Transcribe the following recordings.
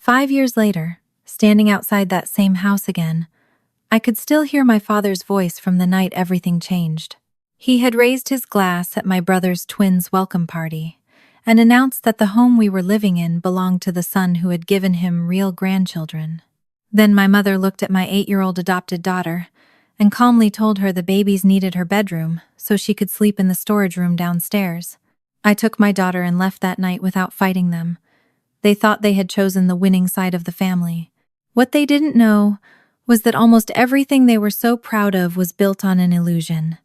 5 years later, standing outside that same house again, I could still hear my father's voice from the night everything changed. He had raised his glass at my brother's twins' welcome party and announced that the home we were living in belonged to the son who had given him real grandchildren. Then my mother looked at my 8-year-old adopted daughter and calmly told her the babies needed her bedroom so she could sleep in the storage room downstairs. I took my daughter and left that night without fighting them. They thought they had chosen the winning side of the family. What they didn't know was that almost everything they were so proud of was built on an illusion.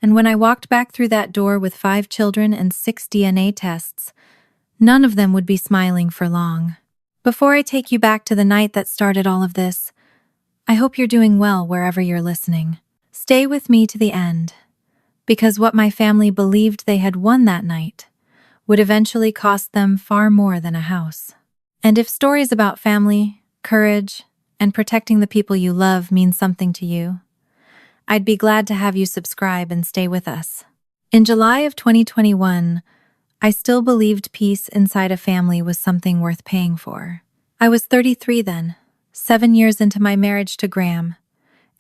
And when I walked back through that door with 5 children and 6 DNA tests, none of them would be smiling for long. Before I take you back to the night that started all of this, I hope you're doing well wherever you're listening. Stay with me to the end, because what my family believed they had won that night would eventually cost them far more than a house. And if stories about family, courage, and protecting the people you love mean something to you, I'd be glad to have you subscribe and stay with us. In July of 2021, I still believed peace inside a family was something worth paying for. I was 33 then, 7 years into my marriage to Graham,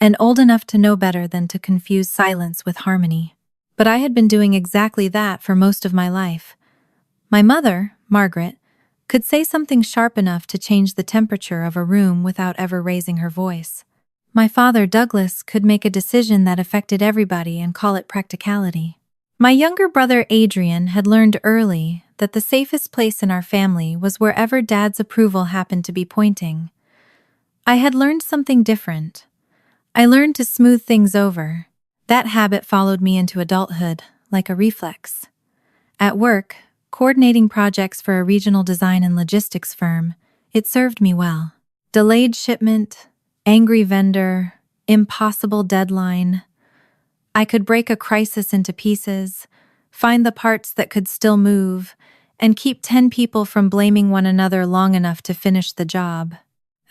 and old enough to know better than to confuse silence with harmony. But I had been doing exactly that for most of my life. My mother, Margaret, could say something sharp enough to change the temperature of a room without ever raising her voice. My father, Douglas, could make a decision that affected everybody and call it practicality. My younger brother, Adrian, had learned early that the safest place in our family was wherever Dad's approval happened to be pointing. I had learned something different. I learned to smooth things over. That habit followed me into adulthood, like a reflex. At work, coordinating projects for a regional design and logistics firm, it served me well. Delayed shipment, angry vendor, impossible deadline. I could break a crisis into pieces, find the parts that could still move, and keep 10 people from blaming one another long enough to finish the job.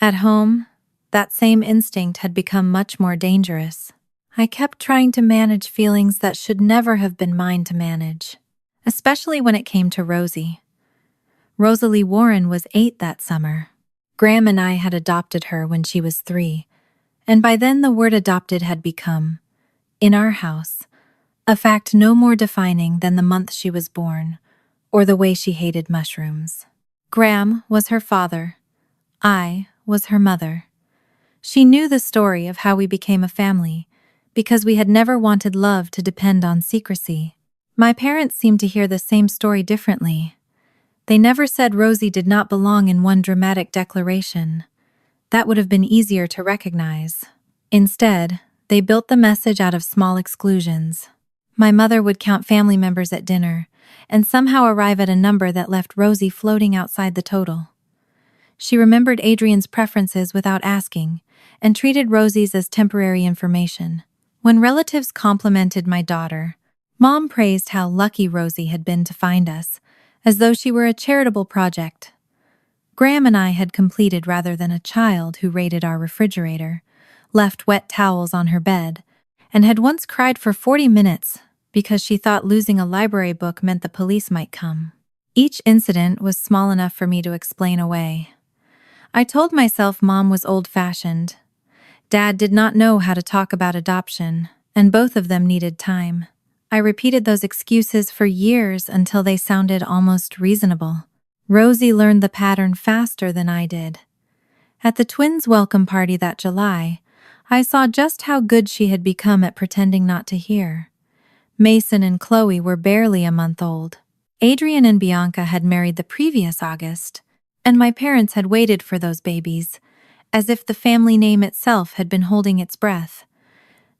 At home, that same instinct had become much more dangerous. I kept trying to manage feelings that should never have been mine to manage, especially when it came to Rosie. Rosalie Warren was 8 that summer. Graham and I had adopted her when she was 3, and by then the word adopted had become, in our house, a fact no more defining than the month she was born or the way she hated mushrooms. Graham was her father. I was her mother. She knew the story of how we became a family because we had never wanted love to depend on secrecy. My parents seemed to hear the same story differently. They never said Rosie did not belong in one dramatic declaration. That would have been easier to recognize. Instead, they built the message out of small exclusions. My mother would count family members at dinner and somehow arrive at a number that left Rosie floating outside the total. She remembered Adrian's preferences without asking and treated Rosie's as temporary information. When relatives complimented my daughter, Mom praised how lucky Rosie had been to find us, as though she were a charitable project. Graham and I had completed rather than a child who raided our refrigerator, left wet towels on her bed, and had once cried for 40 minutes because she thought losing a library book meant the police might come. Each incident was small enough for me to explain away. I told myself Mom was old-fashioned. Dad did not know how to talk about adoption, and both of them needed time. I repeated those excuses for years until they sounded almost reasonable. Rosie learned the pattern faster than I did. At the twins' welcome party that July, I saw just how good she had become at pretending not to hear. Mason and Chloe were barely a month old. Adrian and Bianca had married the previous August, and my parents had waited for those babies, as if the family name itself had been holding its breath.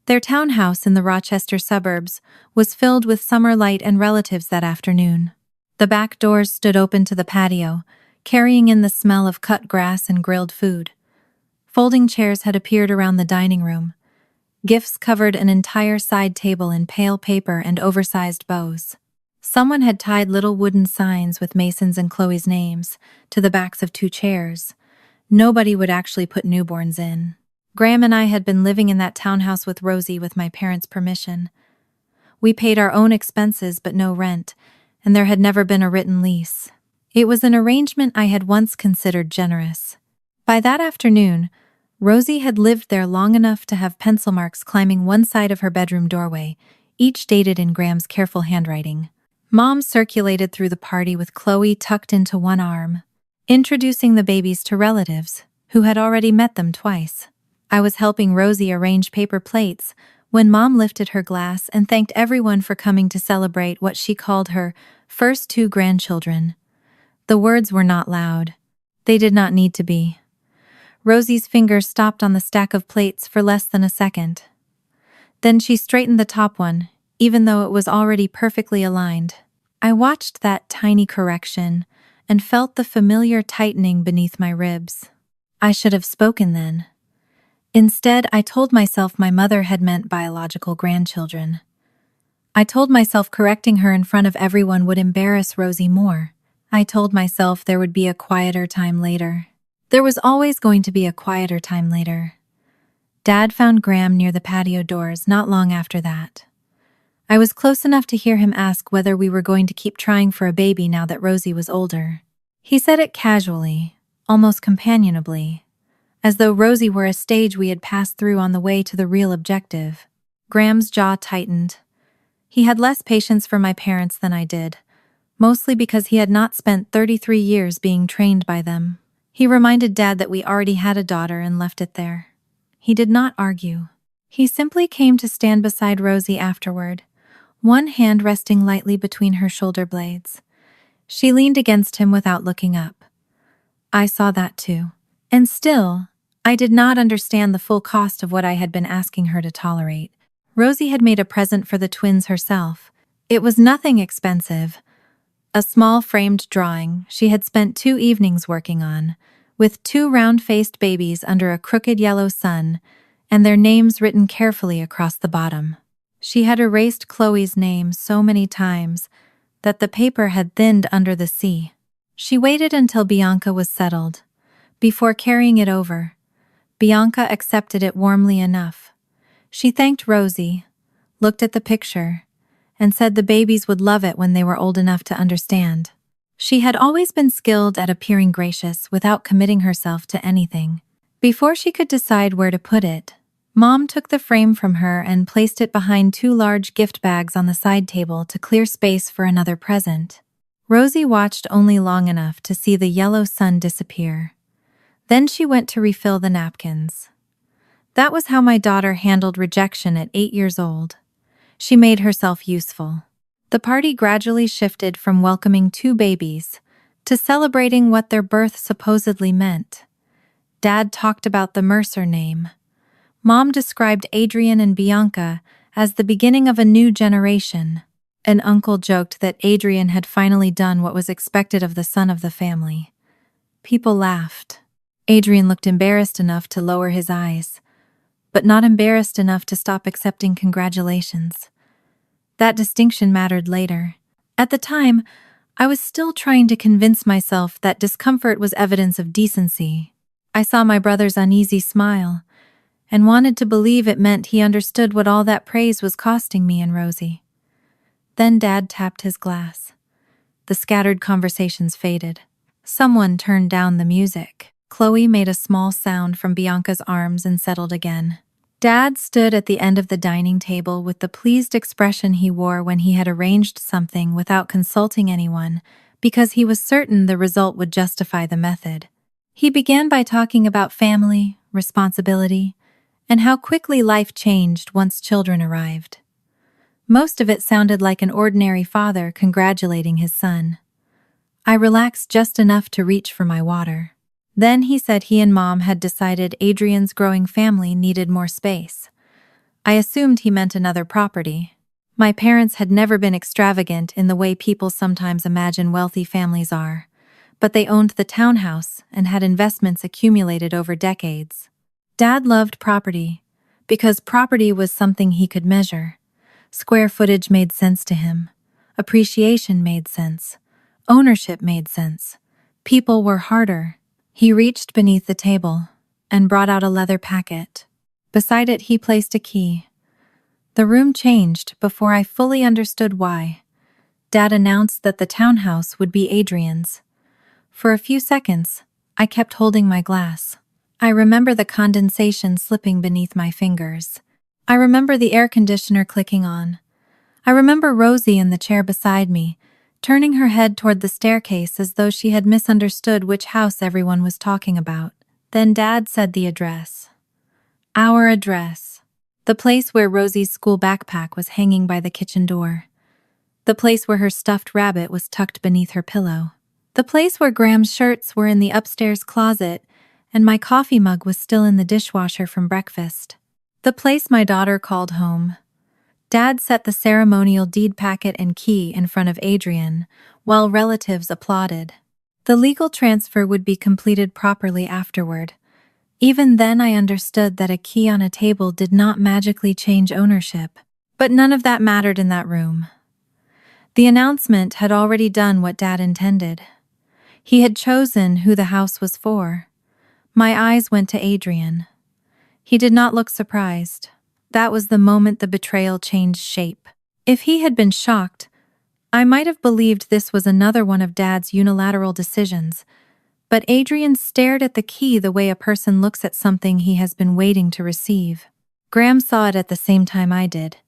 Their townhouse in the Rochester suburbs was filled with summer light and relatives that afternoon. The back doors stood open to the patio, carrying in the smell of cut grass and grilled food. Folding chairs had appeared around the dining room. Gifts covered an entire side table in pale paper and oversized bows. Someone had tied little wooden signs with Mason's and Chloe's names to the backs of 2 chairs. Nobody would actually put newborns in. Graham and I had been living in that townhouse with Rosie with my parents' permission. We paid our own expenses but no rent, and there had never been a written lease. It was an arrangement I had once considered generous. By that afternoon, Rosie had lived there long enough to have pencil marks climbing one side of her bedroom doorway, each dated in Graham's careful handwriting. Mom circulated through the party with Chloe tucked into one arm, introducing the babies to relatives, who had already met them twice. I was helping Rosie arrange paper plates when Mom lifted her glass and thanked everyone for coming to celebrate what she called her first 2 grandchildren. The words were not loud. They did not need to be. Rosie's fingers stopped on the stack of plates for less than a second. Then she straightened the top one, even though it was already perfectly aligned. I watched that tiny correction and felt the familiar tightening beneath my ribs. I should have spoken then. Instead, I told myself my mother had meant biological grandchildren. I told myself correcting her in front of everyone would embarrass Rosie more. I told myself there would be a quieter time later. There was always going to be a quieter time later. Dad found Graham near the patio doors not long after that. I was close enough to hear him ask whether we were going to keep trying for a baby now that Rosie was older. He said it casually, almost companionably, as though Rosie were a stage we had passed through on the way to the real objective. Graham's jaw tightened. He had less patience for my parents than I did, mostly because he had not spent 33 years being trained by them. He reminded Dad that we already had a daughter and left it there. He did not argue. He simply came to stand beside Rosie afterward, one hand resting lightly between her shoulder blades. She leaned against him without looking up. I saw that too. And still, I did not understand the full cost of what I had been asking her to tolerate. Rosie had made a present for the twins herself. It was nothing expensive. A small framed drawing she had spent 2 evenings working on, with 2 round-faced babies under a crooked yellow sun, and their names written carefully across the bottom. She had erased Chloe's name so many times that the paper had thinned under the C. She waited until Bianca was settled. Before carrying it over, Bianca accepted it warmly enough. She thanked Rosie, looked at the picture, and said the babies would love it when they were old enough to understand. She had always been skilled at appearing gracious without committing herself to anything. Before she could decide where to put it, Mom took the frame from her and placed it behind 2 large gift bags on the side table to clear space for another present. Rosie watched only long enough to see the yellow sun disappear. Then she went to refill the napkins. That was how my daughter handled rejection at 8 years old. She made herself useful. The party gradually shifted from welcoming 2 babies to celebrating what their birth supposedly meant. Dad talked about the Mercer name. Mom described Adrian and Bianca as the beginning of a new generation. An uncle joked that Adrian had finally done what was expected of the son of the family. People laughed. Adrian looked embarrassed enough to lower his eyes, but not embarrassed enough to stop accepting congratulations. That distinction mattered later. At the time, I was still trying to convince myself that discomfort was evidence of decency. I saw my brother's uneasy smile and wanted to believe it meant he understood what all that praise was costing me and Rosie. Then Dad tapped his glass. The scattered conversations faded. Someone turned down the music. Chloe made a small sound from Bianca's arms and settled again. Dad stood at the end of the dining table with the pleased expression he wore when he had arranged something without consulting anyone, because he was certain the result would justify the method. He began by talking about family, responsibility, and how quickly life changed once children arrived. Most of it sounded like an ordinary father congratulating his son. I relaxed just enough to reach for my water. Then he said he and Mom had decided Adrian's growing family needed more space. I assumed he meant another property. My parents had never been extravagant in the way people sometimes imagine wealthy families are, but they owned the townhouse and had investments accumulated over decades. Dad loved property because property was something he could measure. Square footage made sense to him. Appreciation made sense. Ownership made sense. People were harder. He reached beneath the table and brought out a leather packet. Beside it, he placed a key. The room changed before I fully understood why. Dad announced that the townhouse would be Adrian's. For a few seconds, I kept holding my glass. I remember the condensation slipping beneath my fingers. I remember the air conditioner clicking on. I remember Rosie in the chair beside me, turning her head toward the staircase as though she had misunderstood which house everyone was talking about. Then Dad said the address. Our address. The place where Rosie's school backpack was hanging by the kitchen door. The place where her stuffed rabbit was tucked beneath her pillow. The place where Graham's shirts were in the upstairs closet and my coffee mug was still in the dishwasher from breakfast. The place my daughter called home. Dad set the ceremonial deed packet and key in front of Adrian, while relatives applauded. The legal transfer would be completed properly afterward. Even then I understood that a key on a table did not magically change ownership. But none of that mattered in that room. The announcement had already done what Dad intended. He had chosen who the house was for. My eyes went to Adrian. He did not look surprised. That was the moment the betrayal changed shape. If he had been shocked, I might have believed this was another one of Dad's unilateral decisions, but Adrian stared at the key the way a person looks at something he has been waiting to receive. Graham saw it at the same time I did.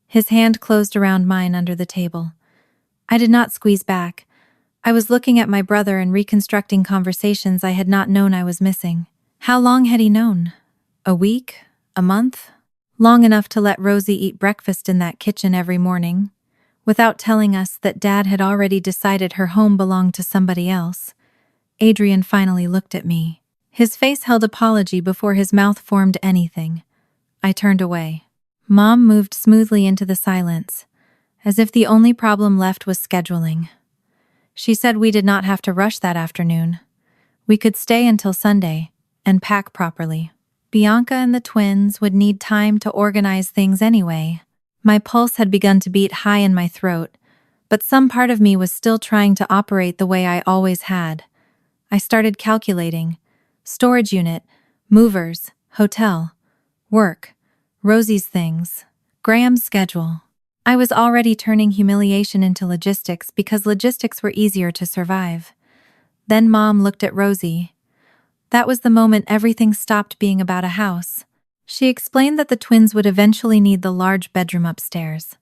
His hand closed around mine under the table. I did not squeeze back. I was looking at my brother and reconstructing conversations I had not known I was missing. How long had he known? A week? A month? Long enough to let Rosie eat breakfast in that kitchen every morning, without telling us that Dad had already decided her home belonged to somebody else. Adrian finally looked at me. His face held apology before his mouth formed anything. I turned away. Mom moved smoothly into the silence, as if the only problem left was scheduling. She said we did not have to rush that afternoon. We could stay until Sunday and pack properly. Bianca and the twins would need time to organize things anyway. My pulse had begun to beat high in my throat, but some part of me was still trying to operate the way I always had. I started calculating. Storage unit, movers, hotel, work, Rosie's things, Graham's schedule. I was already turning humiliation into logistics because logistics were easier to survive. Then Mom looked at Rosie. That was the moment everything stopped being about a house. She explained that the twins would eventually need the large bedroom upstairs,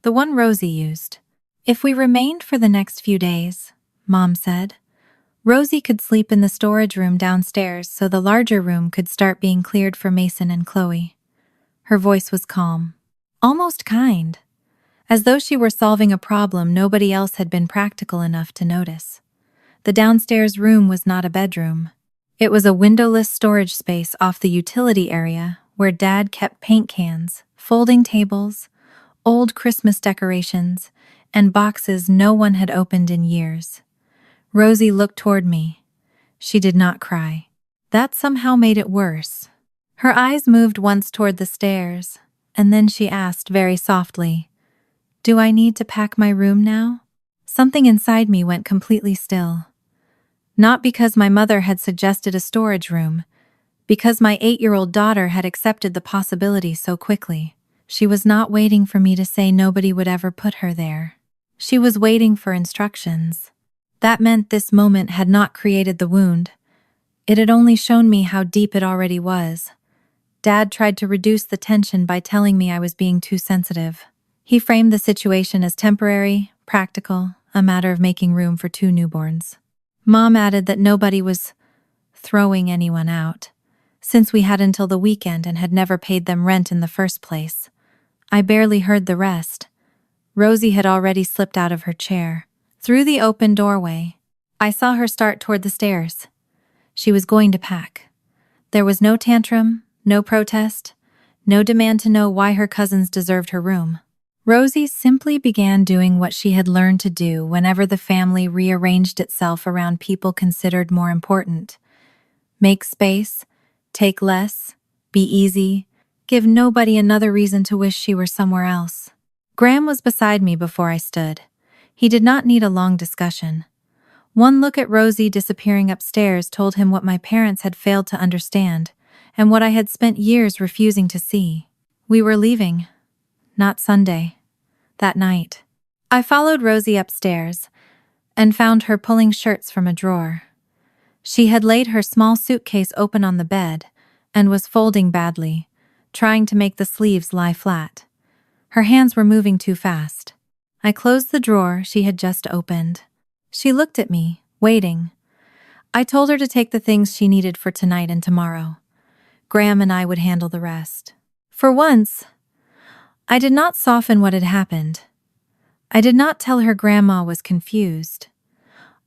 the one Rosie used. If we remained for the next few days, Mom said, Rosie could sleep in the storage room downstairs so the larger room could start being cleared for Mason and Chloe. Her voice was calm, almost kind, as though she were solving a problem nobody else had been practical enough to notice. The downstairs room was not a bedroom. It was a windowless storage space off the utility area where Dad kept paint cans, folding tables, old Christmas decorations, and boxes no one had opened in years. Rosie looked toward me. She did not cry. That somehow made it worse. Her eyes moved once toward the stairs, and then she asked very softly, "Do I need to pack my room now?" Something inside me went completely still. Not because my mother had suggested a storage room, because my 8-year-old daughter had accepted the possibility so quickly. She was not waiting for me to say nobody would ever put her there. She was waiting for instructions. That meant this moment had not created the wound. It had only shown me how deep it already was. Dad tried to reduce the tension by telling me I was being too sensitive. He framed the situation as temporary, practical, a matter of making room for 2 newborns. Mom added that nobody was throwing anyone out, since we had until the weekend and had never paid them rent in the first place. I barely heard the rest. Rosie had already slipped out of her chair. Through the open doorway, I saw her start toward the stairs. She was going to pack. There was no tantrum, no protest, no demand to know why her cousins deserved her room. Rosie simply began doing what she had learned to do whenever the family rearranged itself around people considered more important. Make space, take less, be easy, give nobody another reason to wish she were somewhere else. Graham was beside me before I stood. He did not need a long discussion. One look at Rosie disappearing upstairs told him what my parents had failed to understand, and what I had spent years refusing to see. We were leaving. Not Sunday. That night. I followed Rosie upstairs, and found her pulling shirts from a drawer. She had laid her small suitcase open on the bed and was folding badly, trying to make the sleeves lie flat. Her hands were moving too fast. I closed the drawer she had just opened. She looked at me, waiting. I told her to take the things she needed for tonight and tomorrow. Graham and I would handle the rest. For once, I did not soften what had happened. I did not tell her Grandma was confused.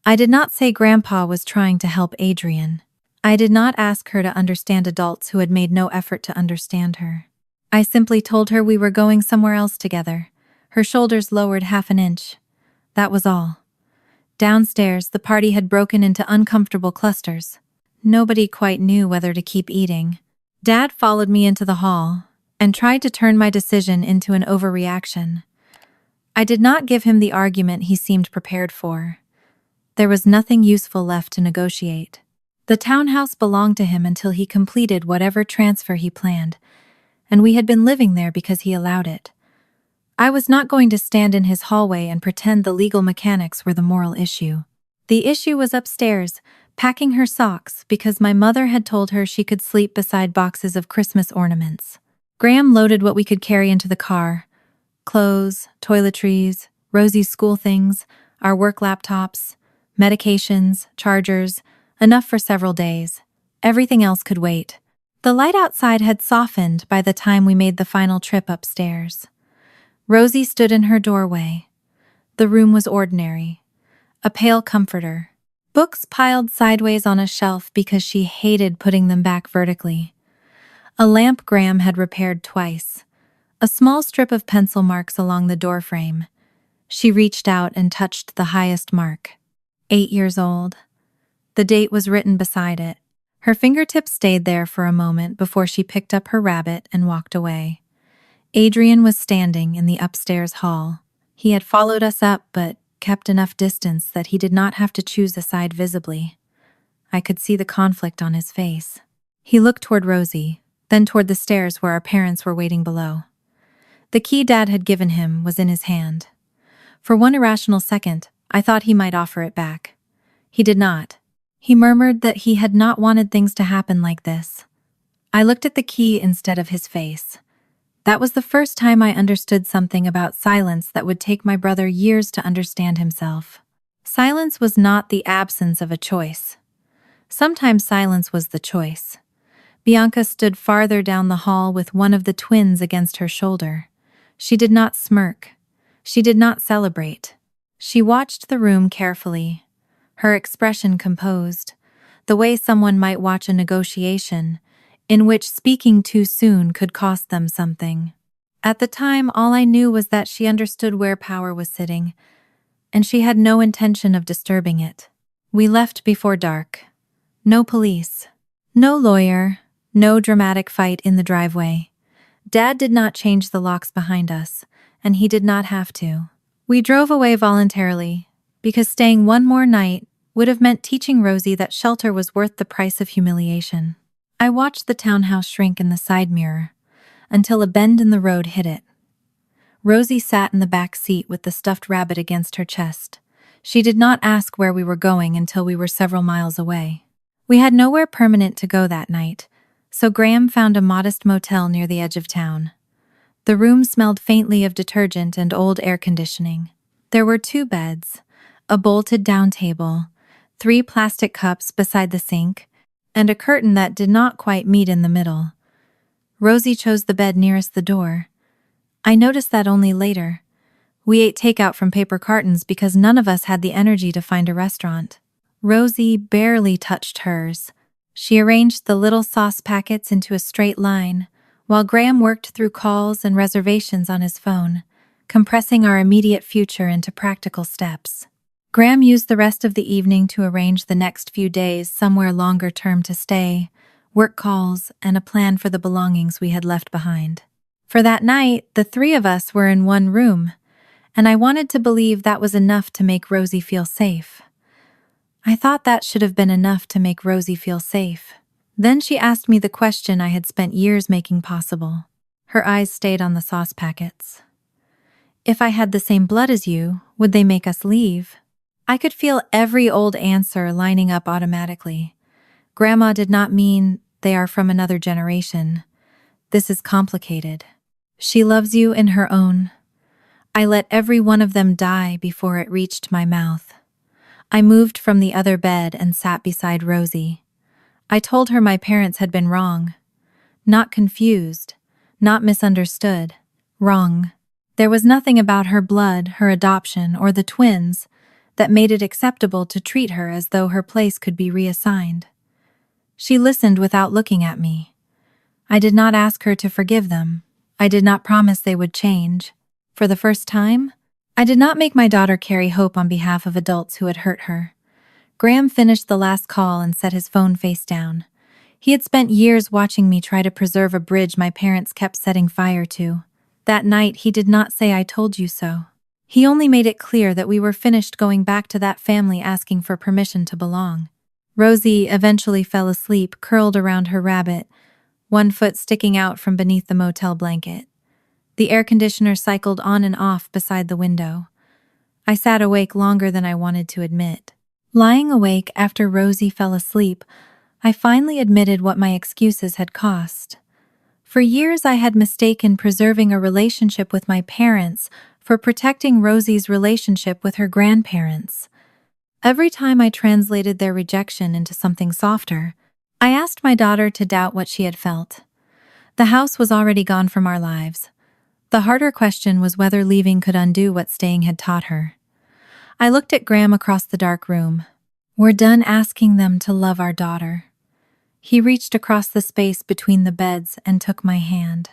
I did not say Grandpa was trying to help Adrian. I did not ask her to understand adults who had made no effort to understand her. I simply told her we were going somewhere else together. Her shoulders lowered half an inch. That was all. Downstairs, the party had broken into uncomfortable clusters. Nobody quite knew whether to keep eating. Dad followed me into the hall and tried to turn my decision into an overreaction. I did not give him the argument he seemed prepared for. There was nothing useful left to negotiate. The townhouse belonged to him until he completed whatever transfer he planned, and we had been living there because he allowed it. I was not going to stand in his hallway and pretend the legal mechanics were the moral issue. The issue was upstairs, packing her socks because my mother had told her she could sleep beside boxes of Christmas ornaments. Graham loaded what we could carry into the car. Clothes, toiletries, Rosie's school things, our work laptops, medications, chargers, enough for several days. Everything else could wait. The light outside had softened by the time we made the final trip upstairs. Rosie stood in her doorway. The room was ordinary. A pale comforter. Books piled sideways on a shelf because she hated putting them back vertically. A lamp Graham had repaired twice. A small strip of pencil marks along the doorframe. She reached out and touched the highest mark. 8 years old. The date was written beside it. Her fingertips stayed there for a moment before she picked up her rabbit and walked away. Adrian was standing in the upstairs hall. He had followed us up but kept enough distance that he did not have to choose a side visibly. I could see the conflict on his face. He looked toward Rosie, then toward the stairs where our parents were waiting below. The key Dad had given him was in his hand. For one irrational second, I thought he might offer it back. He did not. He murmured that he had not wanted things to happen like this. I looked at the key instead of his face. That was the first time I understood something about silence that would take my brother years to understand himself. Silence was not the absence of a choice. Sometimes silence was the choice. Bianca stood farther down the hall with one of the twins against her shoulder. She did not smirk. She did not celebrate. She watched the room carefully, her expression composed, the way someone might watch a negotiation in which speaking too soon could cost them something. At the time, all I knew was that she understood where power was sitting, and she had no intention of disturbing it. We left before dark. No police. No lawyer. No dramatic fight in the driveway. Dad did not change the locks behind us, and he did not have to. We drove away voluntarily, because staying one more night would have meant teaching Rosie that shelter was worth the price of humiliation. I watched the townhouse shrink in the side mirror, until a bend in the road hit it. Rosie sat in the back seat with the stuffed rabbit against her chest. She did not ask where we were going until we were several miles away. We had nowhere permanent to go that night, so Graham found a modest motel near the edge of town. The room smelled faintly of detergent and old air conditioning. There were 2 beds, a bolted-down table, 3 plastic cups beside the sink, and a curtain that did not quite meet in the middle. Rosie chose the bed nearest the door. I noticed that only later. We ate takeout from paper cartons because none of us had the energy to find a restaurant. Rosie barely touched hers. She arranged the little sauce packets into a straight line, while Graham worked through calls and reservations on his phone, compressing our immediate future into practical steps. Graham used the rest of the evening to arrange the next few days somewhere longer term to stay, work calls, and a plan for the belongings we had left behind. For that night, the 3 of us were in one room, and I wanted to believe that was enough to make Rosie feel safe. I thought that should have been enough to make Rosie feel safe. Then she asked me the question I had spent years making possible. Her eyes stayed on the sauce packets. If I had the same blood as you, would they make us leave? I could feel every old answer lining up automatically. Grandma did not mean they are from another generation. This is complicated. She loves you in her own. I let every one of them die before it reached my mouth. I moved from the other bed and sat beside Rosie. I told her my parents had been wrong. Not confused, not misunderstood. Wrong. There was nothing about her blood, her adoption, or the twins that made it acceptable to treat her as though her place could be reassigned. She listened without looking at me. I did not ask her to forgive them. I did not promise they would change. For the first time, I did not make my daughter carry hope on behalf of adults who had hurt her. Graham finished the last call and set his phone face down. He had spent years watching me try to preserve a bridge my parents kept setting fire to. That night, he did not say "I told you so." He only made it clear that we were finished going back to that family asking for permission to belong. Rosie eventually fell asleep, curled around her rabbit, one foot sticking out from beneath the motel blanket. The air conditioner cycled on and off beside the window. I sat awake longer than I wanted to admit. Lying awake after Rosie fell asleep, I finally admitted what my excuses had cost. For years I had mistaken preserving a relationship with my parents for protecting Rosie's relationship with her grandparents. Every time I translated their rejection into something softer, I asked my daughter to doubt what she had felt. The house was already gone from our lives. The harder question was whether leaving could undo what staying had taught her. I looked at Graham across the dark room. We're done asking them to love our daughter. He reached across the space between the beds and took my hand.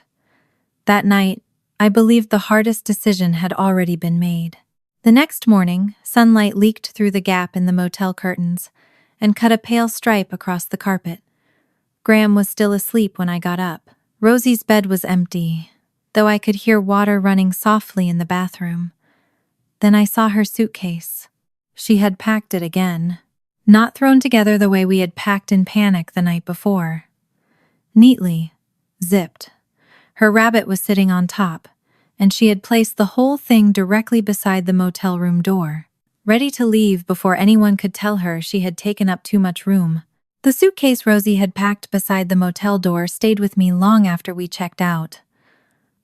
That night, I believed the hardest decision had already been made. The next morning, sunlight leaked through the gap in the motel curtains and cut a pale stripe across the carpet. Graham was still asleep when I got up. Rosie's bed was empty, though I could hear water running softly in the bathroom. Then I saw her suitcase. She had packed it again, not thrown together the way we had packed in panic the night before. Neatly, zipped. Her rabbit was sitting on top, and she had placed the whole thing directly beside the motel room door, ready to leave before anyone could tell her she had taken up too much room. The suitcase Rosie had packed beside the motel door stayed with me long after we checked out.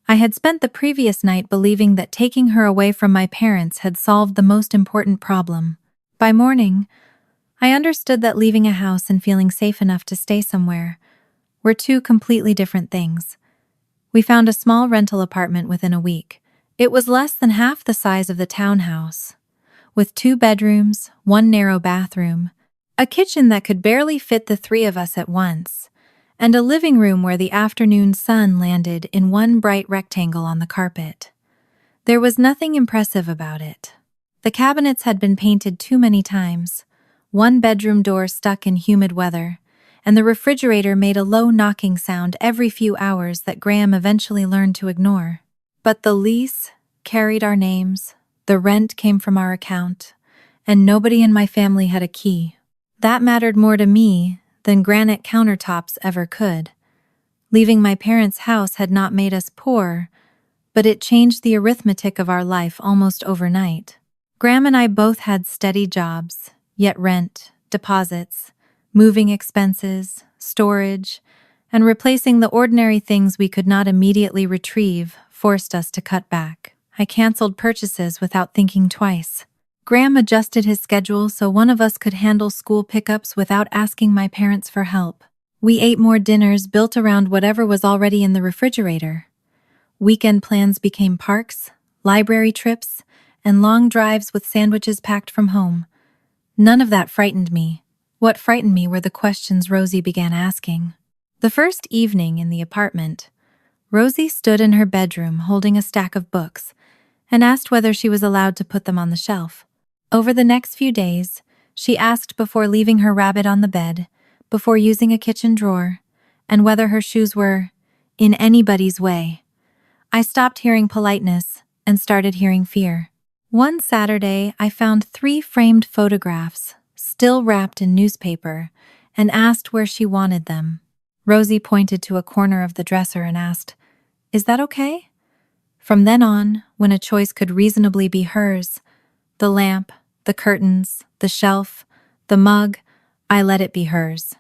I had spent the previous night believing that taking her away from my parents had solved the most important problem. By morning, I understood that leaving a house and feeling safe enough to stay somewhere were two completely different things. We found a small rental apartment within a week. It was less than half the size of the townhouse, with 2 bedrooms, 1 narrow bathroom, a kitchen that could barely fit the 3 of us at once, and a living room where the afternoon sun landed in one bright rectangle on the carpet. There was nothing impressive about it. The cabinets had been painted too many times, one bedroom door stuck in humid weather, and the refrigerator made a low knocking sound every few hours that Graham eventually learned to ignore. But the lease carried our names, the rent came from our account, and nobody in my family had a key. That mattered more to me than granite countertops ever could. Leaving my parents' house had not made us poor, but it changed the arithmetic of our life almost overnight. Graham and I both had steady jobs, yet rent, deposits, moving expenses, storage, and replacing the ordinary things we could not immediately retrieve forced us to cut back. I canceled purchases without thinking twice. Graham adjusted his schedule so one of us could handle school pickups without asking my parents for help. We ate more dinners built around whatever was already in the refrigerator. Weekend plans became parks, library trips, and long drives with sandwiches packed from home. None of that frightened me. What frightened me were the questions Rosie began asking. The first evening in the apartment, Rosie stood in her bedroom holding a stack of books and asked whether she was allowed to put them on the shelf. Over the next few days, she asked before leaving her rabbit on the bed, before using a kitchen drawer, and whether her shoes were in anybody's way. I stopped hearing politeness and started hearing fear. One Saturday, I found 3 framed photographs, still wrapped in newspaper, and asked where she wanted them. Rosie pointed to a corner of the dresser and asked, "Is that okay?" From then on, when a choice could reasonably be hers, the lamp, The curtains, the shelf, the mug, I let it be hers.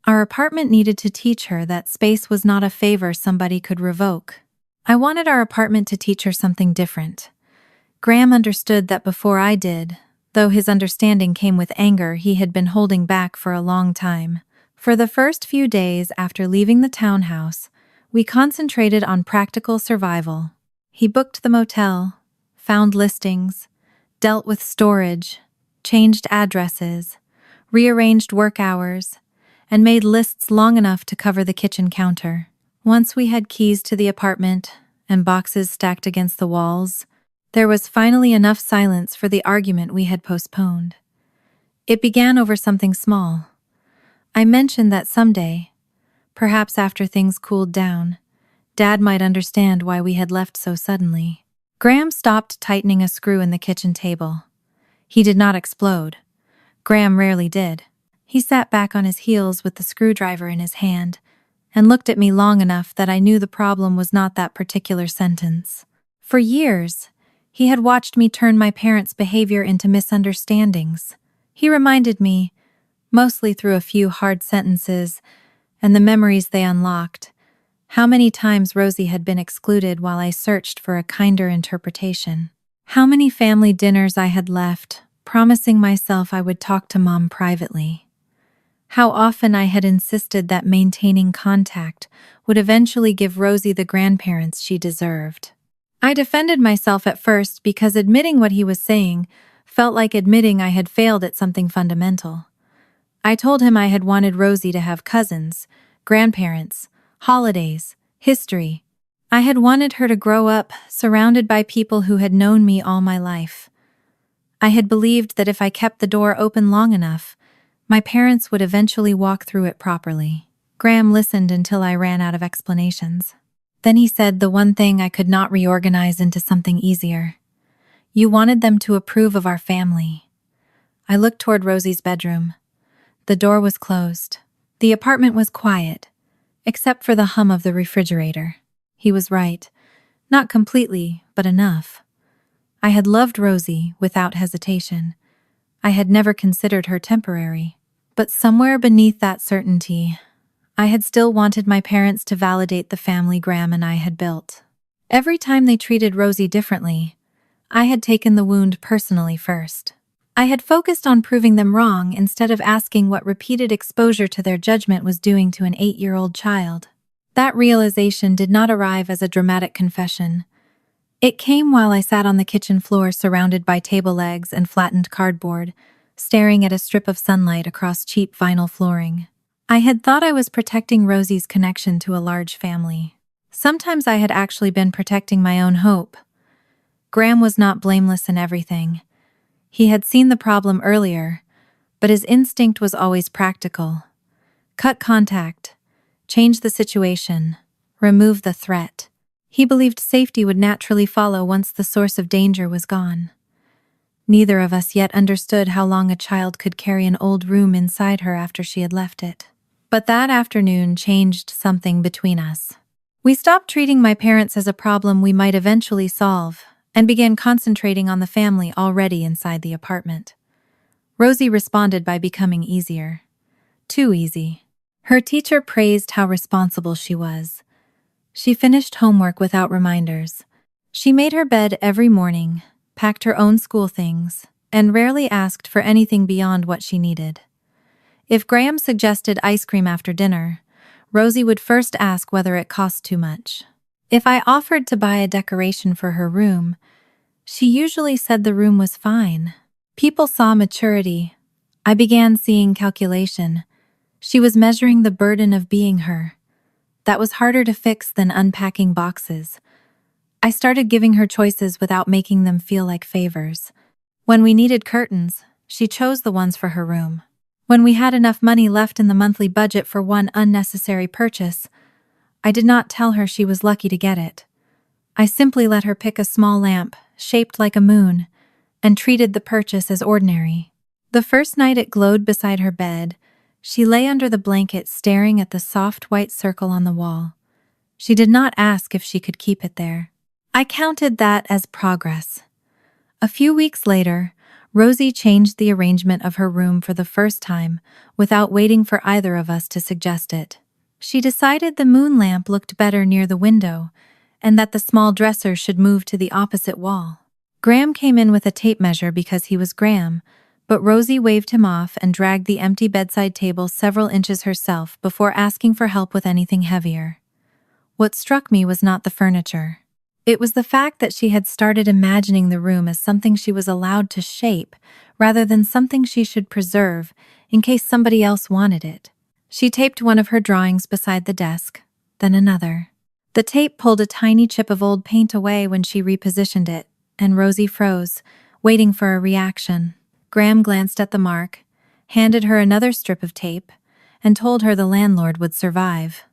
Our apartment needed to teach her that space was not a favor somebody could revoke. I wanted our apartment to teach her something different. Graham understood that before I did, though his understanding came with anger he had been holding back for a long time. For the first few days after leaving the townhouse, we concentrated on practical survival. He booked the motel, found listings, dealt with storage, changed addresses, rearranged work hours, and made lists long enough to cover the kitchen counter. Once we had keys to the apartment and boxes stacked against the walls, there was finally enough silence for the argument we had postponed. It began over something small. I mentioned that someday, perhaps after things cooled down, Dad might understand why we had left so suddenly. Graham stopped tightening a screw in the kitchen table. He did not explode. Graham rarely did. He sat back on his heels with the screwdriver in his hand and looked at me long enough that I knew the problem was not that particular sentence. For years, he had watched me turn my parents' behavior into misunderstandings. He reminded me, mostly through a few hard sentences and the memories they unlocked, how many times Rosie had been excluded while I searched for a kinder interpretation. How many family dinners I had left, promising myself I would talk to Mom privately. How often I had insisted that maintaining contact would eventually give Rosie the grandparents she deserved. I defended myself at first because admitting what he was saying felt like admitting I had failed at something fundamental. I told him I had wanted Rosie to have cousins, grandparents, holidays, history. I had wanted her to grow up surrounded by people who had known me all my life. I had believed that if I kept the door open long enough, my parents would eventually walk through it properly. Graham listened until I ran out of explanations. Then he said the one thing I could not reorganize into something easier. You wanted them to approve of our family. I looked toward Rosie's bedroom. The door was closed. The apartment was quiet, except for the hum of the refrigerator. He was right. Not completely, but enough. I had loved Rosie without hesitation. I had never considered her temporary. But somewhere beneath that certainty, I had still wanted my parents to validate the family Graham and I had built. Every time they treated Rosie differently, I had taken the wound personally first. I had focused on proving them wrong instead of asking what repeated exposure to their judgment was doing to an 8-year-old child. That realization did not arrive as a dramatic confession. It came while I sat on the kitchen floor surrounded by table legs and flattened cardboard, staring at a strip of sunlight across cheap vinyl flooring. I had thought I was protecting Rosie's connection to a large family. Sometimes I had actually been protecting my own hope. Graham was not blameless in everything. He had seen the problem earlier, but his instinct was always practical. Cut contact, change the situation, remove the threat. He believed safety would naturally follow once the source of danger was gone. Neither of us yet understood how long a child could carry an old room inside her after she had left it. But that afternoon changed something between us. We stopped treating my parents as a problem we might eventually solve and began concentrating on the family already inside the apartment. Rosie responded by becoming easier. Too easy. Her teacher praised how responsible she was. She finished homework without reminders. She made her bed every morning, packed her own school things, and rarely asked for anything beyond what she needed. If Graham suggested ice cream after dinner, Rosie would first ask whether it cost too much. If I offered to buy a decoration for her room, she usually said the room was fine. People saw maturity. I began seeing calculation. She was measuring the burden of being her. That was harder to fix than unpacking boxes. I started giving her choices without making them feel like favors. When we needed curtains, she chose the ones for her room. When we had enough money left in the monthly budget for one unnecessary purchase, I did not tell her she was lucky to get it. I simply let her pick a small lamp, shaped like a moon, and treated the purchase as ordinary. The first night it glowed beside her bed, she lay under the blanket staring at the soft white circle on the wall. She did not ask if she could keep it there. I counted that as progress. A few weeks later, Rosie changed the arrangement of her room for the first time, without waiting for either of us to suggest it. She decided the moon lamp looked better near the window, and that the small dresser should move to the opposite wall. Graham came in with a tape measure because he was Graham, but Rosie waved him off and dragged the empty bedside table several inches herself before asking for help with anything heavier. What struck me was not the furniture. It was the fact that she had started imagining the room as something she was allowed to shape, rather than something she should preserve in case somebody else wanted it. She taped one of her drawings beside the desk, then another. The tape pulled a tiny chip of old paint away when she repositioned it, and Rosie froze, waiting for a reaction. Graham glanced at the mark, handed her another strip of tape, and told her the landlord would survive.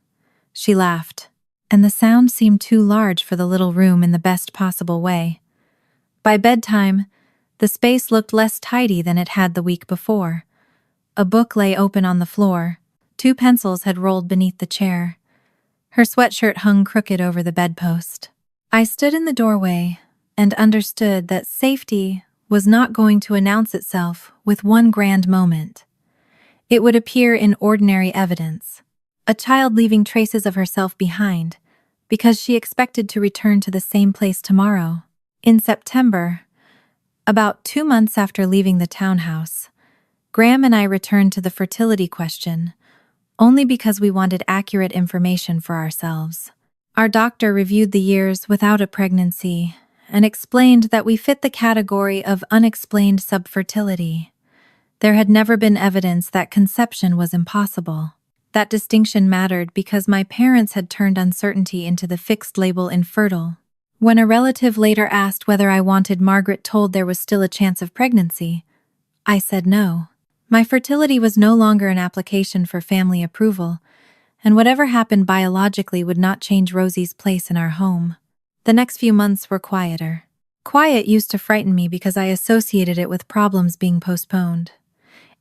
She laughed, and the sound seemed too large for the little room in the best possible way. By bedtime, the space looked less tidy than it had the week before. A book lay open on the floor. 2 pencils had rolled beneath the chair. Her sweatshirt hung crooked over the bedpost. I stood in the doorway and understood that safety was not going to announce itself with one grand moment. It would appear in ordinary evidence. A child leaving traces of herself behind, because she expected to return to the same place tomorrow. In September, about 2 months after leaving the townhouse, Graham and I returned to the fertility question, only because we wanted accurate information for ourselves. Our doctor reviewed the years without a pregnancy and explained that we fit the category of unexplained subfertility. There had never been evidence that conception was impossible. That distinction mattered because my parents had turned uncertainty into the fixed label infertile. When a relative later asked whether I wanted Margaret told there was still a chance of pregnancy, I said no. My fertility was no longer an application for family approval, and whatever happened biologically would not change Rosie's place in our home. The next few months were quieter. Quiet used to frighten me because I associated it with problems being postponed.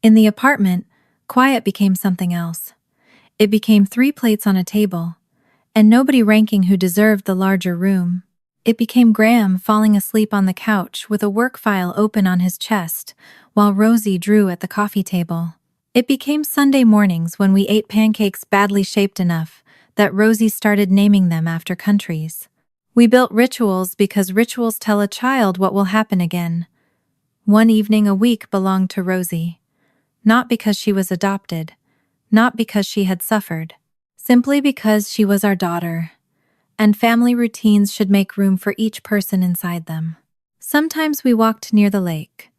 In the apartment, quiet became something else. It became 3 plates on a table, and nobody ranking who deserved the larger room. It became Graham falling asleep on the couch with a work file open on his chest, while Rosie drew at the coffee table. It became Sunday mornings when we ate pancakes badly shaped enough that Rosie started naming them after countries. We built rituals because rituals tell a child what will happen again. One evening a week belonged to Rosie. Not because she was adopted, not because she had suffered, simply because she was our daughter, and family routines should make room for each person inside them. Sometimes we walked near the lake.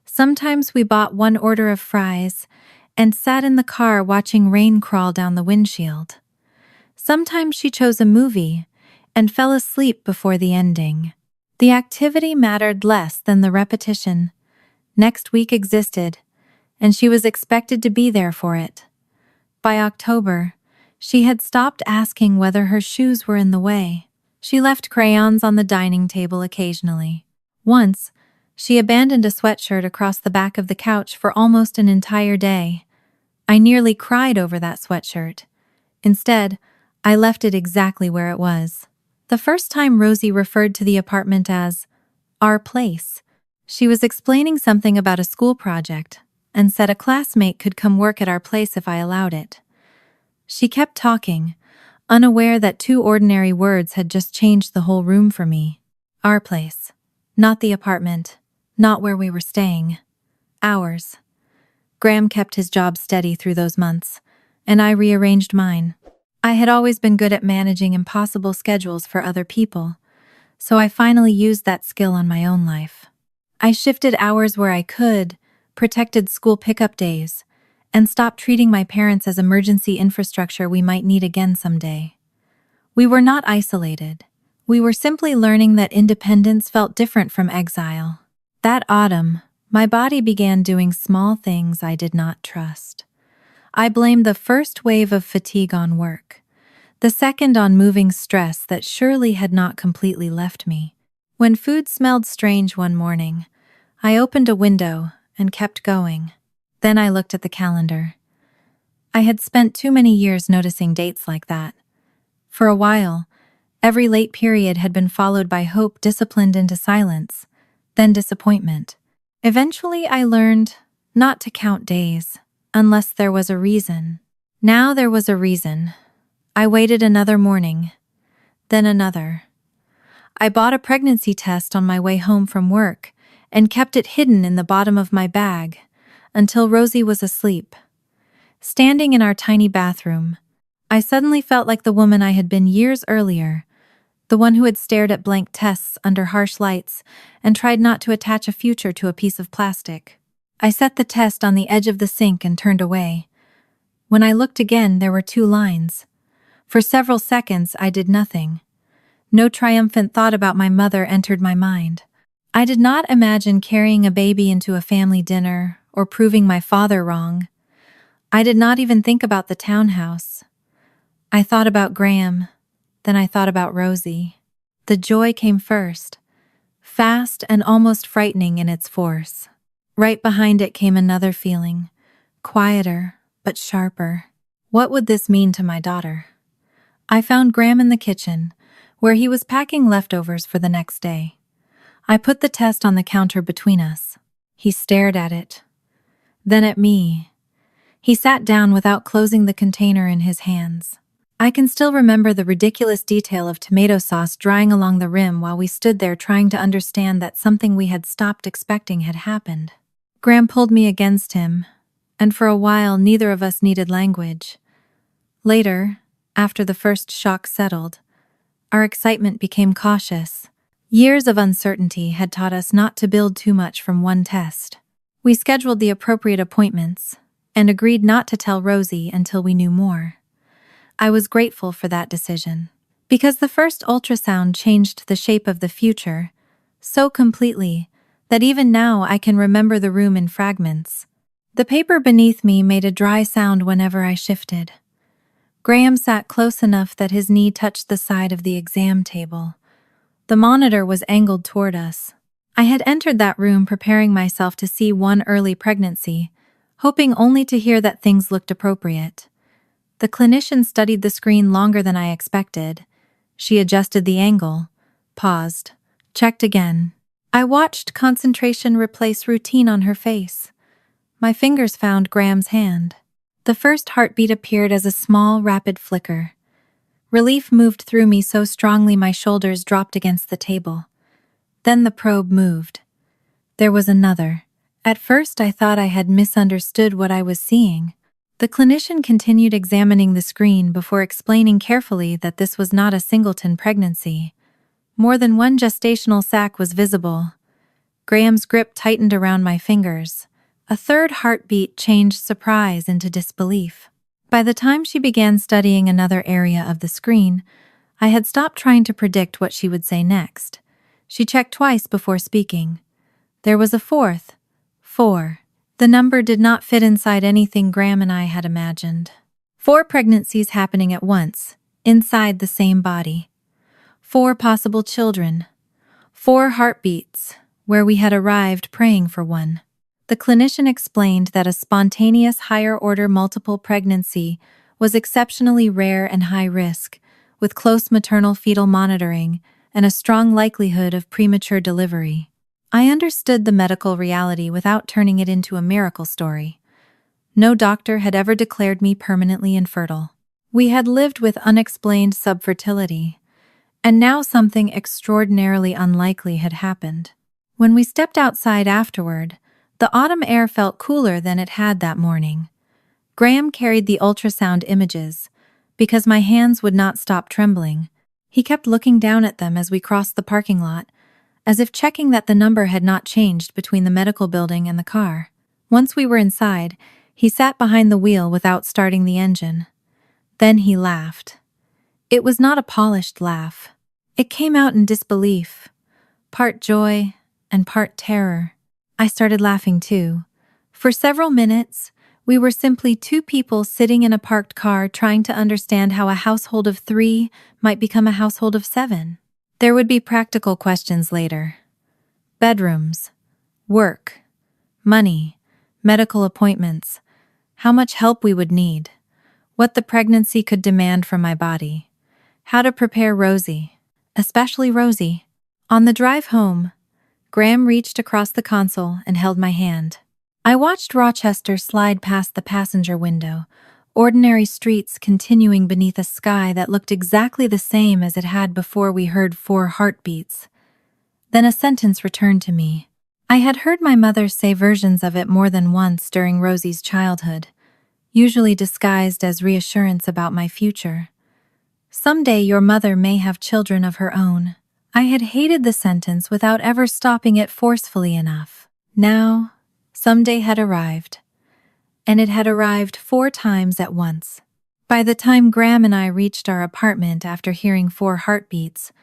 Sometimes we bought one order of fries and sat in the car watching rain crawl down the windshield. Sometimes she chose a movie and fell asleep before the ending. The activity mattered less than the repetition. Next week existed, and she was expected to be there for it. By October, she had stopped asking whether her shoes were in the way. She left crayons on the dining table occasionally. Once, she abandoned a sweatshirt across the back of the couch for almost an entire day. I nearly cried over that sweatshirt. Instead, I left it exactly where it was. The first time Rosie referred to the apartment as our place, she was explaining something about a school project and said a classmate could come work at our place if I allowed it. She kept talking, unaware that 2 ordinary words had just changed the whole room for me. Our place. Not the apartment. Not where we were staying. Ours. Graham kept his job steady through those months, and I rearranged mine. I had always been good at managing impossible schedules for other people, so I finally used that skill on my own life. I shifted hours where I could, protected school pickup days, and stopped treating my parents as emergency infrastructure we might need again someday. We were not isolated. We were simply learning that independence felt different from exile. That autumn, my body began doing small things I did not trust. I blamed the first wave of fatigue on work, the second on moving stress that surely had not completely left me. When food smelled strange one morning, I opened a window and kept going. Then I looked at the calendar. I had spent too many years noticing dates like that. For a while, every late period had been followed by hope disciplined into silence, then disappointment. Eventually, I learned not to count days unless there was a reason. Now there was a reason. I waited another morning, then another. I bought a pregnancy test on my way home from work and kept it hidden in the bottom of my bag until Rosie was asleep. Standing in our tiny bathroom, I suddenly felt like the woman I had been years earlier, the one who had stared at blank tests under harsh lights and tried not to attach a future to a piece of plastic. I set the test on the edge of the sink and turned away. When I looked again, there were 2 lines. For several seconds, I did nothing. No triumphant thought about my mother entered my mind. I did not imagine carrying a baby into a family dinner or proving my father wrong. I did not even think about the townhouse. I thought about Graham, then I thought about Rosie. The joy came first, fast and almost frightening in its force. Right behind it came another feeling, quieter but sharper. What would this mean to my daughter? I found Graham in the kitchen, where he was packing leftovers for the next day. I put the test on the counter between us. He stared at it, then at me. He sat down without closing the container in his hands. I can still remember the ridiculous detail of tomato sauce drying along the rim while we stood there trying to understand that something we had stopped expecting had happened. Graham pulled me against him, and for a while neither of us needed language. Later, after the first shock settled, our excitement became cautious. Years of uncertainty had taught us not to build too much from one test. We scheduled the appropriate appointments and agreed not to tell Rosie until we knew more. I was grateful for that decision, because the first ultrasound changed the shape of the future so completely that even now I can remember the room in fragments. The paper beneath me made a dry sound whenever I shifted. Graham sat close enough that his knee touched the side of the exam table. The monitor was angled toward us. I had entered that room preparing myself to see one early pregnancy, hoping only to hear that things looked appropriate. The clinician studied the screen longer than I expected. She adjusted the angle, paused, checked again. I watched concentration replace routine on her face. My fingers found Graham's hand. The first heartbeat appeared as a small, rapid flicker. Relief moved through me so strongly my shoulders dropped against the table. Then the probe moved. There was another. At first I thought I had misunderstood what I was seeing. The clinician continued examining the screen before explaining carefully that this was not a singleton pregnancy. More than one gestational sac was visible. Graham's grip tightened around my fingers. A third heartbeat changed surprise into disbelief. By the time she began studying another area of the screen, I had stopped trying to predict what she would say next. She checked twice before speaking. There was a fourth. 4. The number did not fit inside anything Graham and I had imagined. 4 pregnancies happening at once, inside the same body. 4 possible children. 4 heartbeats, where we had arrived praying for one. The clinician explained that a spontaneous higher-order multiple pregnancy was exceptionally rare and high risk, with close maternal fetal monitoring and a strong likelihood of premature delivery. I understood the medical reality without turning it into a miracle story. No doctor had ever declared me permanently infertile. We had lived with unexplained subfertility, and now something extraordinarily unlikely had happened. When we stepped outside afterward, the autumn air felt cooler than it had that morning. Graham carried the ultrasound images, because my hands would not stop trembling. He kept looking down at them as we crossed the parking lot, as if checking that the number had not changed between the medical building and the car. Once we were inside, he sat behind the wheel without starting the engine. Then he laughed. It was not a polished laugh. It came out in disbelief, part joy and part terror. I started laughing too. For several minutes, we were simply 2 people sitting in a parked car trying to understand how a household of 3 might become a household of 7. There would be practical questions later. Bedrooms, work, money, medical appointments, how much help we would need, what the pregnancy could demand from my body, how to prepare Rosie, especially Rosie. On the drive home, Graham reached across the console and held my hand. I watched Rochester slide past the passenger window, ordinary streets continuing beneath a sky that looked exactly the same as it had before we heard 4 heartbeats. Then a sentence returned to me. I had heard my mother say versions of it more than once during Rosie's childhood, usually disguised as reassurance about my future. Someday your mother may have children of her own. I had hated the sentence without ever stopping it forcefully enough. Now, someday had arrived, and it had arrived 4 times at once. By the time Graham and I reached our apartment after hearing 4 heartbeats,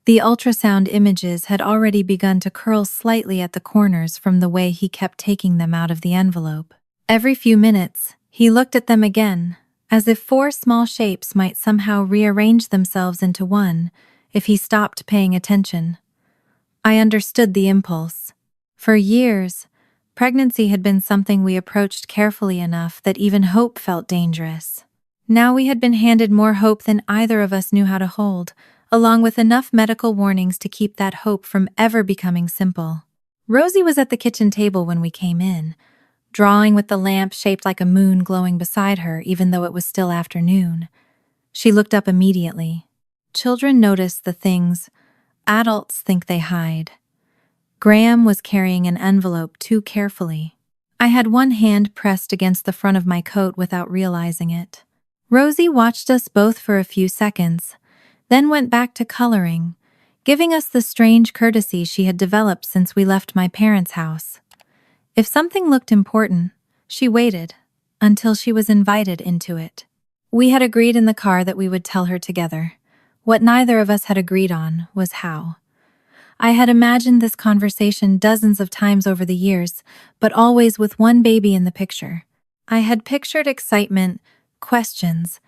the ultrasound images had already begun to curl slightly at the corners from the way he kept taking them out of the envelope. Every few minutes, he looked at them again, as if 4 small shapes might somehow rearrange themselves into one if he stopped paying attention. I understood the impulse. For years, pregnancy had been something we approached carefully enough that even hope felt dangerous. Now we had been handed more hope than either of us knew how to hold, along with enough medical warnings to keep that hope from ever becoming simple. Rosie was at the kitchen table when we came in, drawing with the lamp shaped like a moon glowing beside her even though it was still afternoon. She looked up immediately. Children notice the things adults think they hide. Graham was carrying an envelope too carefully. I had one hand pressed against the front of my coat without realizing it. Rosie watched us both for a few seconds, then went back to coloring, giving us the strange courtesy she had developed since we left my parents' house. If something looked important, she waited until she was invited into it. We had agreed in the car that we would tell her together. What neither of us had agreed on was how. I had imagined this conversation dozens of times over the years, but always with one baby in the picture. I had pictured excitement, questions,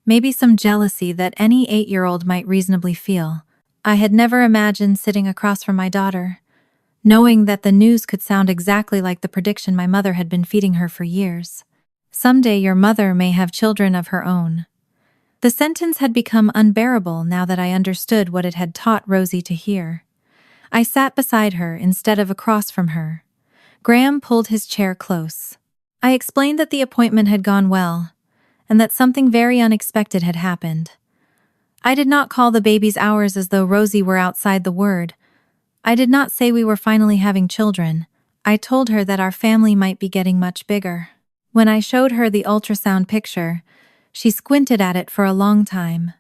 maybe some jealousy that any 8-year-old might reasonably feel. I had never imagined sitting across from my daughter, knowing that the news could sound exactly like the prediction my mother had been feeding her for years. Someday your mother may have children of her own. The sentence had become unbearable now that I understood what it had taught Rosie to hear. I sat beside her instead of across from her. Graham pulled his chair close. I explained that the appointment had gone well, and that something very unexpected had happened. I did not call the baby's hours as though Rosie were outside the word. I did not say we were finally having children. I told her that our family might be getting much bigger. When I showed her the ultrasound picture, she squinted at it for a long time.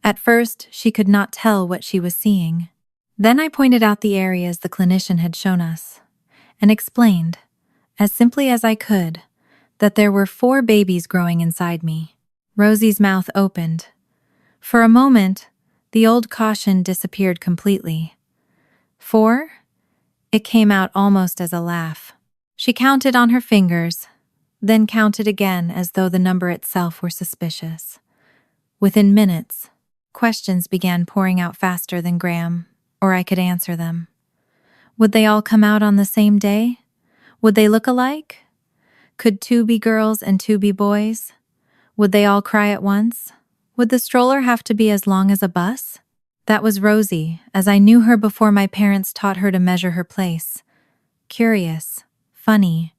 At first, she could not tell what she was seeing. Then I pointed out the areas the clinician had shown us, and explained, as simply as I could, that there were 4 babies growing inside me. Rosie's mouth opened. For a moment, the old caution disappeared completely. 4? It came out almost as a laugh. She counted on her fingers, then counted again as though the number itself were suspicious. Within minutes, questions began pouring out faster than Graham, or I could answer them. Would they all come out on the same day? Would they look alike? Could 2 be girls and 2 be boys? Would they all cry at once? Would the stroller have to be as long as a bus? That was Rosie, as I knew her before my parents taught her to measure her place. Curious, funny,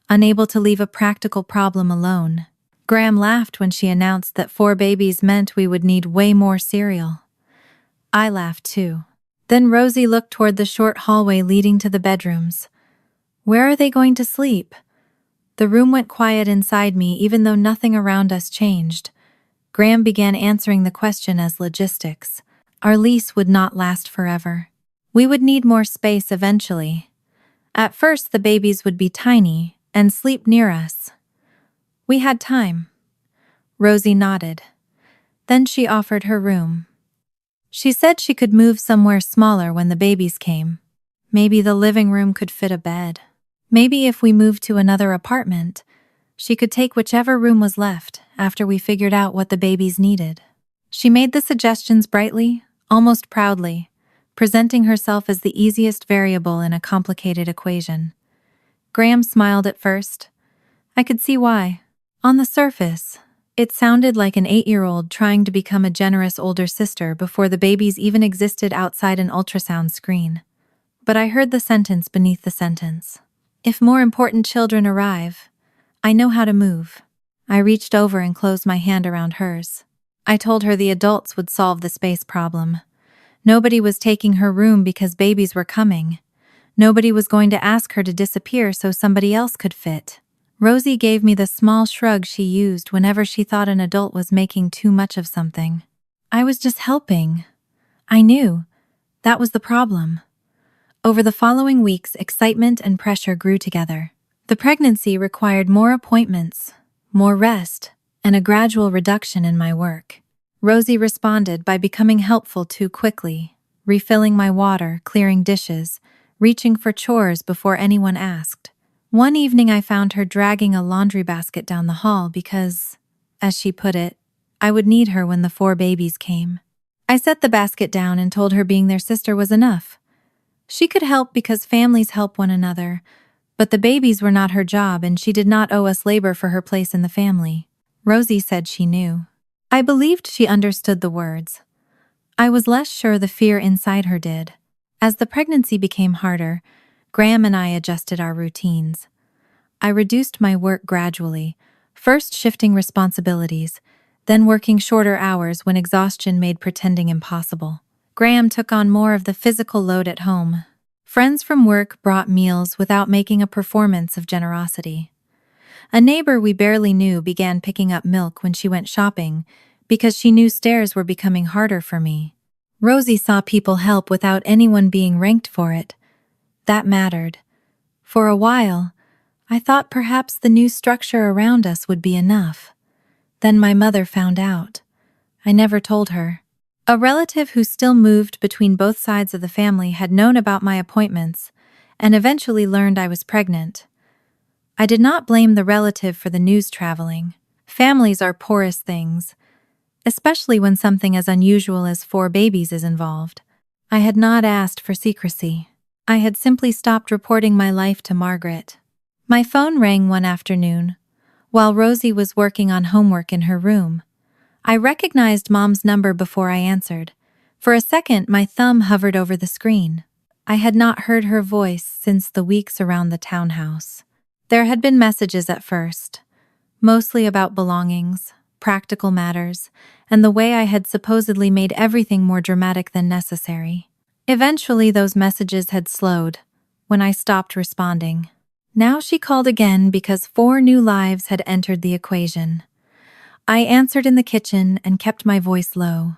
unable to leave a practical problem alone. Graham laughed when she announced that 4 babies meant we would need way more cereal. I laughed too. Then Rosie looked toward the short hallway leading to the bedrooms. Where are they going to sleep? The room went quiet inside me even though nothing around us changed. Graham began answering the question as logistics. Our lease would not last forever. We would need more space eventually. At first the babies would be tiny and sleep near us. We had time. Rosie nodded. Then she offered her room. She said she could move somewhere smaller when the babies came. Maybe the living room could fit a bed. Maybe if we moved to another apartment, she could take whichever room was left after we figured out what the babies needed. She made the suggestions brightly, almost proudly, presenting herself as the easiest variable in a complicated equation. Graham smiled at first. I could see why. On the surface, it sounded like an 8-year-old trying to become a generous older sister before the babies even existed outside an ultrasound screen. but I heard the sentence beneath the sentence. If more important children arrive, I know how to move. I reached over and closed my hand around hers. I told her the adults would solve the space problem. Nobody was taking her room because babies were coming. Nobody was going to ask her to disappear so somebody else could fit. Rosie gave me the small shrug she used whenever she thought an adult was making too much of something. I was just helping. I knew. That was the problem. Over the following weeks, excitement and pressure grew together. The pregnancy required more appointments, more rest, and a gradual reduction in my work. Rosie responded by becoming helpful too quickly, refilling my water, clearing dishes, reaching for chores before anyone asked. One evening I found her dragging a laundry basket down the hall because, as she put it, I would need her when the 4 babies came. I set the basket down and told her being their sister was enough. She could help because families help one another, but the babies were not her job and she did not owe us labor for her place in the family. Rosie said she knew. I believed she understood the words. I was less sure the fear inside her did. As the pregnancy became harder, Graham and I adjusted our routines. I reduced my work gradually, first shifting responsibilities, then working shorter hours when exhaustion made pretending impossible. Graham took on more of the physical load at home. Friends from work brought meals without making a performance of generosity. A neighbor we barely knew began picking up milk when she went shopping because she knew stairs were becoming harder for me. Rosie saw people help without anyone being ranked for it. That mattered. For a while, I thought perhaps the new structure around us would be enough. Then my mother found out. I never told her. A relative who still moved between both sides of the family had known about my appointments and eventually learned I was pregnant. I did not blame the relative for the news traveling. Families are porous things, especially when something as unusual as 4 babies is involved. I had not asked for secrecy. I had simply stopped reporting my life to Margaret. My phone rang one afternoon, while Rosie was working on homework in her room. I recognized Mom's number before I answered. For a second, my thumb hovered over the screen. I had not heard her voice since the weeks around the townhouse. There had been messages at first, mostly about belongings, practical matters, and the way I had supposedly made everything more dramatic than necessary. Eventually, those messages had slowed when I stopped responding. Now she called again because 4 new lives had entered the equation. I answered in the kitchen and kept my voice low.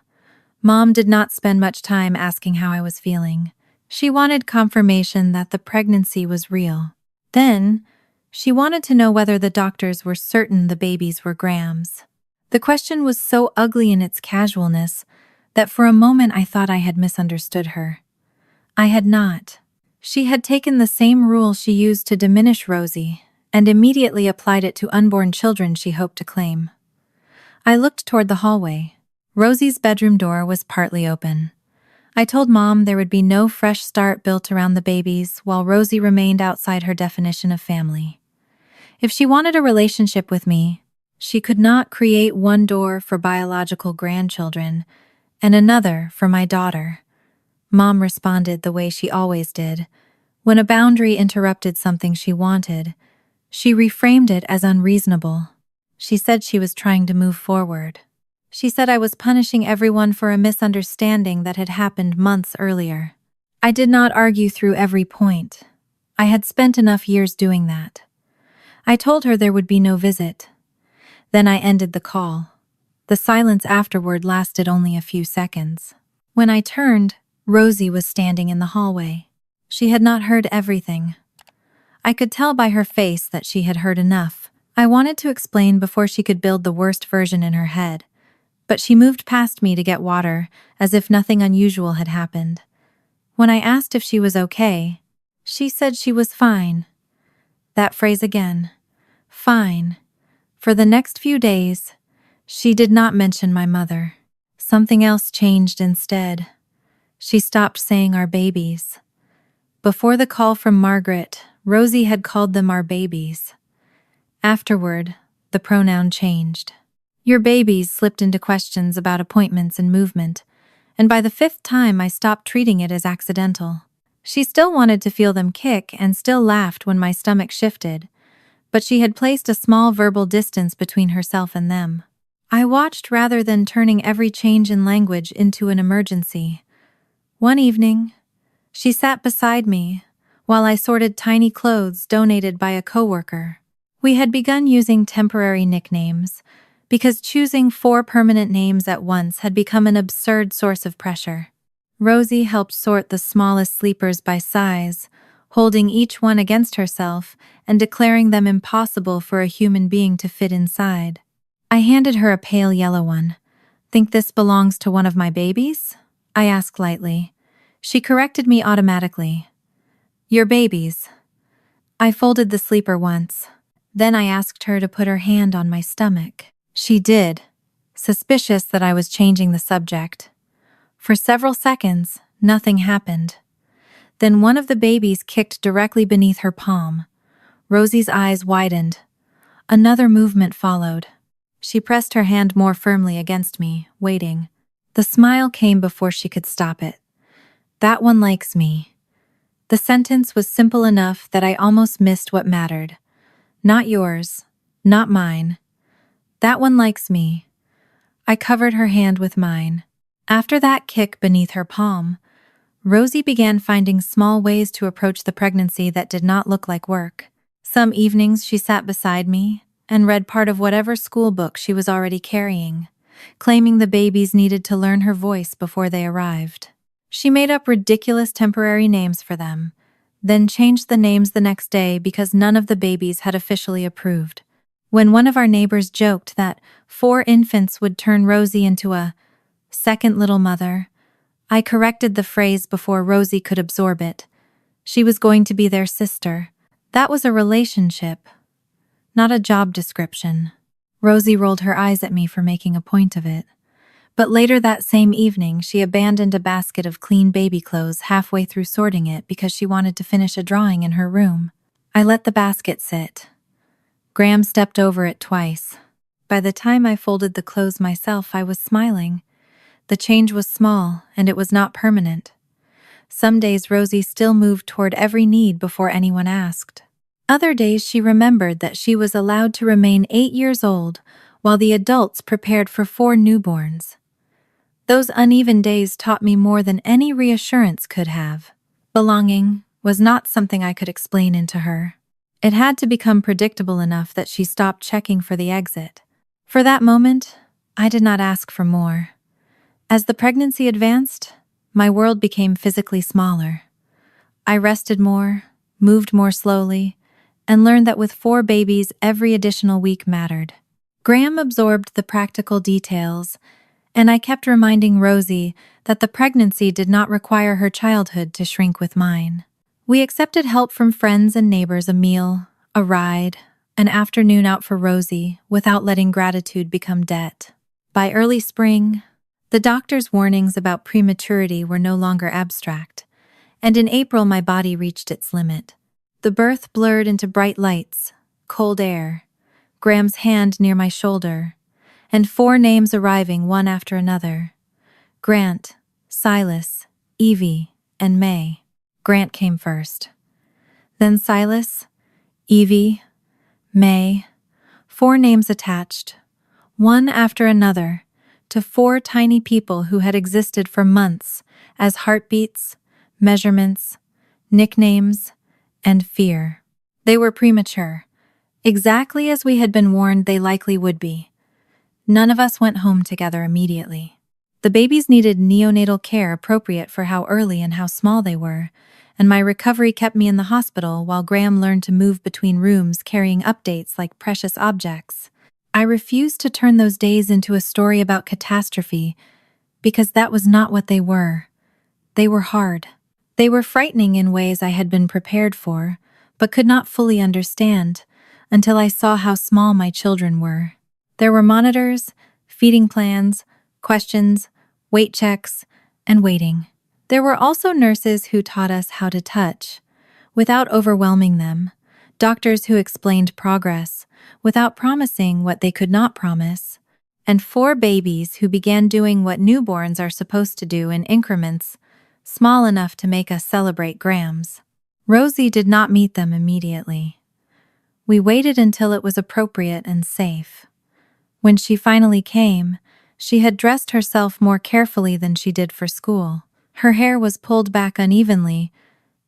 Mom did not spend much time asking how I was feeling. She wanted confirmation that the pregnancy was real. Then, she wanted to know whether the doctors were certain the babies were Graham's. The question was so ugly in its casualness that for a moment I thought I had misunderstood her. I had not. She had taken the same rule she used to diminish Rosie and immediately applied it to unborn children she hoped to claim. I looked toward the hallway. Rosie's bedroom door was partly open. I told Mom there would be no fresh start built around the babies while Rosie remained outside her definition of family. If she wanted a relationship with me, she could not create one door for biological grandchildren and another for my daughter. Mom responded the way she always did. When a boundary interrupted something she wanted, she reframed it as unreasonable. She said she was trying to move forward. She said I was punishing everyone for a misunderstanding that had happened months earlier. I did not argue through every point. I had spent enough years doing that. I told her there would be no visit. Then I ended the call. The silence afterward lasted only a few seconds. When I turned, Rosie was standing in the hallway. She had not heard everything. I could tell by her face that she had heard enough. I wanted to explain before she could build the worst version in her head, but she moved past me to get water, as if nothing unusual had happened. When I asked if she was okay, she said she was fine. That phrase again. Fine. For the next few days, she did not mention my mother. Something else changed instead. She stopped saying our babies. Before the call from Margaret, Rosie had called them our babies. Afterward, the pronoun changed. Your babies slipped into questions about appointments and movement, and by the 5th time I stopped treating it as accidental. She still wanted to feel them kick and still laughed when my stomach shifted, but she had placed a small verbal distance between herself and them. I watched rather than turning every change in language into an emergency. One evening, she sat beside me while I sorted tiny clothes donated by a coworker. We had begun using temporary nicknames because choosing 4 permanent names at once had become an absurd source of pressure. Rosie helped sort the smallest sleepers by size, holding each one against herself and declaring them impossible for a human being to fit inside. I handed her a pale yellow one. "Think this belongs to one of my babies?" I asked lightly. She corrected me automatically. "Your babies." I folded the sleeper once. Then I asked her to put her hand on my stomach. She did, suspicious that I was changing the subject. For several seconds, nothing happened. Then one of the babies kicked directly beneath her palm. Rosie's eyes widened. Another movement followed. She pressed her hand more firmly against me, waiting. The smile came before she could stop it. "That one likes me." The sentence was simple enough that I almost missed what mattered. Not yours, not mine. That one likes me. I covered her hand with mine. After that kick beneath her palm, Rosie began finding small ways to approach the pregnancy that did not look like work. Some evenings she sat beside me and read part of whatever school book she was already carrying, claiming the babies needed to learn her voice before they arrived. She made up ridiculous temporary names for them, then changed the names the next day because none of the babies had officially approved. When one of our neighbors joked that 4 infants would turn Rosie into a second little mother, I corrected the phrase before Rosie could absorb it. She was going to be their sister. That was a relationship, not a job description. Rosie rolled her eyes at me for making a point of it. But later that same evening, she abandoned a basket of clean baby clothes halfway through sorting it because she wanted to finish a drawing in her room. I let the basket sit. Graham stepped over it twice. By the time I folded the clothes myself, I was smiling. The change was small, and it was not permanent. Some days Rosie still moved toward every need before anyone asked. Other days she remembered that she was allowed to remain 8 years old while the adults prepared for 4 newborns. Those uneven days taught me more than any reassurance could have. Belonging was not something I could explain into her. It had to become predictable enough that she stopped checking for the exit. For that moment, I did not ask for more. As the pregnancy advanced, my world became physically smaller. I rested more, moved more slowly, and learned that with 4 babies, every additional week mattered. Graham absorbed the practical details, and I kept reminding Rosie that the pregnancy did not require her childhood to shrink with mine. We accepted help from friends and neighbors, a meal, a ride, an afternoon out for Rosie, without letting gratitude become debt. By early spring, the doctor's warnings about prematurity were no longer abstract, and in April my body reached its limit. The birth blurred into bright lights, cold air, Graham's hand near my shoulder, and 4 names arriving one after another. Grant, Silas, Evie, and May. Grant came first. Then Silas, Evie, May, 4 names attached, one after another, to 4 tiny people who had existed for months as heartbeats, measurements, nicknames, and fear. They were premature, exactly as we had been warned they likely would be. None of us went home together immediately. The babies needed neonatal care appropriate for how early and how small they were, and my recovery kept me in the hospital while Graham learned to move between rooms carrying updates like precious objects. I refused to turn those days into a story about catastrophe because that was not what they were. They were hard. They were frightening in ways I had been prepared for, but could not fully understand until I saw how small my children were. There were monitors, feeding plans, questions, weight checks, and waiting. There were also nurses who taught us how to touch, without overwhelming them, doctors who explained progress, without promising what they could not promise, and 4 babies who began doing what newborns are supposed to do in increments, small enough to make us celebrate grams. Rosie did not meet them immediately. We waited until it was appropriate and safe. When she finally came, she had dressed herself more carefully than she did for school. Her hair was pulled back unevenly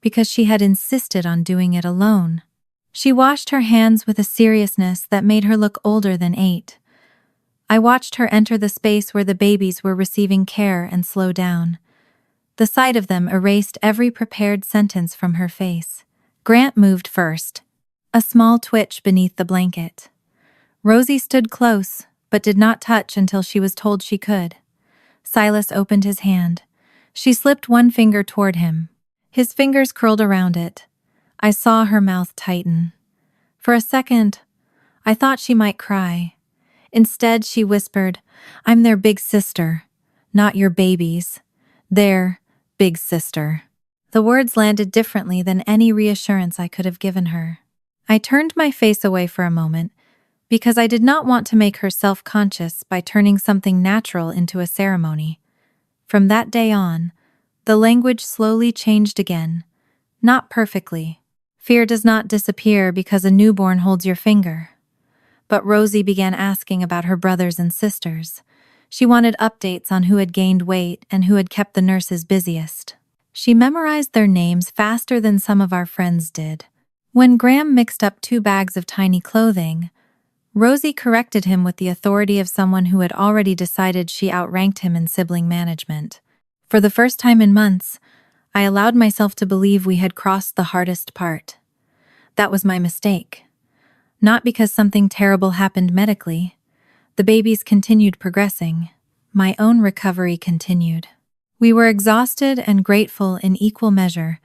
because she had insisted on doing it alone. She washed her hands with a seriousness that made her look older than 8. I watched her enter the space where the babies were receiving care and slow down. The sight of them erased every prepared sentence from her face. Grant moved first, a small twitch beneath the blanket. Rosie stood close, but did not touch until she was told she could. Silas opened his hand. She slipped one finger toward him. His fingers curled around it. I saw her mouth tighten. For a second, I thought she might cry. Instead, she whispered, "I'm their big sister, not your babies. Their big sister." The words landed differently than any reassurance I could have given her. I turned my face away for a moment because I did not want to make her self-conscious by turning something natural into a ceremony. From that day on, the language slowly changed again, not perfectly. Fear does not disappear because a newborn holds your finger. But Rosie began asking about her brothers and sisters. She wanted updates on who had gained weight and who had kept the nurses busiest. She memorized their names faster than some of our friends did. When Graham mixed up 2 bags of tiny clothing, Rosie corrected him with the authority of someone who had already decided she outranked him in sibling management. For the first time in months, I allowed myself to believe we had crossed the hardest part. That was my mistake. Not because something terrible happened medically. The babies continued progressing. My own recovery continued. We were exhausted and grateful in equal measure,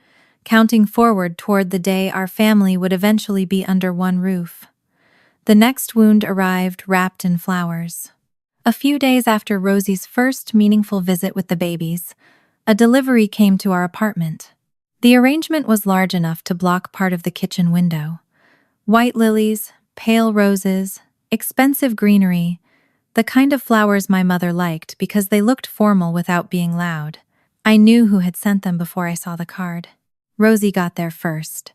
counting forward toward the day our family would eventually be under one roof. The next wound arrived wrapped in flowers. A few days after Rosie's first meaningful visit with the babies, a delivery came to our apartment. The arrangement was large enough to block part of the kitchen window. White lilies, pale roses, expensive greenery, the kind of flowers my mother liked because they looked formal without being loud. I knew who had sent them before I saw the card. Rosie got there first.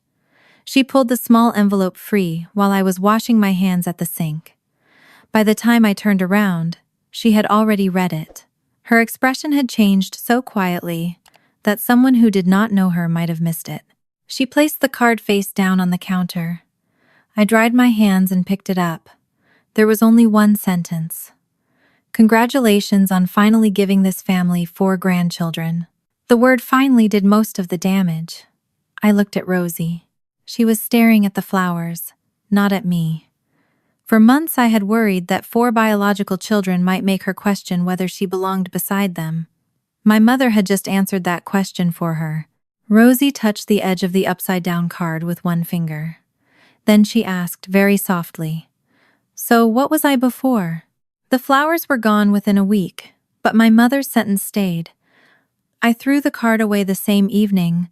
She pulled the small envelope free while I was washing my hands at the sink. By the time I turned around, she had already read it. Her expression had changed so quietly that someone who did not know her might have missed it. She placed the card face down on the counter. I dried my hands and picked it up. There was only one sentence. "Congratulations on finally giving this family 4 grandchildren." The word "finally" did most of the damage. I looked at Rosie. She was staring at the flowers, not at me. For months I had worried that 4 biological children might make her question whether she belonged beside them. My mother had just answered that question for her. Rosie touched the edge of the upside-down card with one finger. Then she asked very softly, "So what was I before?" The flowers were gone within a week, but my mother's sentence stayed. I threw the card away the same evening.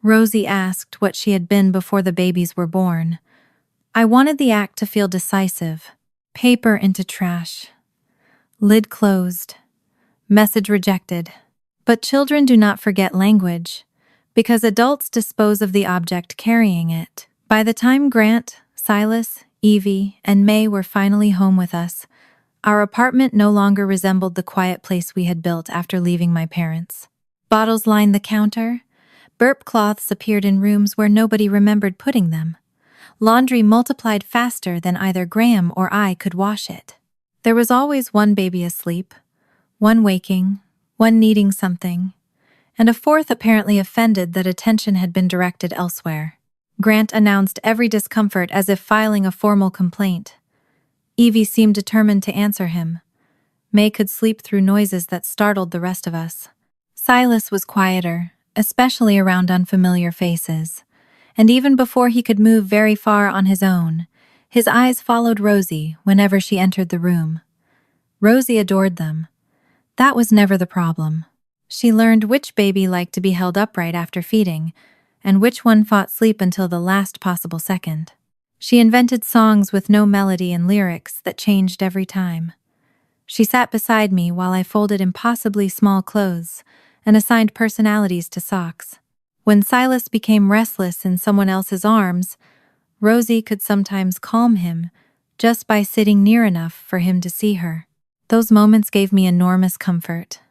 Rosie asked what she had been before the babies were born. I wanted the act to feel decisive. Paper into trash. Lid closed. Message rejected. But children do not forget language, because adults dispose of the object carrying it. By the time Grant, Silas, Evie, and May were finally home with us, our apartment no longer resembled the quiet place we had built after leaving my parents. Bottles lined the counter. Burp cloths appeared in rooms where nobody remembered putting them. Laundry multiplied faster than either Graham or I could wash it. There was always one baby asleep, one waking, one needing something, and a 4th apparently offended that attention had been directed elsewhere. Grant announced every discomfort as if filing a formal complaint. Evie seemed determined to answer him. May could sleep through noises that startled the rest of us. Silas was quieter, especially around unfamiliar faces, and even before he could move very far on his own, his eyes followed Rosie whenever she entered the room. Rosie adored them. That was never the problem. She learned which baby liked to be held upright after feeding, and which one fought sleep until the last possible second. She invented songs with no melody and lyrics that changed every time. She sat beside me while I folded impossibly small clothes and assigned personalities to socks. When Silas became restless in someone else's arms, Rosie could sometimes calm him just by sitting near enough for him to see her. Those moments gave me enormous comfort.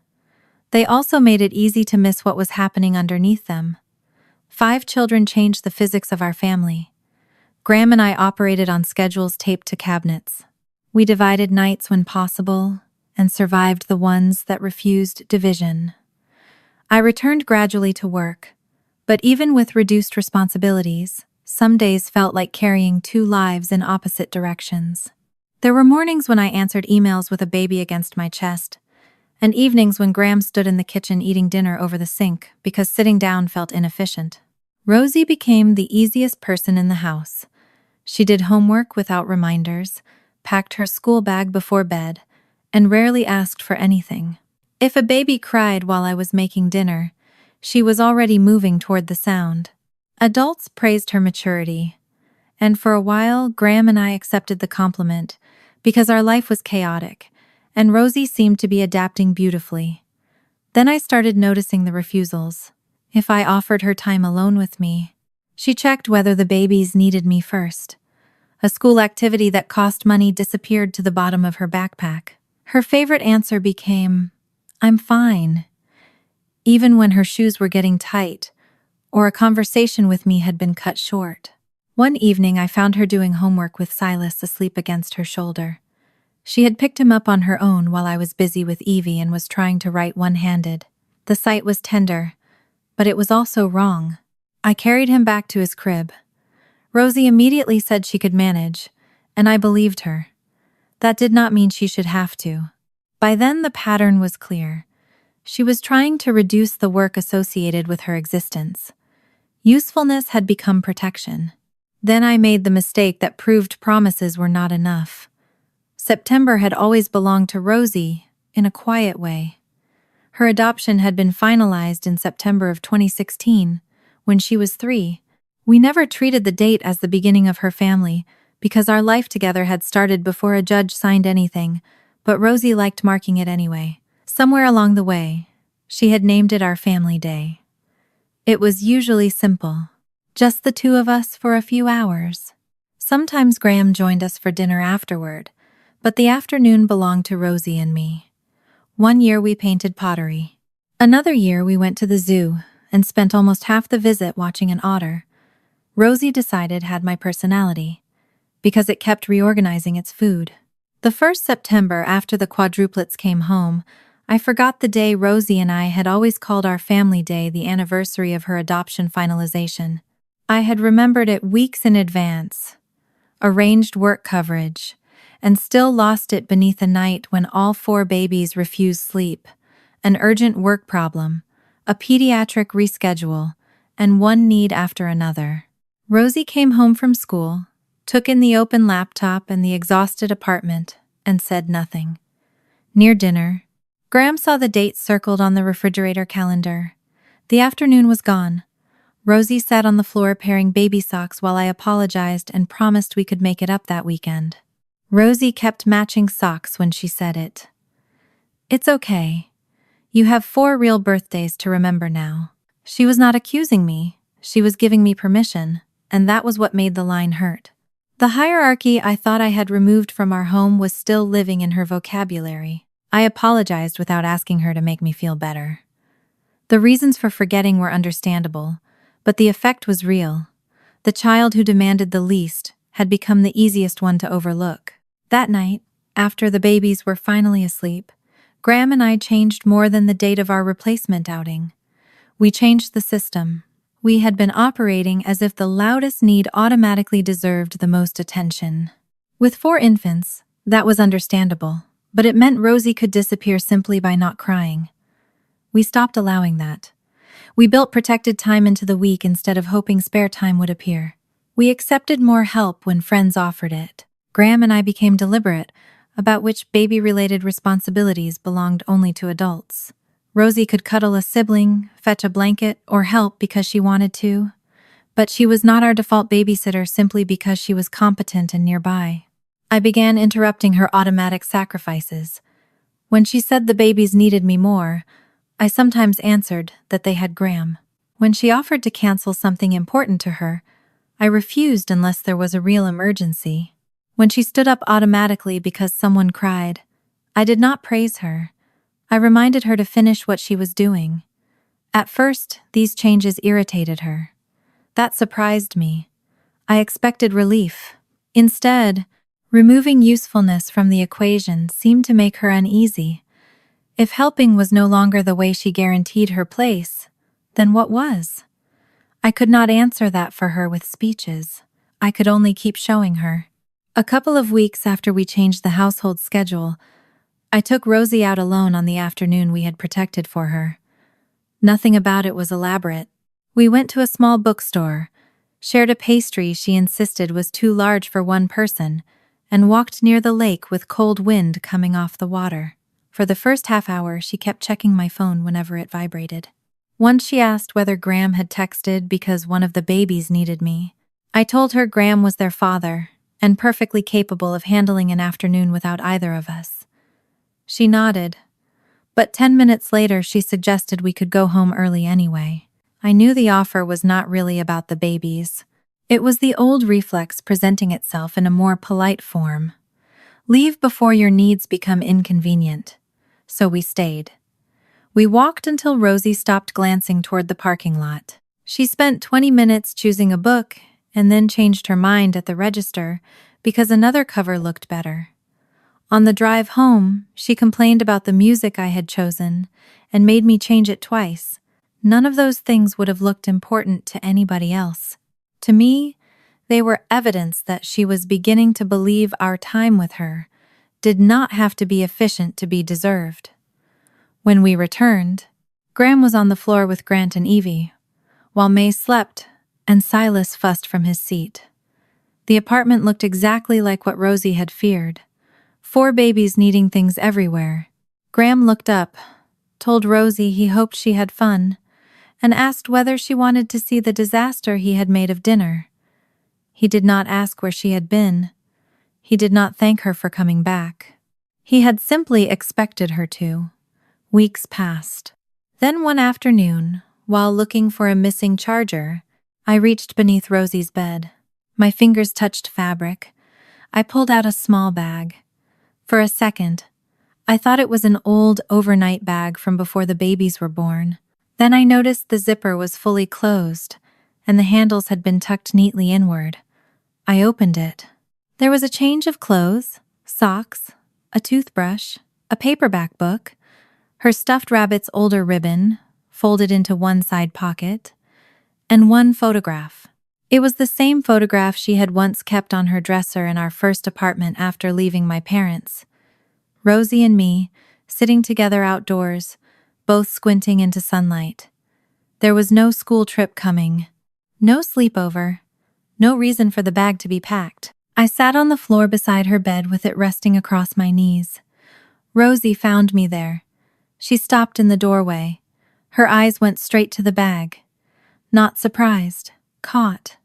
They also made it easy to miss what was happening underneath them. 5 children changed the physics of our family. Graham and I operated on schedules taped to cabinets. We divided nights when possible and survived the ones that refused division. I returned gradually to work, but even with reduced responsibilities, some days felt like carrying 2 lives in opposite directions. There were mornings when I answered emails with a baby against my chest, and evenings when Graham stood in the kitchen eating dinner over the sink because sitting down felt inefficient. Rosie became the easiest person in the house. She did homework without reminders, packed her school bag before bed, and rarely asked for anything. If a baby cried while I was making dinner, she was already moving toward the sound. Adults praised her maturity, and for a while Graham and I accepted the compliment because our life was chaotic, and Rosie seemed to be adapting beautifully. Then I started noticing the refusals. If I offered her time alone with me, she checked whether the babies needed me first. A school activity that cost money disappeared to the bottom of her backpack. Her favorite answer became, "I'm fine," even when her shoes were getting tight, or a conversation with me had been cut short. One evening I found her doing homework with Silas asleep against her shoulder. She had picked him up on her own while I was busy with Evie and was trying to write one-handed. The sight was tender, but it was also wrong. I carried him back to his crib. Rosie immediately said she could manage, and I believed her. That did not mean she should have to. By then the pattern was clear. She was trying to reduce the work associated with her existence. Usefulness had become protection. Then I made the mistake that proved promises were not enough. September had always belonged to Rosie, in a quiet way. Her adoption had been finalized in September of 2016, when she was 3. We never treated the date as the beginning of her family, because our life together had started before a judge signed anything, but Rosie liked marking it anyway. Somewhere along the way, she had named it our family day. It was usually simple, just the 2 of us for a few hours. Sometimes Graham joined us for dinner afterward, but the afternoon belonged to Rosie and me. One year we painted pottery. Another year we went to the zoo and spent almost half the visit watching an otter. Rosie decided had my personality, because it kept reorganizing its food. The first September after the quadruplets came home, I forgot the day Rosie and I had always called our family day, the anniversary of her adoption finalization. I had remembered it weeks in advance, arranged work coverage, and still lost it beneath a night when all 4 babies refused sleep, an urgent work problem, a pediatric reschedule, and one need after another. Rosie came home from school, took in the open laptop and the exhausted apartment, and said nothing. Near dinner, Graham saw the date circled on the refrigerator calendar. The afternoon was gone. Rosie sat on the floor pairing baby socks while I apologized and promised we could make it up that weekend. Rosie kept matching socks when she said it. "It's okay. You have 4 real birthdays to remember now." She was not accusing me. She was giving me permission, and that was what made the line hurt. The hierarchy I thought I had removed from our home was still living in her vocabulary. I apologized without asking her to make me feel better. The reasons for forgetting were understandable, but the effect was real. The child who demanded the least had become the easiest one to overlook. That night, after the babies were finally asleep, Graham and I changed more than the date of our replacement outing. We changed the system. We had been operating as if the loudest need automatically deserved the most attention. With 4 infants, that was understandable, but it meant Rosie could disappear simply by not crying. We stopped allowing that. We built protected time into the week instead of hoping spare time would appear. We accepted more help when friends offered it. Graham and I became deliberate about which baby-related responsibilities belonged only to adults. Rosie could cuddle a sibling, fetch a blanket, or help because she wanted to, but she was not our default babysitter simply because she was competent and nearby. I began interrupting her automatic sacrifices. When she said the babies needed me more, I sometimes answered that they had Graham. When she offered to cancel something important to her, I refused unless there was a real emergency. When she stood up automatically because someone cried, I did not praise her. I reminded her to finish what she was doing. At first, these changes irritated her. That surprised me. I expected relief. Instead, removing usefulness from the equation seemed to make her uneasy. If helping was no longer the way she guaranteed her place, then what was? I could not answer that for her with speeches. I could only keep showing her. A couple of weeks after we changed the household schedule, I took Rosie out alone on the afternoon we had protected for her. Nothing about it was elaborate. We went to a small bookstore, shared a pastry she insisted was too large for one person, and walked near the lake with cold wind coming off the water. For the first half hour, she kept checking my phone whenever it vibrated. Once she asked whether Graham had texted because one of the babies needed me. I told her Graham was their father, and perfectly capable of handling an afternoon without either of us. She nodded, but 10 minutes later she suggested we could go home early anyway. I knew the offer was not really about the babies. It was the old reflex presenting itself in a more polite form. Leave before your needs become inconvenient. So we stayed. We walked until Rosie stopped glancing toward the parking lot. She spent 20 minutes choosing a book and then changed her mind at the register because another cover looked better. On the drive home, she complained about the music I had chosen and made me change it twice. None of those things would have looked important to anybody else. To me, they were evidence that she was beginning to believe our time with her did not have to be efficient to be deserved. When we returned, Graham was on the floor with Grant and Evie, while May slept and Silas fussed from his seat. The apartment looked exactly like what Rosie had feared. 4 babies needing things everywhere. Graham looked up, told Rosie he hoped she had fun, and asked whether she wanted to see the disaster he had made of dinner. He did not ask where she had been. He did not thank her for coming back. He had simply expected her to. Weeks passed. Then one afternoon, while looking for a missing charger, I reached beneath Rosie's bed. My fingers touched fabric. I pulled out a small bag. For a second, I thought it was an old overnight bag from before the babies were born. Then I noticed the zipper was fully closed, and the handles had been tucked neatly inward. I opened it. There was a change of clothes, socks, a toothbrush, a paperback book, her stuffed rabbit's older ribbon, folded into one side pocket, and one photograph. It was the same photograph she had once kept on her dresser in our first apartment after leaving my parents. Rosie and me, sitting together outdoors, both squinting into sunlight. There was no school trip coming, no sleepover, no reason for the bag to be packed. I sat on the floor beside her bed with it resting across my knees. Rosie found me there. She stopped in the doorway. Her eyes went straight to the bag. Not surprised, caught.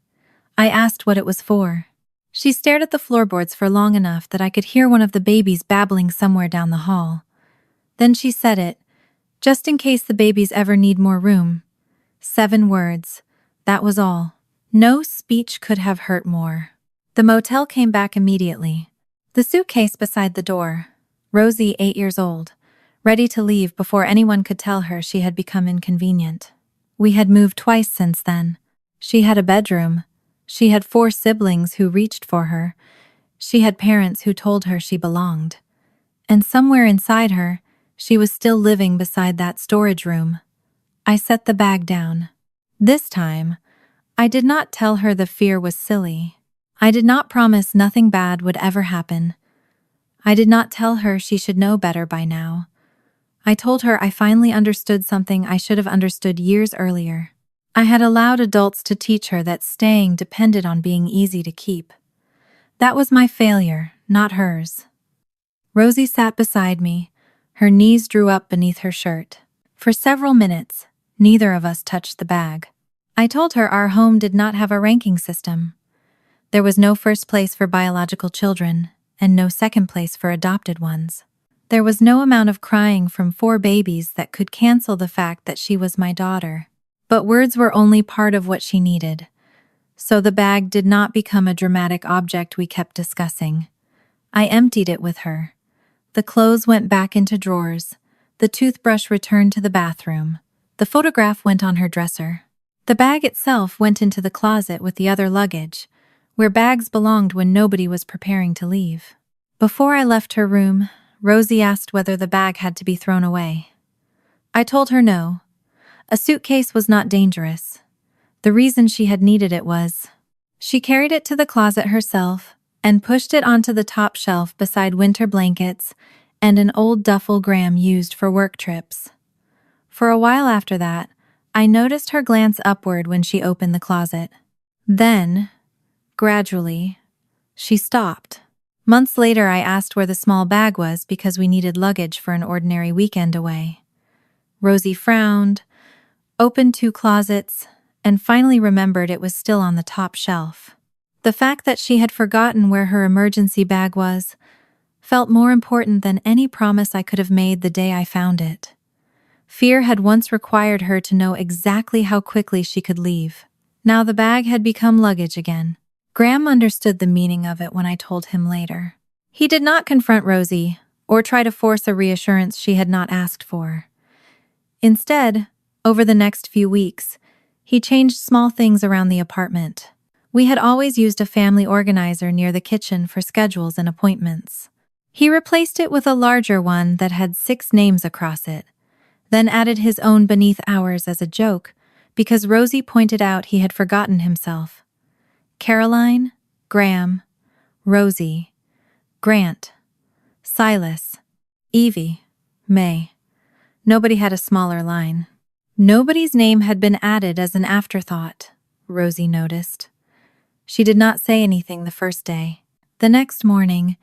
I asked what it was for. She stared at the floorboards for long enough that I could hear one of the babies babbling somewhere down the hall. Then she said it, just in case the babies ever need more room. 7 words. That was all. No speech could have hurt more. The motel came back immediately. The suitcase beside the door. Rosie, 8 years old, ready to leave before anyone could tell her she had become inconvenient. We had moved twice since then. She had a bedroom. She had 4 siblings who reached for her. She had parents who told her she belonged. And somewhere inside her, she was still living beside that storage room. I set the bag down. This time, I did not tell her the fear was silly. I did not promise nothing bad would ever happen. I did not tell her she should know better by now. I told her I finally understood something I should have understood years earlier. I had allowed adults to teach her that staying depended on being easy to keep. That was my failure, not hers. Rosie sat beside me. Her knees drew up beneath her shirt. For several minutes, neither of us touched the bag. I told her our home did not have a ranking system. There was no first place for biological children, and no second place for adopted ones. There was no amount of crying from 4 babies that could cancel the fact that she was my daughter. But words were only part of what she needed. So the bag did not become a dramatic object we kept discussing. I emptied it with her. The clothes went back into drawers. The toothbrush returned to the bathroom. The photograph went on her dresser. The bag itself went into the closet with the other luggage, where bags belonged when nobody was preparing to leave. Before I left her room, Rosie asked whether the bag had to be thrown away. I told her no. A suitcase was not dangerous. The reason she had needed it was, she carried it to the closet herself and pushed it onto the top shelf beside winter blankets and an old duffel Graham used for work trips. For a while after that, I noticed her glance upward when she opened the closet. Then, gradually, she stopped. Months later, I asked where the small bag was because we needed luggage for an ordinary weekend away. Rosie frowned, opened 2 closets, and finally remembered it was still on the top shelf. The fact that she had forgotten where her emergency bag was felt more important than any promise I could have made the day I found it. Fear had once required her to know exactly how quickly she could leave. Now the bag had become luggage again. Graham understood the meaning of it when I told him later. He did not confront Rosie or try to force a reassurance she had not asked for. Instead, over the next few weeks, he changed small things around the apartment. We had always used a family organizer near the kitchen for schedules and appointments. He replaced it with a larger one that had 6 names across it, then added his own beneath ours as a joke because Rosie pointed out he had forgotten himself. Caroline, Graham, Rosie, Grant, Silas, Evie, May. Nobody had a smaller line. Nobody's name had been added as an afterthought, Rosie noticed. She did not say anything the first day. The next morning,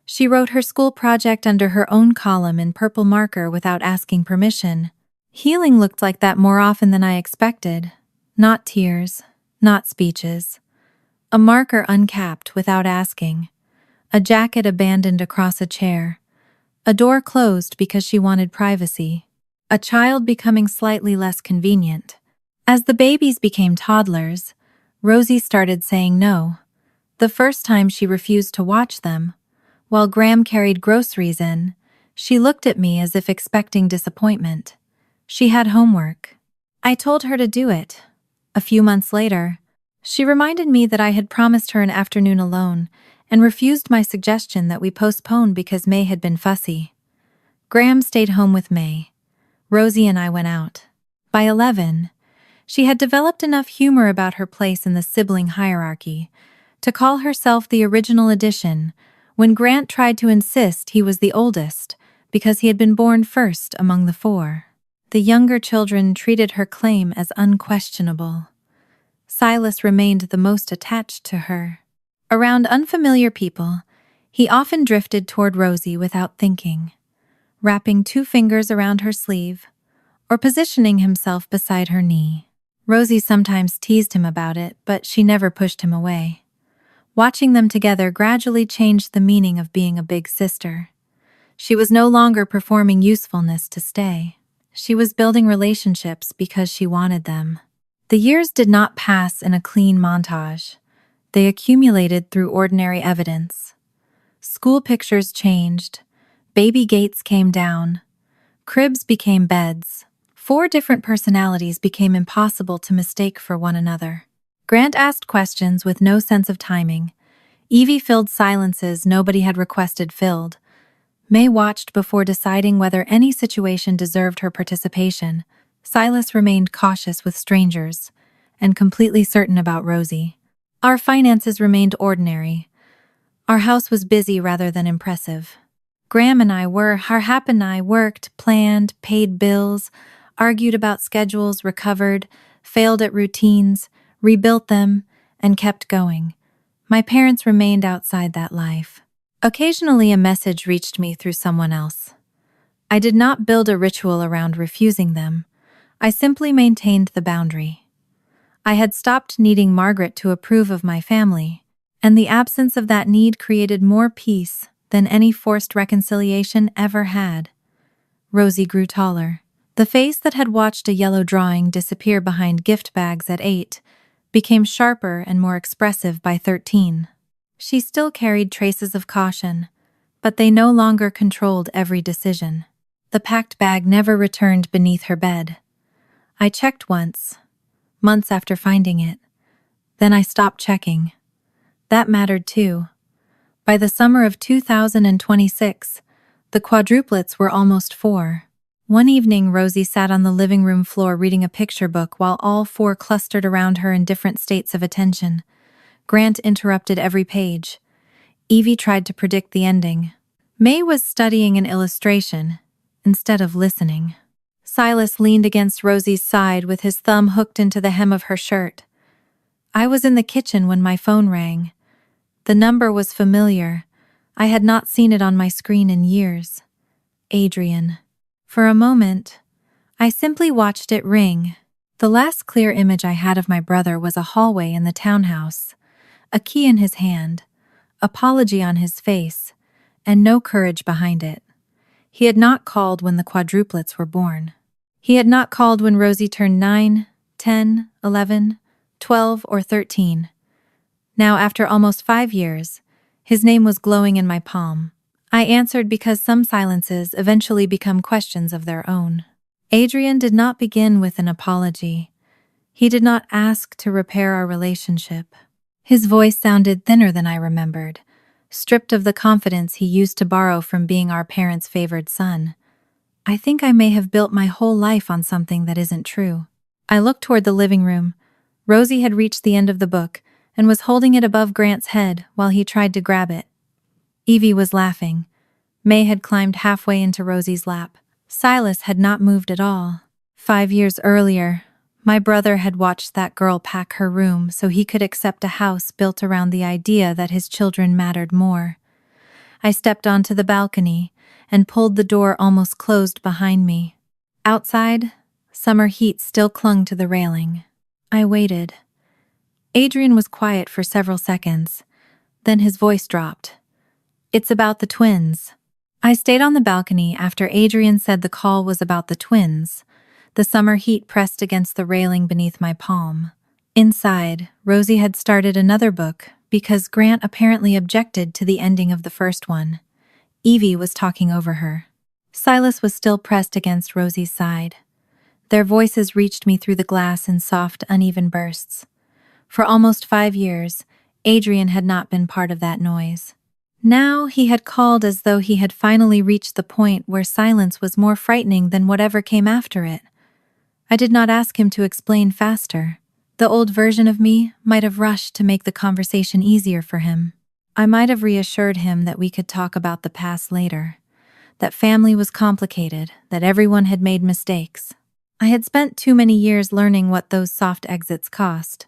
she wrote her school project under her own column in purple marker without asking permission. Healing looked like that more often than I expected. Not tears, not speeches. A marker uncapped without asking. A jacket abandoned across a chair. A door closed because she wanted privacy. A child becoming slightly less convenient. As the babies became toddlers, Rosie started saying no. The first time she refused to watch them. While Graham carried groceries in, she looked at me as if expecting disappointment. She had homework. I told her to do it. A few months later, she reminded me that I had promised her an afternoon alone and refused my suggestion that we postpone because May had been fussy. Graham stayed home with May. Rosie and I went out. By 11, she had developed enough humor about her place in the sibling hierarchy to call herself the original addition when Grant tried to insist he was the oldest because he had been born first among the 4. The younger children treated her claim as unquestionable. Silas remained the most attached to her. Around unfamiliar people, he often drifted toward Rosie without thinking, wrapping 2 fingers around her sleeve or positioning himself beside her knee. Rosie sometimes teased him about it, but she never pushed him away. Watching them together gradually changed the meaning of being a big sister. She was no longer performing usefulness to stay. She was building relationships because she wanted them. The years did not pass in a clean montage. They accumulated through ordinary evidence. School pictures changed. Baby gates came down. Cribs became beds. 4 different personalities became impossible to mistake for one another. Grant asked questions with no sense of timing. Evie filled silences nobody had requested filled. May watched before deciding whether any situation deserved her participation. Silas remained cautious with strangers and completely certain about Rosie. Our finances remained ordinary. Our house was busy rather than impressive. Graham and I worked, planned, paid bills, argued about schedules, recovered, failed at routines, rebuilt them, and kept going. My parents remained outside that life. Occasionally a message reached me through someone else. I did not build a ritual around refusing them. I simply maintained the boundary. I had stopped needing Margaret to approve of my family, and the absence of that need created more peace than any forced reconciliation ever had. Rosie grew taller. The face that had watched a yellow drawing disappear behind gift bags at 8 became sharper and more expressive by 13. She still carried traces of caution, but they no longer controlled every decision. The packed bag never returned beneath her bed. I checked once, months after finding it. Then I stopped checking. That mattered too. By the summer of 2026, the quadruplets were almost 4. One evening, Rosie sat on the living room floor reading a picture book while all 4 clustered around her in different states of attention. Grant interrupted every page. Evie tried to predict the ending. May was studying an illustration instead of listening. Silas leaned against Rosie's side with his thumb hooked into the hem of her shirt. I was in the kitchen when my phone rang. The number was familiar. I had not seen it on my screen in years. Adrian. For a moment, I simply watched it ring. The last clear image I had of my brother was a hallway in the townhouse, a key in his hand, apology on his face, and no courage behind it. He had not called when the quadruplets were born. He had not called when Rosie turned 9, 10, 11, 12, or 13. Now, after almost 5 years, his name was glowing in my palm. I answered because some silences eventually become questions of their own. Adrian did not begin with an apology. He did not ask to repair our relationship. His voice sounded thinner than I remembered, stripped of the confidence he used to borrow from being our parents' favored son. I think I may have built my whole life on something that isn't true. I looked toward the living room. Rosie had reached the end of the book and was holding it above Grant's head while he tried to grab it. Evie was laughing. May had climbed halfway into Rosie's lap. Silas had not moved at all. 5 years earlier, my brother had watched that girl pack her room so he could accept a house built around the idea that his children mattered more. I stepped onto the balcony and pulled the door almost closed behind me. Outside, summer heat still clung to the railing. I waited. Adrian was quiet for several seconds. Then his voice dropped. "It's about the twins." I stayed on the balcony after Adrian said the call was about the twins. The summer heat pressed against the railing beneath my palm. Inside, Rosie had started another book because Grant apparently objected to the ending of the first one. Evie was talking over her. Silas was still pressed against Rosie's side. Their voices reached me through the glass in soft, uneven bursts. For almost 5 years, Adrian had not been part of that noise. Now he had called as though he had finally reached the point where silence was more frightening than whatever came after it. I did not ask him to explain faster. The old version of me might have rushed to make the conversation easier for him. I might have reassured him that we could talk about the past later, that family was complicated, that everyone had made mistakes. I had spent too many years learning what those soft exits cost.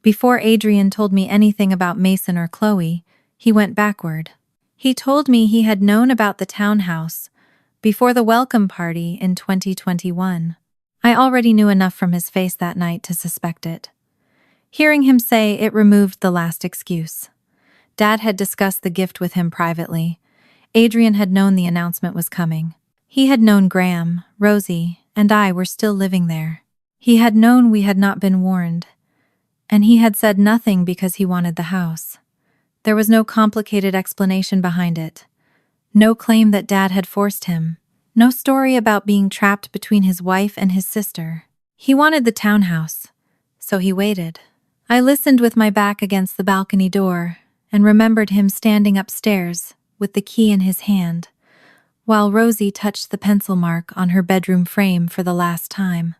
Before Adrian told me anything about Mason or Chloe, he went backward. He told me he had known about the townhouse before the welcome party in 2021. I already knew enough from his face that night to suspect it. Hearing him say it removed the last excuse. Dad had discussed the gift with him privately. Adrian had known the announcement was coming. He had known Graham, Rosie, and I were still living there. He had known we had not been warned. And he had said nothing because he wanted the house. There was no complicated explanation behind it. No claim that Dad had forced him. No story about being trapped between his wife and his sister. He wanted the townhouse, so he waited. I listened with my back against the balcony door and remembered him standing upstairs with the key in his hand, while Rosie touched the pencil mark on her bedroom frame for the last time.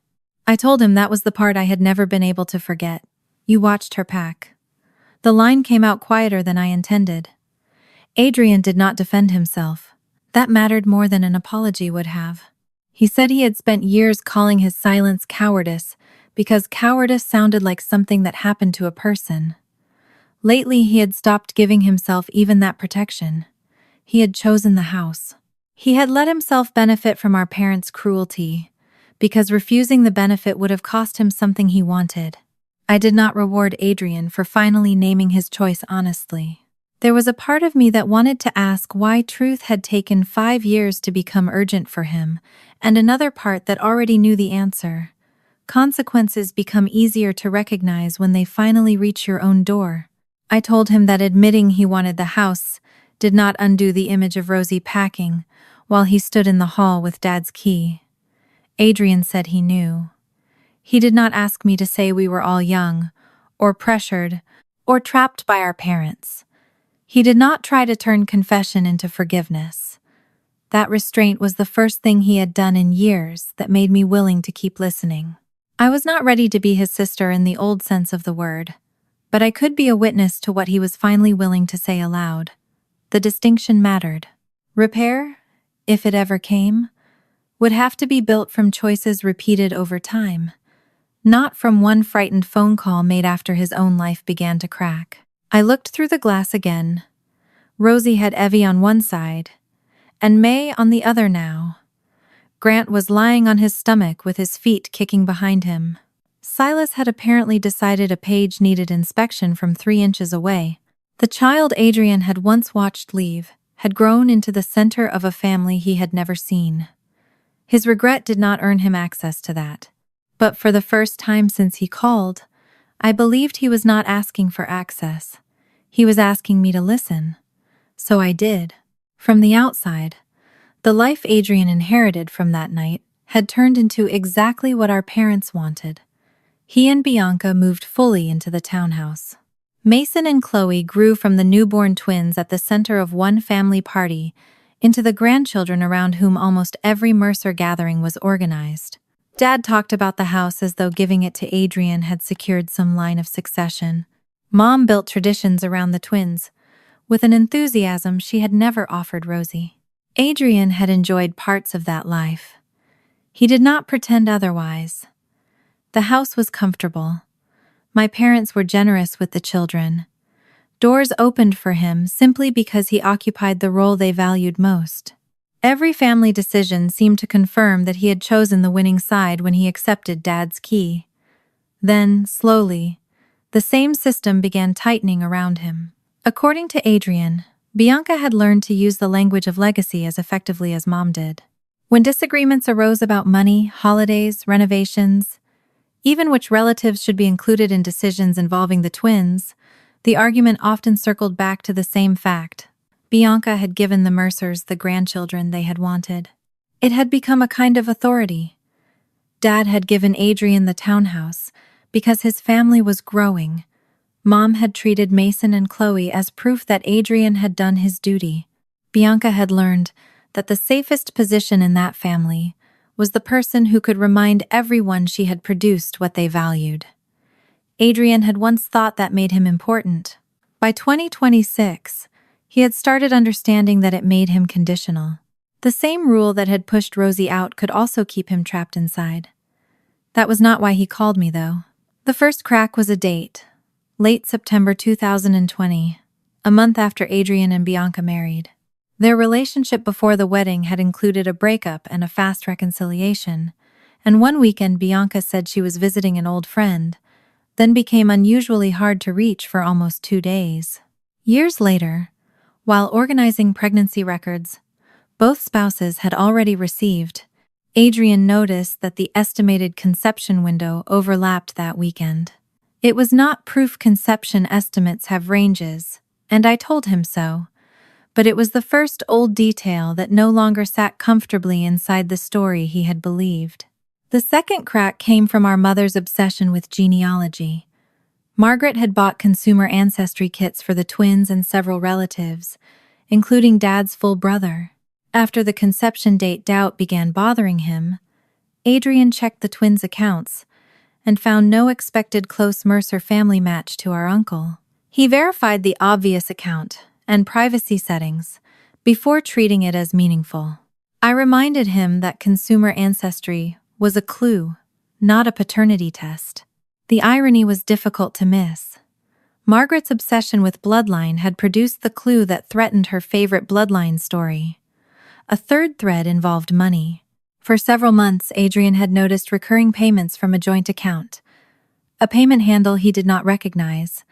I told him that was the part I had never been able to forget. "You watched her pack." The line came out quieter than I intended. Adrian did not defend himself. That mattered more than an apology would have. He said he had spent years calling his silence cowardice because cowardice sounded like something that happened to a person. Lately, he had stopped giving himself even that protection. He had chosen the house. He had let himself benefit from our parents' cruelty because refusing the benefit would have cost him something he wanted. I did not reward Adrian for finally naming his choice honestly. There was a part of me that wanted to ask why truth had taken 5 years to become urgent for him, and another part that already knew the answer. Consequences become easier to recognize when they finally reach your own door. I told him that admitting he wanted the house did not undo the image of Rosie packing while he stood in the hall with Dad's key. Adrian said he knew. He did not ask me to say we were all young, or pressured, or trapped by our parents. He did not try to turn confession into forgiveness. That restraint was the first thing he had done in years that made me willing to keep listening. I was not ready to be his sister in the old sense of the word, but I could be a witness to what he was finally willing to say aloud. The distinction mattered. Repair, if it ever came, would have to be built from choices repeated over time, not from one frightened phone call made after his own life began to crack. I looked through the glass again. Rosie had Evie on one side, and May on the other now. Grant was lying on his stomach with his feet kicking behind him. Silas had apparently decided a page needed inspection from 3 inches away. The child Adrian had once watched leave had grown into the center of a family he had never seen. His regret did not earn him access to that. But for the first time since he called, I believed he was not asking for access. He was asking me to listen. So I did. From the outside, the life Adrian inherited from that night had turned into exactly what our parents wanted. He and Bianca moved fully into the townhouse. Mason and Chloe grew from the newborn twins at the center of one family party into the grandchildren around whom almost every Mercer gathering was organized. Dad talked about the house as though giving it to Adrian had secured some line of succession. Mom built traditions around the twins, with an enthusiasm she had never offered Rosie. Adrian had enjoyed parts of that life. He did not pretend otherwise. The house was comfortable. My parents were generous with the children. Doors opened for him simply because he occupied the role they valued most. Every family decision seemed to confirm that he had chosen the winning side when he accepted Dad's key. Then, slowly, the same system began tightening around him. According to Adrian, Bianca had learned to use the language of legacy as effectively as Mom did. When disagreements arose about money, holidays, renovations, even which relatives should be included in decisions involving the twins, the argument often circled back to the same fact. Bianca had given the Mercers the grandchildren they had wanted. It had become a kind of authority. Dad had given Adrian the townhouse because his family was growing. Mom had treated Mason and Chloe as proof that Adrian had done his duty. Bianca had learned that the safest position in that family was the person who could remind everyone she had produced what they valued. Adrian had once thought that made him important. By 2026, he had started understanding that it made him conditional. The same rule that had pushed Rosie out could also keep him trapped inside. That was not why he called me, though. The first crack was a date. Late September 2020, a month after Adrian and Bianca married. Their relationship before the wedding had included a breakup and a fast reconciliation, and one weekend Bianca said she was visiting an old friend, then became unusually hard to reach for almost 2 days. Years later, while organizing pregnancy records both spouses had already received, Adrian noticed that the estimated conception window overlapped that weekend. It was not proof conception estimates have ranges, and I told him so, but it was the first old detail that no longer sat comfortably inside the story he had believed. The second crack came from our mother's obsession with genealogy. Margaret had bought consumer ancestry kits for the twins and several relatives, including Dad's full brother. After the conception date doubt began bothering him, Adrian checked the twins' accounts and found no expected close Mercer family match to our uncle. He verified the obvious account and privacy settings before treating it as meaningful. I reminded him that consumer ancestry was a clue, not a paternity test. The irony was difficult to miss. Margaret's obsession with bloodline had produced the clue that threatened her favorite bloodline story. A third thread involved money. For several months, Adrian had noticed recurring payments from a joint account, a payment handle he did not recognize,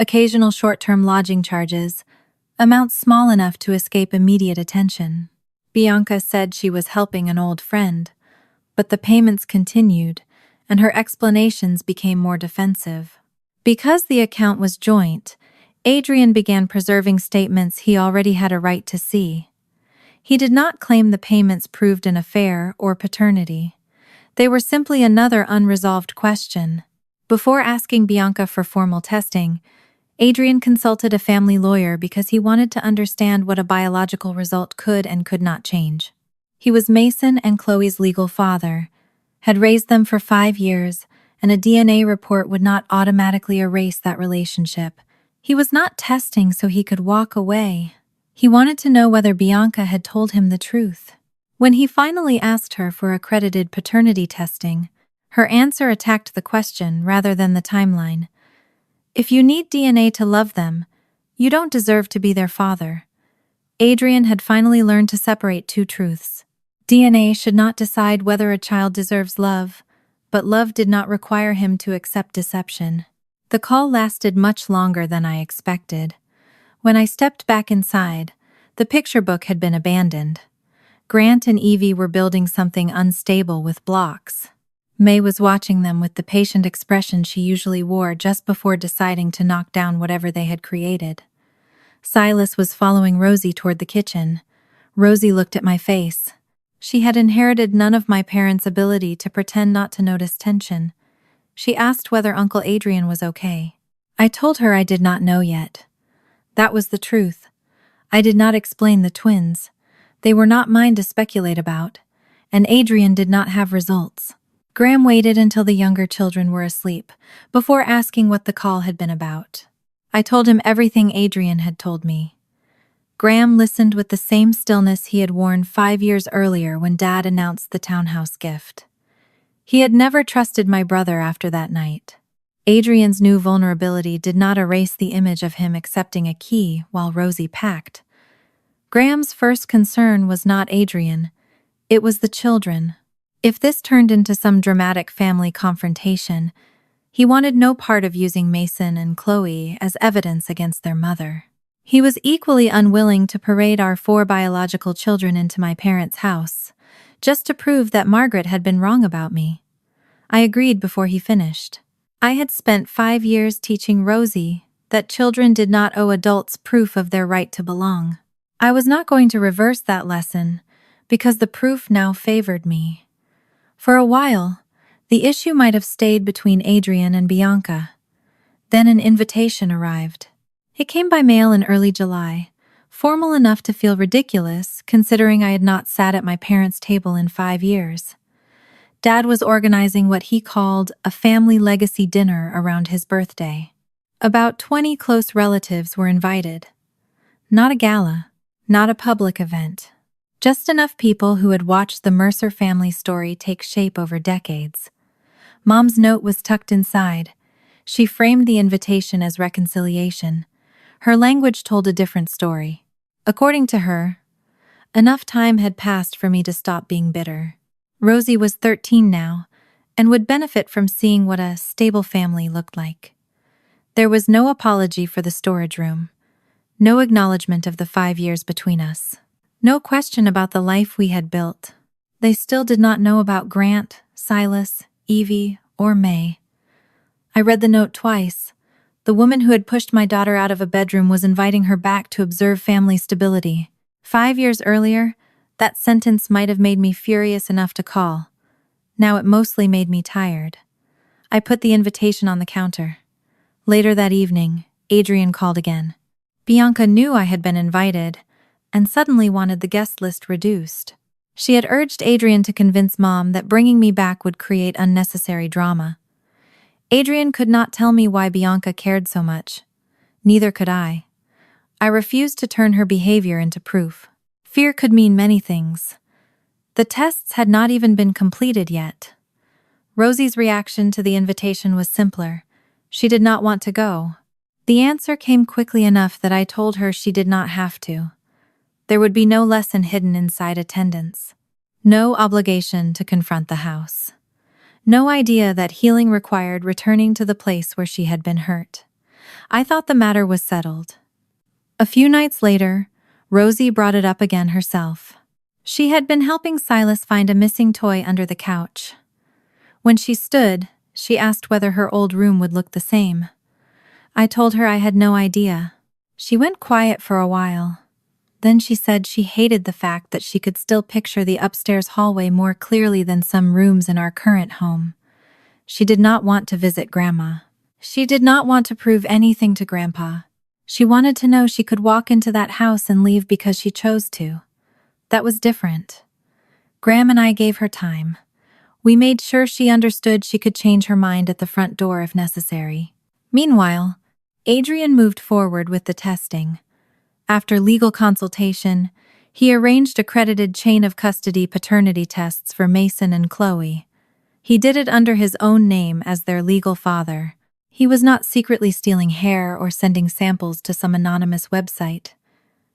occasional short-term lodging charges, amounts small enough to escape immediate attention. Bianca said she was helping an old friend, but the payments continued, and her explanations became more defensive. Because the account was joint, Adrian began preserving statements he already had a right to see. He did not claim the payments proved an affair or paternity. They were simply another unresolved question. Before asking Bianca for formal testing, Adrian consulted a family lawyer because he wanted to understand what a biological result could and could not change. He was Mason and Chloe's legal father, had raised them for 5 years, and a DNA report would not automatically erase that relationship. He was not testing so he could walk away. He wanted to know whether Bianca had told him the truth. When he finally asked her for accredited paternity testing, her answer attacked the question rather than the timeline. If you need DNA to love them, you don't deserve to be their father. Adrian had finally learned to separate two truths. DNA should not decide whether a child deserves love, but love did not require him to accept deception. The call lasted much longer than I expected. When I stepped back inside, the picture book had been abandoned. Grant and Evie were building something unstable with blocks. May was watching them with the patient expression she usually wore just before deciding to knock down whatever they had created. Silas was following Rosie toward the kitchen. Rosie looked at my face. She had inherited none of my parents' ability to pretend not to notice tension. She asked whether Uncle Adrian was okay. I told her I did not know yet. That was the truth. I did not explain the twins. They were not mine to speculate about, and Adrian did not have results. Graham waited until the younger children were asleep before asking what the call had been about. I told him everything Adrian had told me. Graham listened with the same stillness he had worn 5 years earlier when Dad announced the townhouse gift. He had never trusted my brother after that night. Adrian's new vulnerability did not erase the image of him accepting a key while Rosie packed. Graham's first concern was not Adrian, it was the children. If this turned into some dramatic family confrontation, he wanted no part of using Mason and Chloe as evidence against their mother. He was equally unwilling to parade our 4 biological children into my parents' house, just to prove that Margaret had been wrong about me. I agreed before he finished. I had spent 5 years teaching Rosie that children did not owe adults proof of their right to belong. I was not going to reverse that lesson, because the proof now favored me. For a while, the issue might have stayed between Adrian and Bianca. Then an invitation arrived. It came by mail in early July, formal enough to feel ridiculous considering I had not sat at my parents' table in 5 years. Dad was organizing what he called a family legacy dinner around his birthday. About 20 close relatives were invited. Not a gala, not a public event. Just enough people who had watched the Mercer family story take shape over decades. Mom's note was tucked inside. She framed the invitation as reconciliation. Her language told a different story. According to her, enough time had passed for me to stop being bitter. Rosie was 13 now, and would benefit from seeing what a stable family looked like. There was no apology for the storage room, no acknowledgement of the 5 years between us, no question about the life we had built. They still did not know about Grant, Silas, Evie, or May. I read the note twice. The woman who had pushed my daughter out of a bedroom was inviting her back to observe family stability. 5 years earlier, that sentence might have made me furious enough to call. Now it mostly made me tired. I put the invitation on the counter. Later that evening, Adrian called again. Bianca knew I had been invited, and suddenly wanted the guest list reduced. She had urged Adrian to convince Mom that bringing me back would create unnecessary drama. Adrian could not tell me why Bianca cared so much. Neither could I. I refused to turn her behavior into proof. Fear could mean many things. The tests had not even been completed yet. Rosie's reaction to the invitation was simpler. She did not want to go. The answer came quickly enough that I told her she did not have to. There would be no lesson hidden inside attendance. No obligation to confront the house. No idea that healing required returning to the place where she had been hurt. I thought the matter was settled. A few nights later, Rosie brought it up again herself. She had been helping Silas find a missing toy under the couch. When she stood, she asked whether her old room would look the same. I told her I had no idea. She went quiet for a while. Then she said she hated the fact that she could still picture the upstairs hallway more clearly than some rooms in our current home. She did not want to visit Grandma. She did not want to prove anything to Grandpa. She wanted to know she could walk into that house and leave because she chose to. That was different. Graham and I gave her time. We made sure she understood she could change her mind at the front door if necessary. Meanwhile, Adrian moved forward with the testing. After legal consultation, he arranged accredited chain of custody paternity tests for Mason and Chloe. He did it under his own name as their legal father. He was not secretly stealing hair or sending samples to some anonymous website.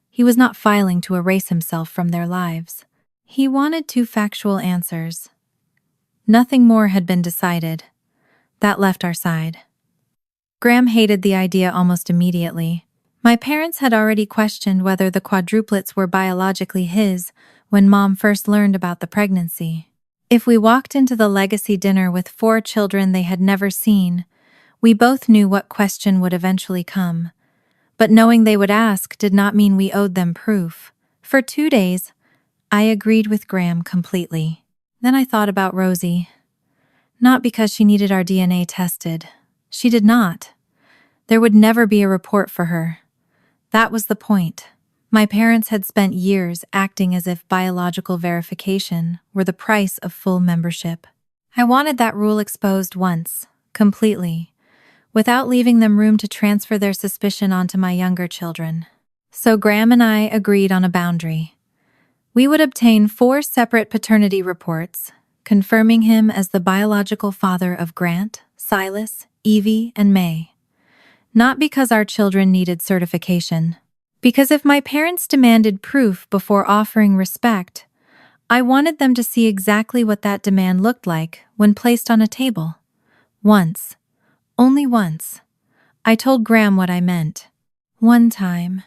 He was not filing to erase himself from their lives. He wanted two factual answers. Nothing more had been decided. That left our side. Graham hated the idea almost immediately. My parents had already questioned whether the quadruplets were biologically his when Mom first learned about the pregnancy. If we walked into the legacy dinner with 4 children they had never seen, we both knew what question would eventually come. But knowing they would ask did not mean we owed them proof. For 2 days, I agreed with Graham completely. Then I thought about Rosie. Not because she needed our DNA tested. She did not. There would never be a report for her. That was the point. My parents had spent years acting as if biological verification were the price of full membership. I wanted that rule exposed once, completely, without leaving them room to transfer their suspicion onto my younger children. So Graham and I agreed on a boundary. We would obtain 4 separate paternity reports, confirming him as the biological father of Grant, Silas, Evie, and May. Not because our children needed certification. Because if my parents demanded proof before offering respect, I wanted them to see exactly what that demand looked like when placed on a table. Once. Only once. I told Graham what I meant. One time.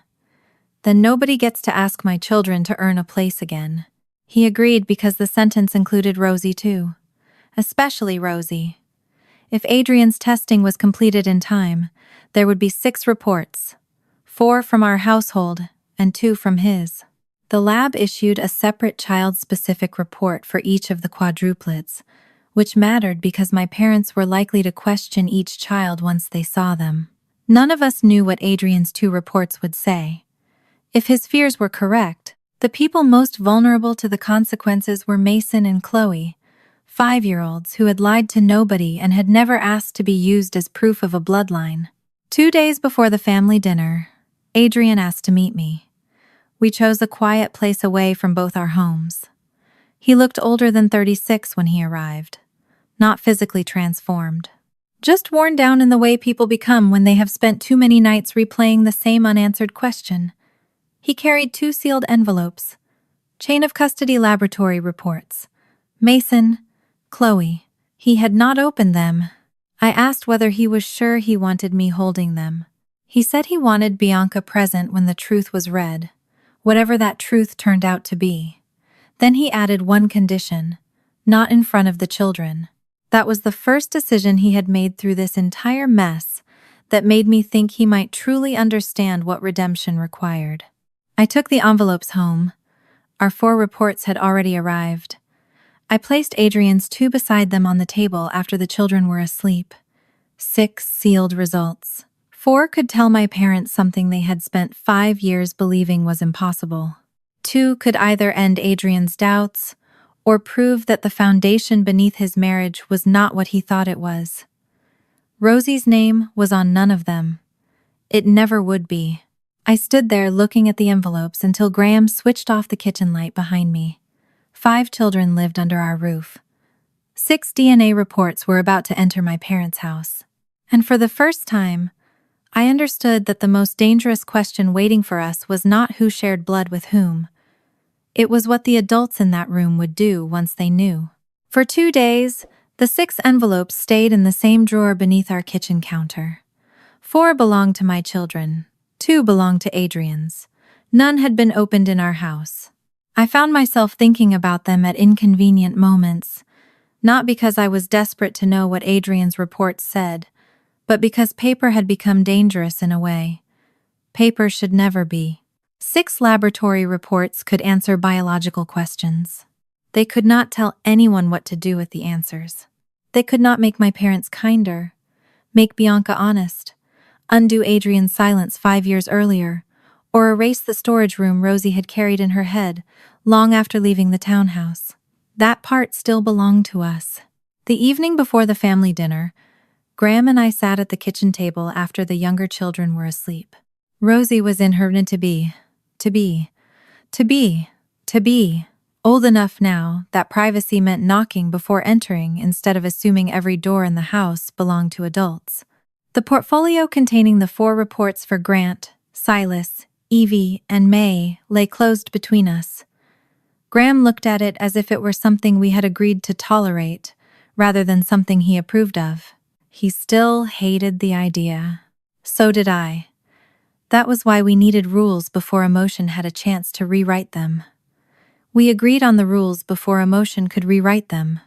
Then nobody gets to ask my children to earn a place again. He agreed because the sentence included Rosie too. Especially Rosie. If Adrian's testing was completed in time, there would be 6 reports. 4 from our household and 2 from his. The lab issued a separate child-specific report for each of the quadruplets, which mattered because my parents were likely to question each child once they saw them. None of us knew what Adrian's 2 reports would say. If his fears were correct, the people most vulnerable to the consequences were Mason and Chloe, 5-year-olds who had lied to nobody and had never asked to be used as proof of a bloodline. 2 days before the family dinner, Adrian asked to meet me. We chose a quiet place away from both our homes. He looked older than 36 when he arrived, not physically transformed. Just worn down in the way people become when they have spent too many nights replaying the same unanswered question. He carried 2 sealed envelopes, chain of custody laboratory reports. Mason, Chloe. He had not opened them. I asked whether he was sure he wanted me holding them. He said he wanted Bianca present when the truth was read, whatever that truth turned out to be. Then he added one condition, not in front of the children. That was the first decision he had made through this entire mess that made me think he might truly understand what redemption required. I took the envelopes home. Our 4 reports had already arrived. I placed Adrian's 2 beside them on the table after the children were asleep. 6 sealed results. 4 could tell my parents something they had spent 5 years believing was impossible. 2 could either end Adrian's doubts or prove that the foundation beneath his marriage was not what he thought it was. Rosie's name was on none of them. It never would be. I stood there looking at the envelopes until Graham switched off the kitchen light behind me. 5 children lived under our roof. 6 DNA reports were about to enter my parents' house. And for the first time, I understood that the most dangerous question waiting for us was not who shared blood with whom. It was what the adults in that room would do once they knew. For 2 days, the 6 envelopes stayed in the same drawer beneath our kitchen counter. 4 belonged to my children. 2 belonged to Adrian's. None had been opened in our house. I found myself thinking about them at inconvenient moments, not because I was desperate to know what Adrian's reports said, but because paper had become dangerous in a way. Paper should never be. 6 laboratory reports could answer biological questions. They could not tell anyone what to do with the answers. They could not make my parents kinder, make Bianca honest, undo Adrian's silence 5 years earlier, or erase the storage room Rosie had carried in her head long after leaving the townhouse. That part still belonged to us. The evening before the family dinner, Graham and I sat at the kitchen table after the younger children were asleep. Rosie was in her to be old enough now that privacy meant knocking before entering instead of assuming every door in the house belonged to adults. The portfolio containing the 4 reports for Grant, Silas, Evie, and May lay closed between us. Graham looked at it as if it were something we had agreed to tolerate, rather than something he approved of. He still hated the idea. So did I. That was why we needed rules before emotion had a chance to rewrite them. We agreed on the rules before emotion could rewrite them.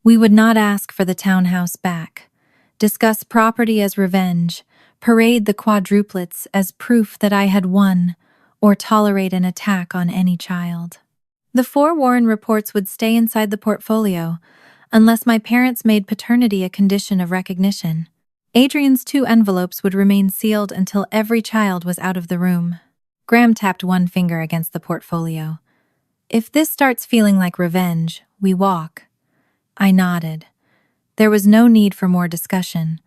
We would not ask for the townhouse back, discuss property as revenge, parade the quadruplets as proof that I had won, or tolerate an attack on any child. The 4 Warren reports would stay inside the portfolio unless my parents made paternity a condition of recognition. Adrian's 2 envelopes would remain sealed until every child was out of the room. Graham tapped one finger against the portfolio. If this starts feeling like revenge, we walk. I nodded. There was no need for more discussion.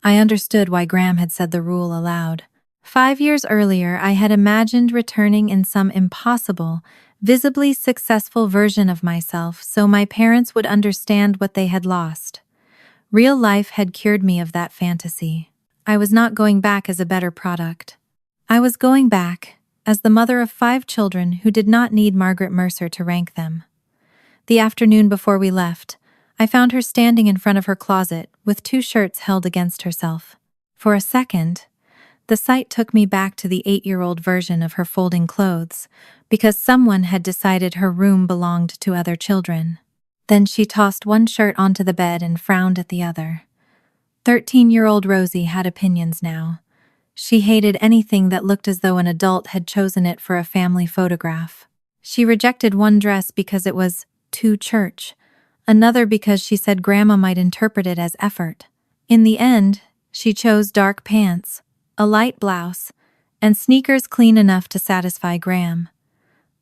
I understood why Graham had said the rule aloud. 5 years earlier, I had imagined returning in some impossible, visibly successful version of myself so my parents would understand what they had lost. Real life had cured me of that fantasy. I was not going back as a better product. I was going back as the mother of 5 children who did not need Margaret Mercer to rank them. The afternoon before we left, I found her standing in front of her closet with 2 shirts held against herself. For a second, the sight took me back to the 8-year-old version of her folding clothes, because someone had decided her room belonged to other children. Then she tossed one shirt onto the bed and frowned at the other. 13-year-old Rosie had opinions now. She hated anything that looked as though an adult had chosen it for a family photograph. She rejected one dress because it was to church, another because she said Grandma might interpret it as effort. In the end, she chose dark pants, a light blouse, and sneakers clean enough to satisfy Graham.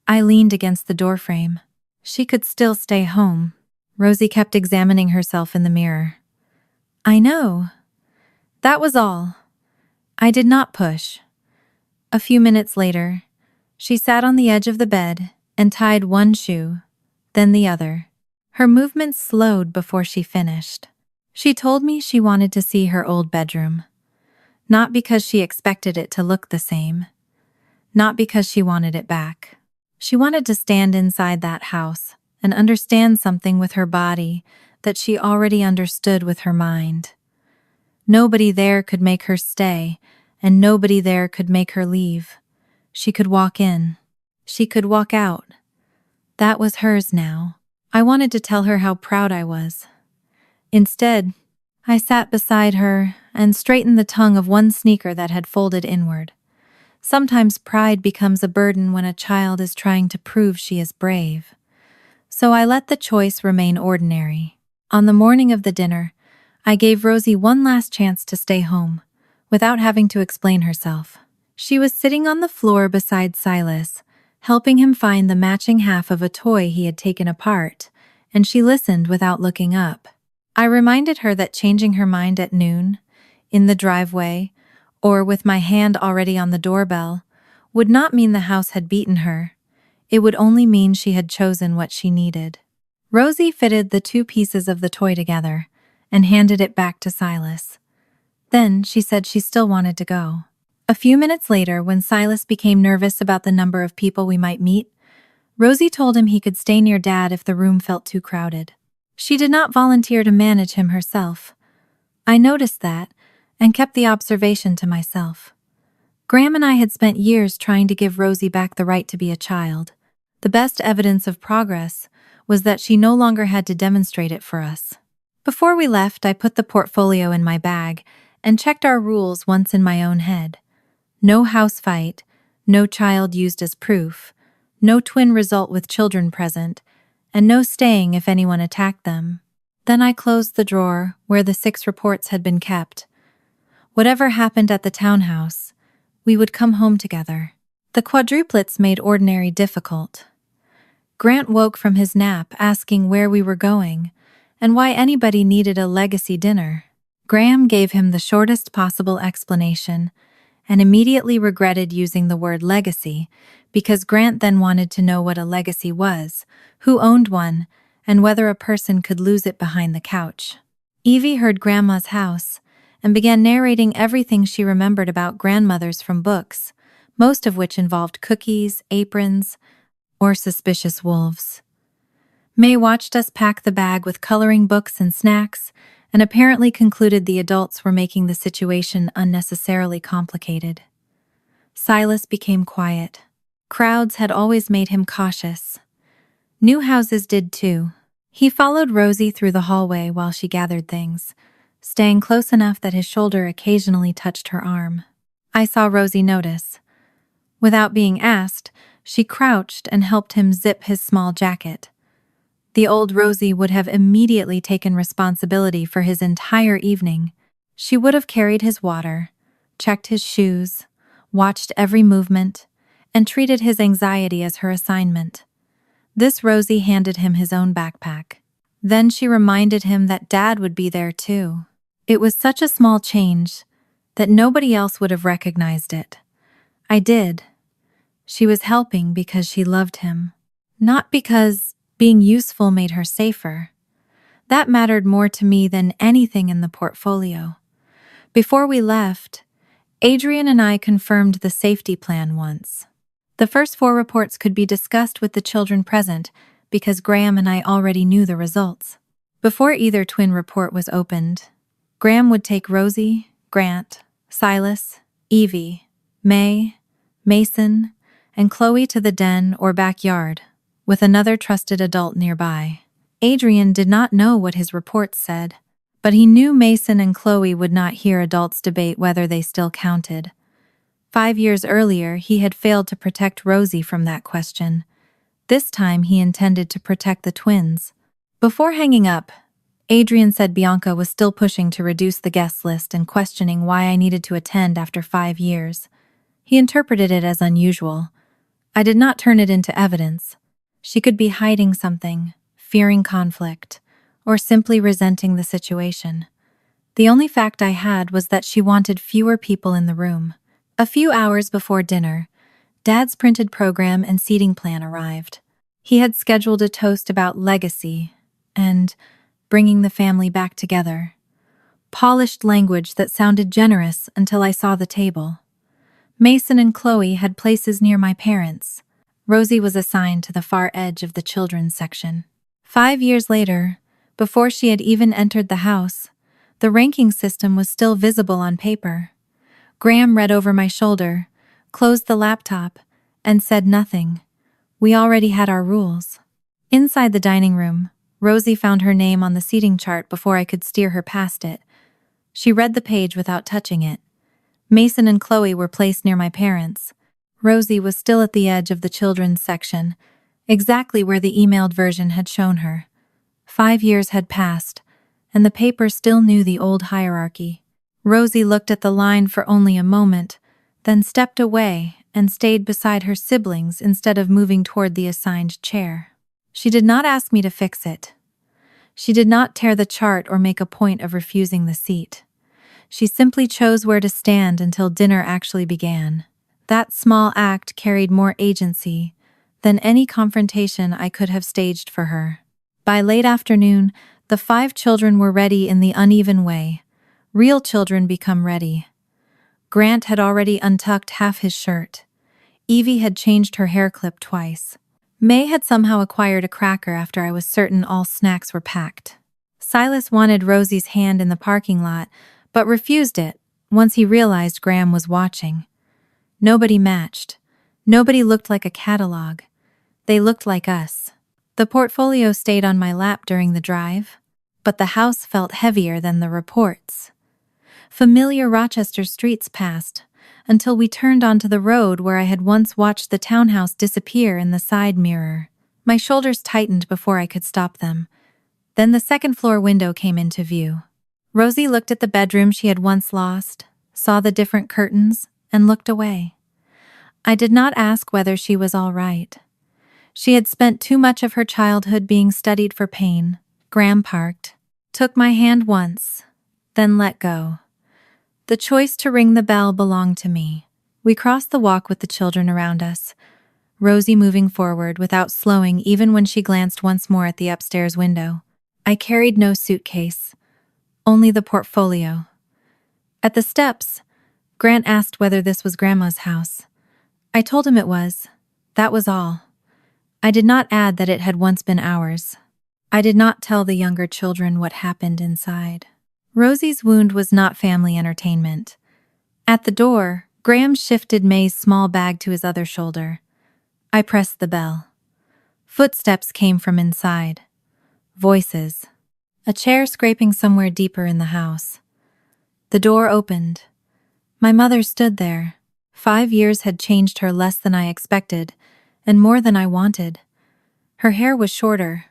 I leaned against the doorframe. She could still stay home. Rosie kept examining herself in the mirror. I know. That was all. I did not push. A few minutes later, she sat on the edge of the bed and tied one shoe, then the other. Her movements slowed before she finished. She told me she wanted to see her old bedroom. Not because she expected it to look the same. Not because she wanted it back. She wanted to stand inside that house and understand something with her body that she already understood with her mind. Nobody there could make her stay, and nobody there could make her leave. She could walk in. She could walk out. That was hers now. I wanted to tell her how proud I was. Instead, I sat beside her and straightened the tongue of one sneaker that had folded inward. Sometimes pride becomes a burden when a child is trying to prove she is brave. So I let the choice remain ordinary. On the morning of the dinner, I gave Rosie one last chance to stay home, without having to explain herself. She was sitting on the floor beside Silas, helping him find the matching half of a toy he had taken apart, and she listened without looking up. I reminded her that changing her mind at noon, in the driveway, or with my hand already on the doorbell, would not mean the house had beaten her. It would only mean she had chosen what she needed. Rosie fitted the 2 pieces of the toy together and handed it back to Silas. Then she said she still wanted to go. A few minutes later, when Silas became nervous about the number of people we might meet, Rosie told him he could stay near Dad if the room felt too crowded. She did not volunteer to manage him herself. I noticed that and kept the observation to myself. Graham and I had spent years trying to give Rosie back the right to be a child. The best evidence of progress was that she no longer had to demonstrate it for us. Before we left, I put the portfolio in my bag and checked our rules once in my own head. No house fight, no child used as proof, no twin result with children present, and no staying if anyone attacked them. Then I closed the drawer where the 6 reports had been kept. Whatever happened at the townhouse, we would come home together. The quadruplets made ordinary difficult. Grant woke from his nap asking where we were going and why anybody needed a legacy dinner. Graham gave him the shortest possible explanation and immediately regretted using the word legacy because Grant then wanted to know what a legacy was, who owned one, and whether a person could lose it behind the couch. Evie heard Grandma's house and began narrating everything she remembered about grandmothers from books, most of which involved cookies, aprons, or suspicious wolves. May watched us pack the bag with coloring books and snacks and apparently concluded the adults were making the situation unnecessarily complicated. Silas became quiet. Crowds had always made him cautious. New houses did too. He followed Rosie through the hallway while she gathered things, staying close enough that his shoulder occasionally touched her arm. I saw Rosie notice. Without being asked, she crouched and helped him zip his small jacket. The old Rosie would have immediately taken responsibility for his entire evening. She would have carried his water, checked his shoes, watched every movement, and treated his anxiety as her assignment. This Rosie handed him his own backpack. Then she reminded him that Dad would be there too. It was such a small change that nobody else would have recognized it. I did. She was helping because she loved him, not because being useful made her safer. That mattered more to me than anything in the portfolio. Before we left, Adrian and I confirmed the safety plan once. The first 4 reports could be discussed with the children present because Graham and I already knew the results. Before either twin report was opened, Graham would take Rosie, Grant, Silas, Evie, May, Mason, and Chloe to the den or backyard, with another trusted adult nearby. Adrian did not know what his reports said, but he knew Mason and Chloe would not hear adults debate whether they still counted. 5 years earlier, he had failed to protect Rosie from that question. This time, he intended to protect the twins. Before hanging up, Adrian said Bianca was still pushing to reduce the guest list and questioning why I needed to attend after 5 years. He interpreted it as unusual. I did not turn it into evidence. She could be hiding something, fearing conflict, or simply resenting the situation. The only fact I had was that she wanted fewer people in the room. A few hours before dinner, Dad's printed program and seating plan arrived. He had scheduled a toast about legacy and bringing the family back together. Polished language that sounded generous until I saw the table. Mason and Chloe had places near my parents. Rosie was assigned to the far edge of the children's section. 5 years later, before she had even entered the house, the ranking system was still visible on paper. Graham read over my shoulder, closed the laptop, and said nothing. We already had our rules. Inside the dining room, Rosie found her name on the seating chart before I could steer her past it. She read the page without touching it. Mason and Chloe were placed near my parents. Rosie was still at the edge of the children's section, exactly where the emailed version had shown her. 5 years had passed, and the paper still knew the old hierarchy. Rosie looked at the line for only a moment, then stepped away and stayed beside her siblings instead of moving toward the assigned chair. She did not ask me to fix it. She did not tear the chart or make a point of refusing the seat. She simply chose where to stand until dinner actually began. That small act carried more agency than any confrontation I could have staged for her. By late afternoon, the 5 children were ready in the uneven way. Real children become ready. Grant had already untucked half his shirt. Evie had changed her hair clip twice. May had somehow acquired a cracker after I was certain all snacks were packed. Silas wanted Rosie's hand in the parking lot, but refused it once he realized Graham was watching. Nobody matched. Nobody looked like a catalog. They looked like us. The portfolio stayed on my lap during the drive, but the house felt heavier than the reports. Familiar Rochester streets passed, until we turned onto the road where I had once watched the townhouse disappear in the side mirror. My shoulders tightened before I could stop them. Then the second-floor window came into view. Rosie looked at the bedroom she had once lost, saw the different curtains, and looked away. I did not ask whether she was all right. She had spent too much of her childhood being studied for pain. Graham parked, took my hand once, then let go. The choice to ring the bell belonged to me. We crossed the walk with the children around us, Rosie moving forward without slowing even when she glanced once more at the upstairs window. I carried no suitcase, only the portfolio. At the steps, Grant asked whether this was Grandma's house. I told him it was. That was all. I did not add that it had once been ours. I did not tell the younger children what happened inside. Rosie's wound was not family entertainment. At the door, Graham shifted May's small bag to his other shoulder. I pressed the bell. Footsteps came from inside. Voices. A chair scraping somewhere deeper in the house. The door opened. My mother stood there. 5 years had changed her less than I expected, and more than I wanted. Her hair was shorter.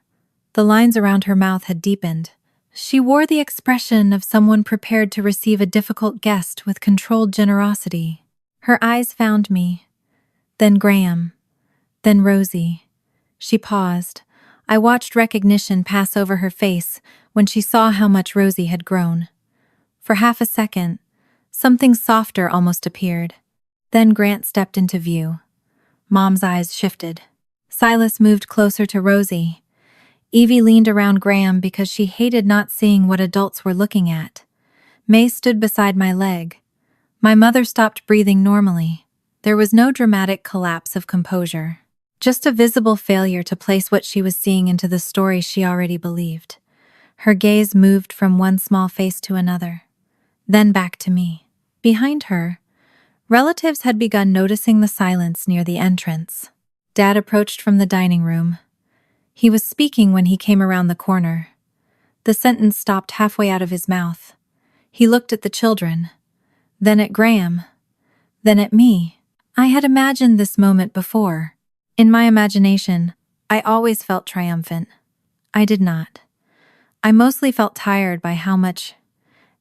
The lines around her mouth had deepened. She wore the expression of someone prepared to receive a difficult guest with controlled generosity. Her eyes found me. Then Graham. Then Rosie. She paused. I watched recognition pass over her face when she saw how much Rosie had grown. For half a second, something softer almost appeared. Then Grant stepped into view. Mom's eyes shifted. Silas moved closer to Rosie. Evie leaned around Graham because she hated not seeing what adults were looking at. May stood beside my leg. My mother stopped breathing normally. There was no dramatic collapse of composure. Just a visible failure to place what she was seeing into the story she already believed. Her gaze moved from one small face to another, then back to me. Behind her, relatives had begun noticing the silence near the entrance. Dad approached from the dining room. He was speaking when he came around the corner. The sentence stopped halfway out of his mouth. He looked at the children, then at Graham, then at me. I had imagined this moment before. In my imagination, I always felt triumphant. I did not. I mostly felt tired by how much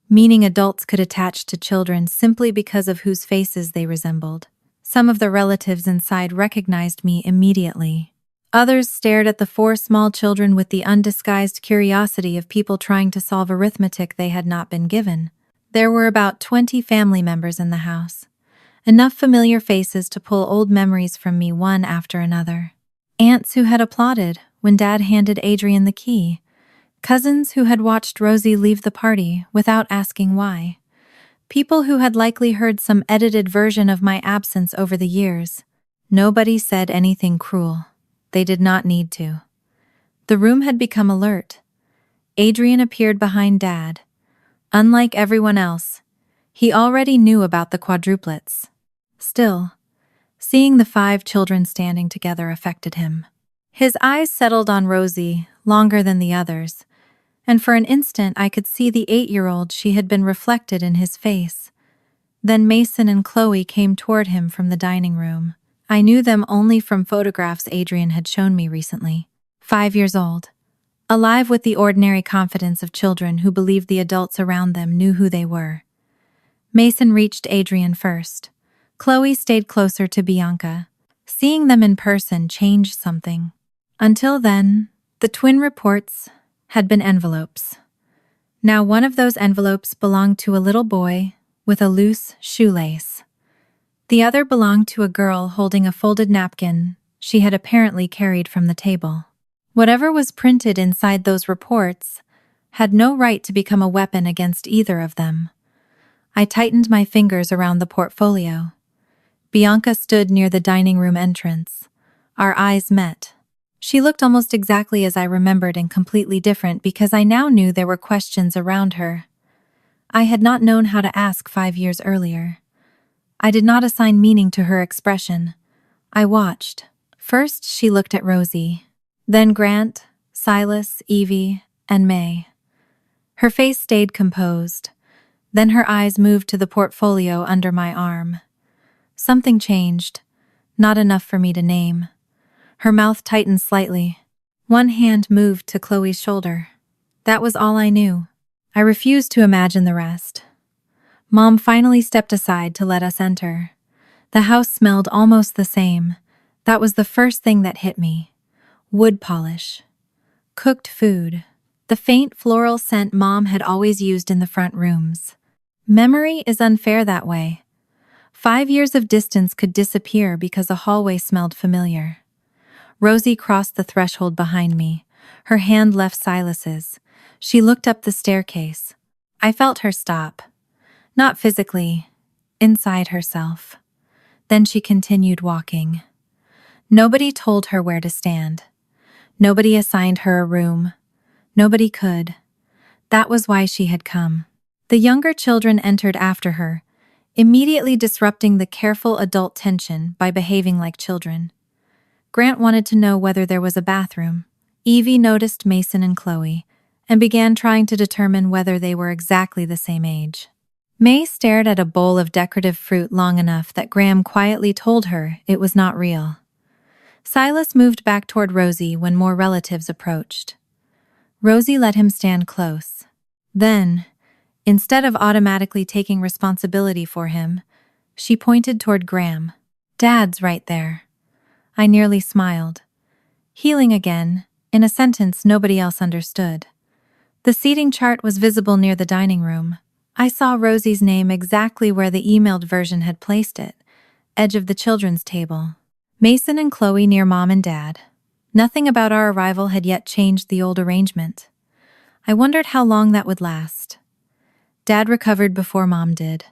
meaning adults could attach to children simply because of whose faces they resembled. Some of the relatives inside recognized me immediately. Others stared at the 4 small children with the undisguised curiosity of people trying to solve arithmetic they had not been given. There were about 20 family members in the house. Enough familiar faces to pull old memories from me one after another. Aunts who had applauded when Dad handed Adrian the key. Cousins who had watched Rosie leave the party without asking why. People who had likely heard some edited version of my absence over the years. Nobody said anything cruel. They did not need to. The room had become alert. Adrian appeared behind Dad. Unlike everyone else, he already knew about the quadruplets. Still, seeing the 5 children standing together affected him. His eyes settled on Rosie longer than the others, and for an instant I could see the 8-year-old she had been reflected in his face. Then Mason and Chloe came toward him from the dining room. I knew them only from photographs Adrian had shown me recently. 5 years old, alive with the ordinary confidence of children who believed the adults around them knew who they were. Mason reached Adrian first. Chloe stayed closer to Bianca. Seeing them in person changed something. Until then, the twin reports had been envelopes. Now one of those envelopes belonged to a little boy with a loose shoelace. The other belonged to a girl holding a folded napkin she had apparently carried from the table. Whatever was printed inside those reports had no right to become a weapon against either of them. I tightened my fingers around the portfolio. Bianca stood near the dining room entrance. Our eyes met. She looked almost exactly as I remembered and completely different because I now knew there were questions around her I had not known how to ask 5 years earlier. I did not assign meaning to her expression. I watched. First, she looked at Rosie, then Grant, Silas, Evie, and May. Her face stayed composed. Then her eyes moved to the portfolio under my arm. Something changed, not enough for me to name. Her mouth tightened slightly. One hand moved to Chloe's shoulder. That was all I knew. I refused to imagine the rest. Mom finally stepped aside to let us enter. The house smelled almost the same. That was the first thing that hit me. Wood polish. Cooked food. The faint floral scent Mom had always used in the front rooms. Memory is unfair that way. 5 years of distance could disappear because a hallway smelled familiar. Rosie crossed the threshold behind me. Her hand left Silas's. She looked up the staircase. I felt her stop. Not physically, inside herself. Then she continued walking. Nobody told her where to stand. Nobody assigned her a room. Nobody could. That was why she had come. The younger children entered after her, immediately disrupting the careful adult tension by behaving like children. Grant wanted to know whether there was a bathroom. Evie noticed Mason and Chloe, and began trying to determine whether they were exactly the same age. May stared at a bowl of decorative fruit long enough that Graham quietly told her it was not real. Silas moved back toward Rosie when more relatives approached. Rosie let him stand close. Then, instead of automatically taking responsibility for him, she pointed toward Graham. "Dad's right there." I nearly smiled. Healing again, in a sentence nobody else understood. The seating chart was visible near the dining room. I saw Rosie's name exactly where the emailed version had placed it, edge of the children's table. Mason and Chloe near Mom and Dad. Nothing about our arrival had yet changed the old arrangement. I wondered how long that would last. Dad recovered before Mom did.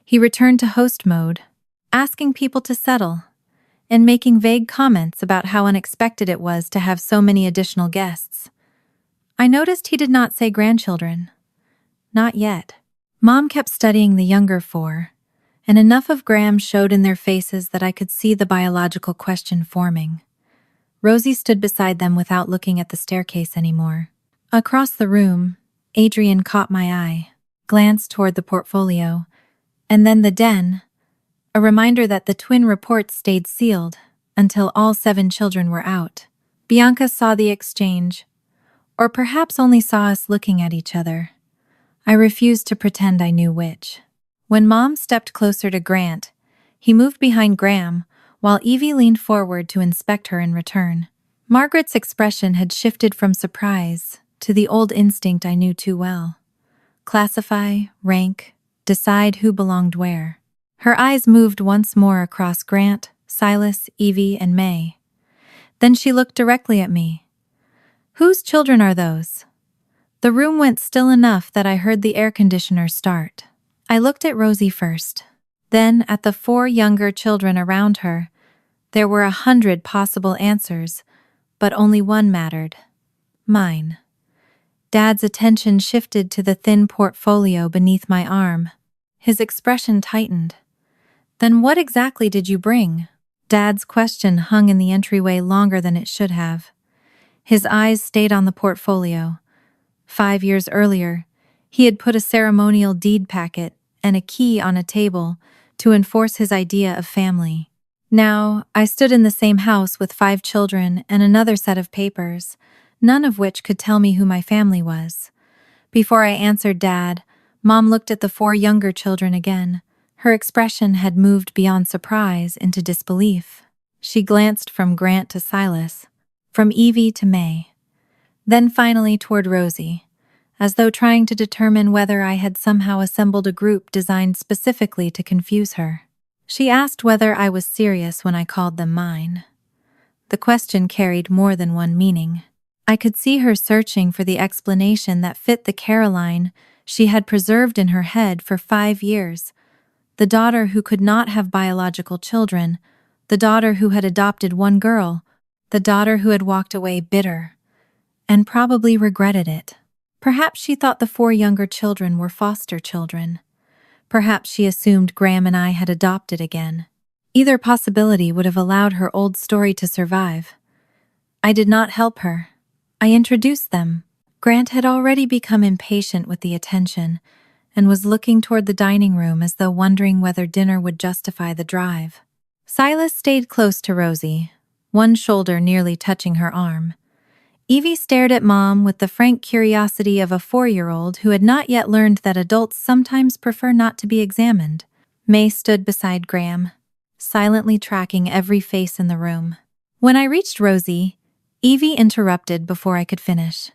He returned to host mode, asking people to settle, and making vague comments about how unexpected it was to have so many additional guests. I noticed he did not say grandchildren. Not yet. Mom kept studying the younger four, and enough of Graham showed in their faces that I could see the biological question forming. Rosie stood beside them without looking at the staircase anymore. Across the room, Adrian caught my eye, glanced toward the portfolio, and then the den, a reminder that the twin reports stayed sealed until all 7 children were out. Bianca saw the exchange, or perhaps only saw us looking at each other. I refused to pretend I knew which. When Mom stepped closer to Grant, he moved behind Graham, while Evie leaned forward to inspect her in return. Margaret's expression had shifted from surprise to the old instinct I knew too well. Classify, rank, decide who belonged where. Her eyes moved once more across Grant, Silas, Evie, and May. Then she looked directly at me. "Whose children are those?" The room went still enough that I heard the air conditioner start. I looked at Rosie first, then at the 4 younger children around her. There were 100 possible answers, but only one mattered. Mine. Dad's attention shifted to the thin portfolio beneath my arm. His expression tightened. "Then what exactly did you bring?" Dad's question hung in the entryway longer than it should have. His eyes stayed on the portfolio. 5 years earlier, he had put a ceremonial deed packet and a key on a table to enforce his idea of family. Now, I stood in the same house with 5 children and another set of papers, none of which could tell me who my family was. Before I answered Dad, Mom looked at the 4 younger children again. Her expression had moved beyond surprise into disbelief. She glanced from Grant to Silas, from Evie to May, then finally toward Rosie, as though trying to determine whether I had somehow assembled a group designed specifically to confuse her. She asked whether I was serious when I called them mine. The question carried more than one meaning. I could see her searching for the explanation that fit the Caroline she had preserved in her head for 5 years, the daughter who could not have biological children, the daughter who had adopted one girl, the daughter who had walked away bitter, and probably regretted it. Perhaps she thought the 4 younger children were foster children. Perhaps she assumed Graham and I had adopted again. Either possibility would have allowed her old story to survive. I did not help her. I introduced them. Grant had already become impatient with the attention and was looking toward the dining room as though wondering whether dinner would justify the drive. Silas stayed close to Rosie, one shoulder nearly touching her arm. Evie stared at Mom with the frank curiosity of a 4-year-old who had not yet learned that adults sometimes prefer not to be examined. May stood beside Graham, silently tracking every face in the room. When I reached Rosie, Evie interrupted before I could finish.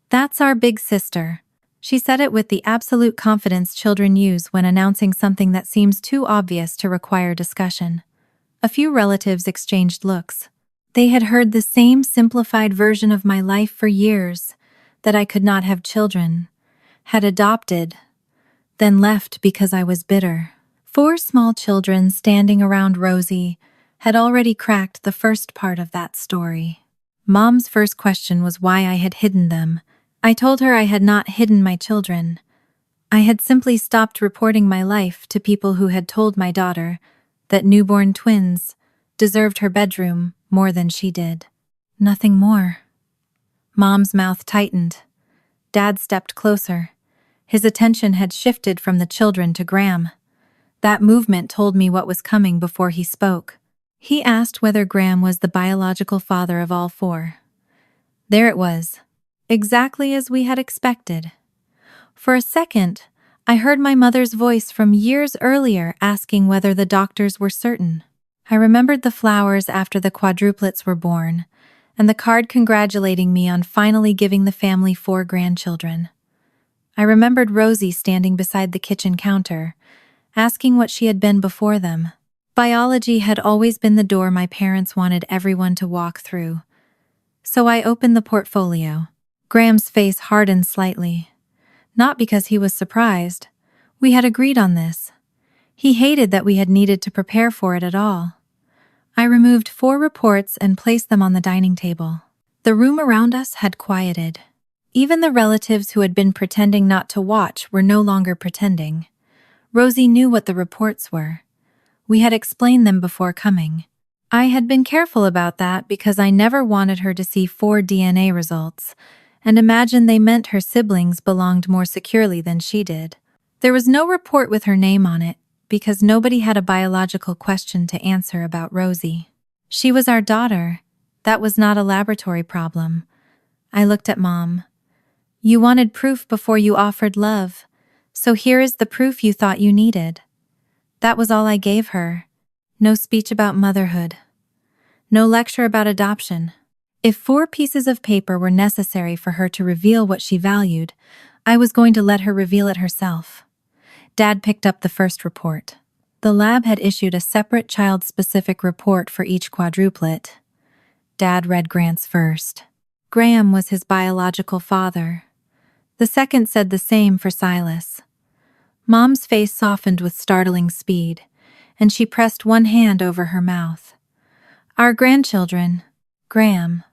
"That's our big sister." She said it with the absolute confidence children use when announcing something that seems too obvious to require discussion. A few relatives exchanged looks. They had heard the same simplified version of my life for years, that I could not have children, had adopted, then left because I was bitter. 4 small children standing around Rosie had already cracked the first part of that story. Mom's first question was why I had hidden them. I told her I had not hidden my children. I had simply stopped reporting my life to people who had told my daughter that newborn twins deserved her bedroom more than she did. Nothing more. Mom's mouth tightened. Dad stepped closer. His attention had shifted from the children to Graham. That movement told me what was coming before he spoke. He asked whether Graham was the biological father of all 4. There it was, exactly as we had expected. For a second, I heard my mother's voice from years earlier asking whether the doctors were certain. I remembered the flowers after the quadruplets were born, and the card congratulating me on finally giving the family 4 grandchildren. I remembered Rosie standing beside the kitchen counter, asking what she had been before them. Biology had always been the door my parents wanted everyone to walk through. So I opened the portfolio. Graham's face hardened slightly. Not because he was surprised. We had agreed on this. He hated that we had needed to prepare for it at all. I removed 4 reports and placed them on the dining table. The room around us had quieted. Even the relatives who had been pretending not to watch were no longer pretending. Rosie knew what the reports were. We had explained them before coming. I had been careful about that because I never wanted her to see 4 DNA results and imagined they meant her siblings belonged more securely than she did. There was no report with her name on it because nobody had a biological question to answer about Rosie. She was our daughter. That was not a laboratory problem. I looked at Mom. "You wanted proof before you offered love, so here is the proof you thought you needed." That was all I gave her. No speech about motherhood. No lecture about adoption. If 4 pieces of paper were necessary for her to reveal what she valued, I was going to let her reveal it herself. Dad picked up the first report. The lab had issued a separate child-specific report for each quadruplet. Dad read Grant's first. Graham was his biological father. The second said the same for Silas. Mom's face softened with startling speed, and she pressed one hand over her mouth. "Our grandchildren, Graham,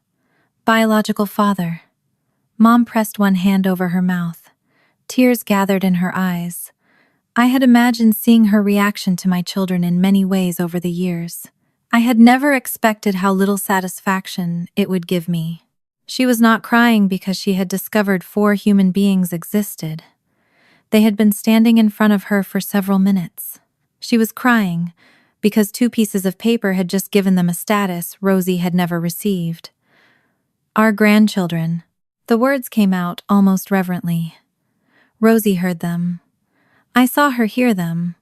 biological father." Mom pressed one hand over her mouth. Tears gathered in her eyes. I had imagined seeing her reaction to my children in many ways over the years. I had never expected how little satisfaction it would give me. She was not crying because she had discovered 4 human beings existed. They had been standing in front of her for several minutes. She was crying because 2 pieces of paper had just given them a status Rosie had never received. "Our grandchildren." The words came out almost reverently. Rosie heard them. I saw her hear them.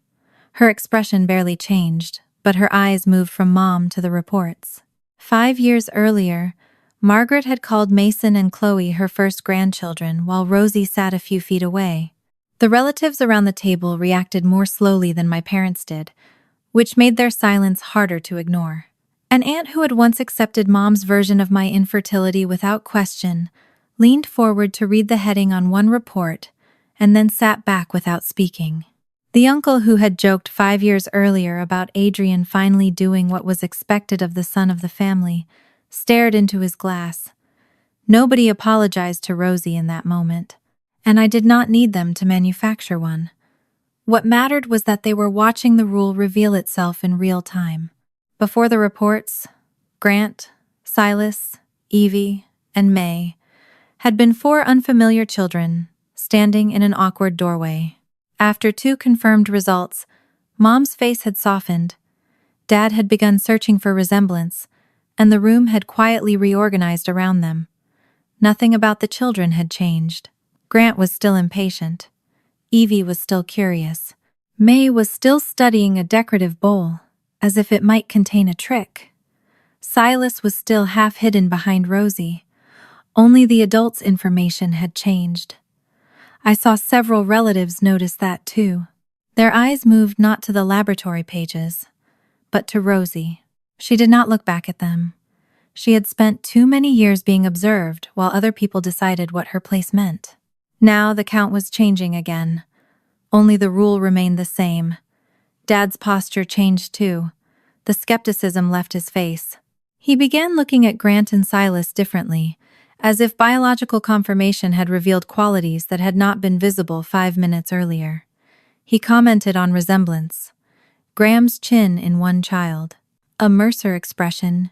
Her expression barely changed, but her eyes moved from Mom to the reports. 5 years earlier, Margaret had called Mason and Chloe her first grandchildren while Rosie sat a few feet away. The relatives around the table reacted more slowly than my parents did, which made their silence harder to ignore. An aunt who had once accepted Mom's version of my infertility without question leaned forward to read the heading on one report and then sat back without speaking. The uncle who had joked 5 years earlier about Adrian finally doing what was expected of the son of the family stared into his glass. Nobody apologized to Rosie in that moment, and I did not need them to manufacture one. What mattered was that they were watching the rule reveal itself in real time. Before the reports, Grant, Silas, Evie, and May had been 4 unfamiliar children standing in an awkward doorway. After 2 confirmed results, Mom's face had softened, Dad had begun searching for resemblance, and the room had quietly reorganized around them. Nothing about the children had changed. Grant was still impatient. Evie was still curious. May was still studying a decorative bowl, as if it might contain a trick. Silas was still half hidden behind Rosie. Only the adults' information had changed. I saw several relatives notice that too. Their eyes moved not to the laboratory pages, but to Rosie. She did not look back at them. She had spent too many years being observed while other people decided what her place meant. Now the count was changing again. Only the rule remained the same. Dad's posture changed too. The skepticism left his face. He began looking at Grant and Silas differently, as if biological confirmation had revealed qualities that had not been visible 5 minutes earlier. He commented on resemblance. Graham's chin in one child, a Mercer expression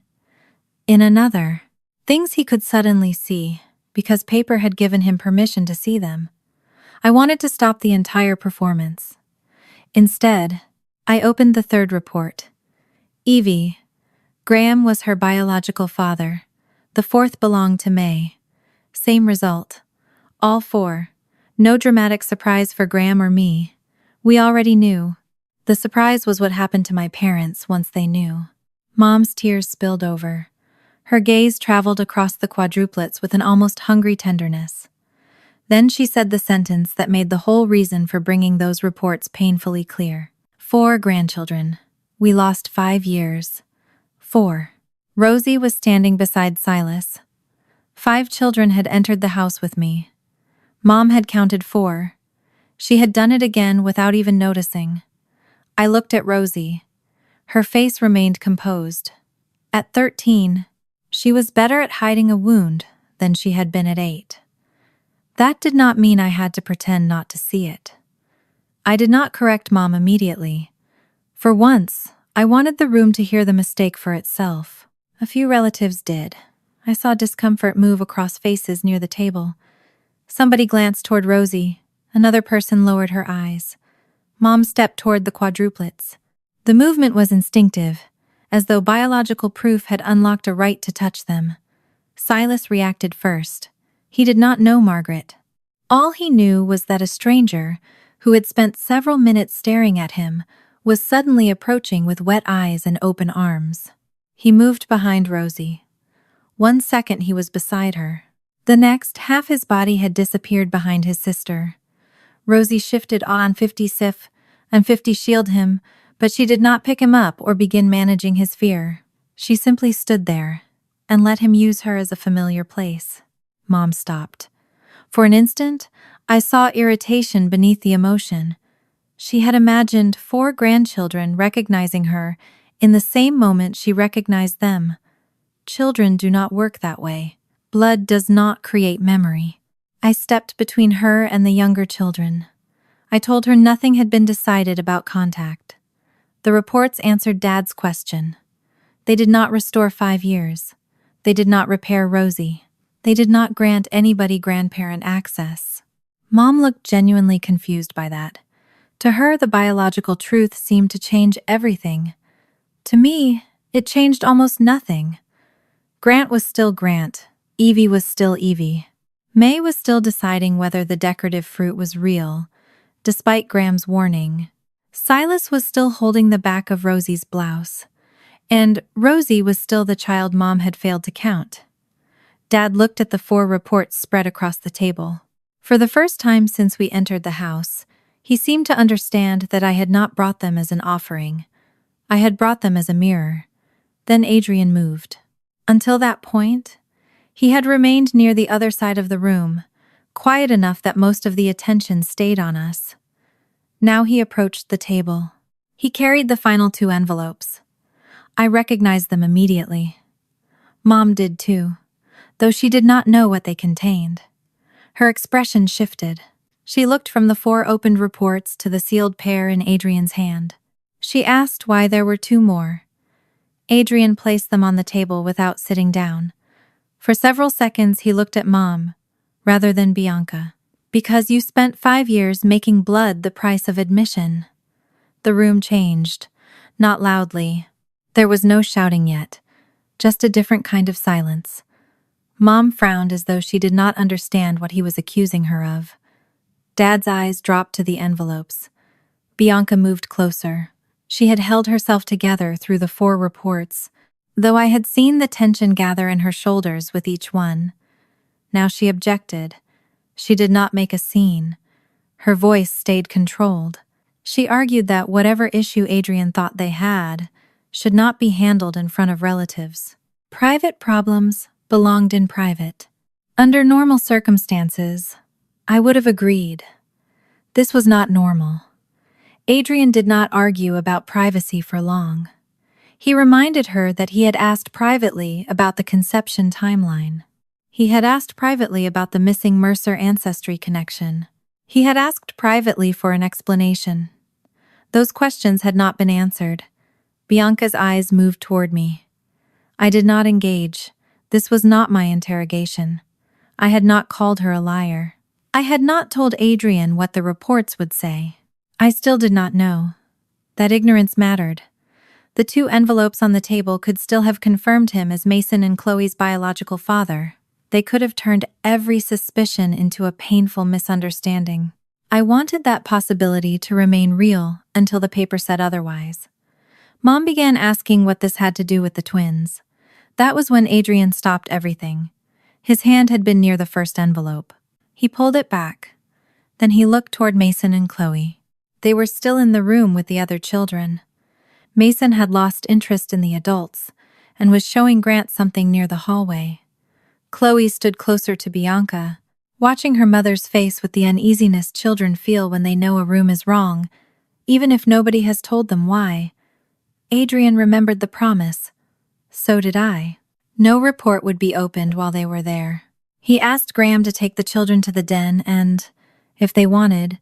in another. Things he could suddenly see, because paper had given him permission to see them. I wanted to stop the entire performance. Instead, I opened the 3rd report. Evie. Graham was her biological father. The 4th belonged to May. Same result. All 4. No dramatic surprise for Graham or me. We already knew. The surprise was what happened to my parents once they knew. Mom's tears spilled over. Her gaze traveled across the quadruplets with an almost hungry tenderness. Then she said the sentence that made the whole reason for bringing those reports painfully clear. 4 grandchildren. We lost 5 years. 4. Rosie was standing beside Silas. 5 children had entered the house with me. Mom had counted 4. She had done it again without even noticing. I looked at Rosie. Her face remained composed. At 13, she was better at hiding a wound than she had been at 8. That did not mean I had to pretend not to see it. I did not correct Mom immediately. For once, I wanted the room to hear the mistake for itself. A few relatives did. I saw discomfort move across faces near the table. Somebody glanced toward Rosie. Another person lowered her eyes. Mom stepped toward the quadruplets. The movement was instinctive, as though biological proof had unlocked a right to touch them. Silas reacted first. He did not know Margaret. All he knew was that a stranger, who had spent several minutes staring at him, was suddenly approaching with wet eyes and open arms. He moved behind Rosie. 1 second he was beside her. The next, half his body had disappeared behind his sister. Rosie shifted on 50 Sif and 50 shield him, but she did not pick him up or begin managing his fear. She simply stood there and let him use her as a familiar place. Mom stopped. For an instant, I saw irritation beneath the emotion. She had imagined 4 grandchildren recognizing her in the same moment she recognized them. Children do not work that way. Blood does not create memory. I stepped between her and the younger children. I told her nothing had been decided about contact. The reports answered Dad's question. They did not restore 5 years. They did not repair Rosie. They did not grant anybody grandparent access. Mom looked genuinely confused by that. To her, the biological truth seemed to change everything. To me, it changed almost nothing. Grant was still Grant. Evie was still Evie. May was still deciding whether the decorative fruit was real, despite Graham's warning. Silas was still holding the back of Rosie's blouse, and Rosie was still the child Mom had failed to count. Dad looked at the 4 reports spread across the table. For the first time since we entered the house, he seemed to understand that I had not brought them as an offering. I had brought them as a mirror. Then Adrian moved. Until that point, he had remained near the other side of the room, quiet enough that most of the attention stayed on us. Now he approached the table. He carried the final 2 envelopes. I recognized them immediately. Mom did too, though she did not know what they contained. Her expression shifted. She looked from the 4 opened reports to the sealed pair in Adrian's hand. She asked why there were 2 more. Adrian placed them on the table without sitting down. For several seconds he looked at Mom, rather than Bianca. Because you spent 5 years making blood the price of admission. The room changed, not loudly. There was no shouting yet, just a different kind of silence. Mom frowned as though she did not understand what he was accusing her of. Dad's eyes dropped to the envelopes. Bianca moved closer. She had held herself together through the 4 reports, though I had seen the tension gather in her shoulders with each one. Now she objected. She did not make a scene. Her voice stayed controlled. She argued that whatever issue Adrian thought they had should not be handled in front of relatives. Private problems belonged in private. Under normal circumstances, I would have agreed. This was not normal. Adrian did not argue about privacy for long. He reminded her that he had asked privately about the conception timeline. He had asked privately about the missing Mercer ancestry connection. He had asked privately for an explanation. Those questions had not been answered. Bianca's eyes moved toward me. I did not engage. This was not my interrogation. I had not called her a liar. I had not told Adrian what the reports would say. I still did not know. That ignorance mattered. The 2 envelopes on the table could still have confirmed him as Mason and Chloe's biological father. They could have turned every suspicion into a painful misunderstanding. I wanted that possibility to remain real until the paper said otherwise. Mom began asking what this had to do with the twins. That was when Adrian stopped everything. His hand had been near the first envelope. He pulled it back. Then he looked toward Mason and Chloe. They were still in the room with the other children. Mason had lost interest in the adults and was showing Grant something near the hallway. Chloe stood closer to Bianca, watching her mother's face with the uneasiness children feel when they know a room is wrong, even if nobody has told them why. Adrian remembered the promise. So did I. No report would be opened while they were there. He asked Graham to take the children to the den and, if they wanted,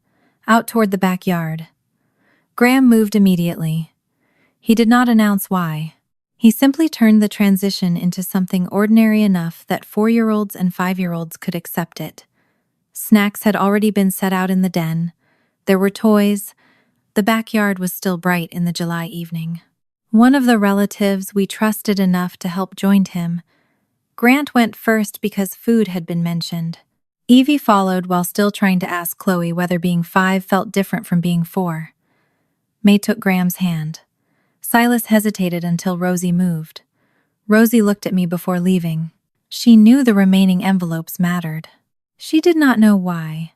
out toward the backyard. Graham moved immediately. He did not announce why. He simply turned the transition into something ordinary enough that 4-year-olds and 5-year-olds could accept it. Snacks had already been set out in the den. There were toys. The backyard was still bright in the July evening. One of the relatives we trusted enough to help joined him. Grant went first because food had been mentioned. Evie followed while still trying to ask Chloe whether being 5 felt different from being 4. May took Graham's hand. Silas hesitated until Rosie moved. Rosie looked at me before leaving. She knew the remaining envelopes mattered. She did not know why.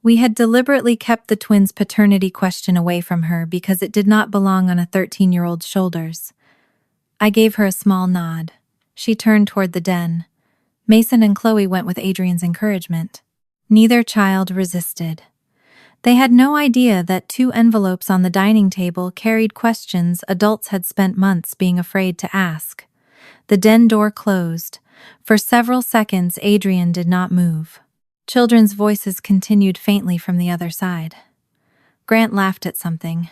We had deliberately kept the twins' paternity question away from her because it did not belong on a 13-year-old's shoulders. I gave her a small nod. She turned toward the den. Mason and Chloe went with Adrian's encouragement. Neither child resisted. They had no idea that 2 envelopes on the dining table carried questions adults had spent months being afraid to ask. The den door closed. For several seconds, Adrian did not move. Children's voices continued faintly from the other side. Grant laughed at something.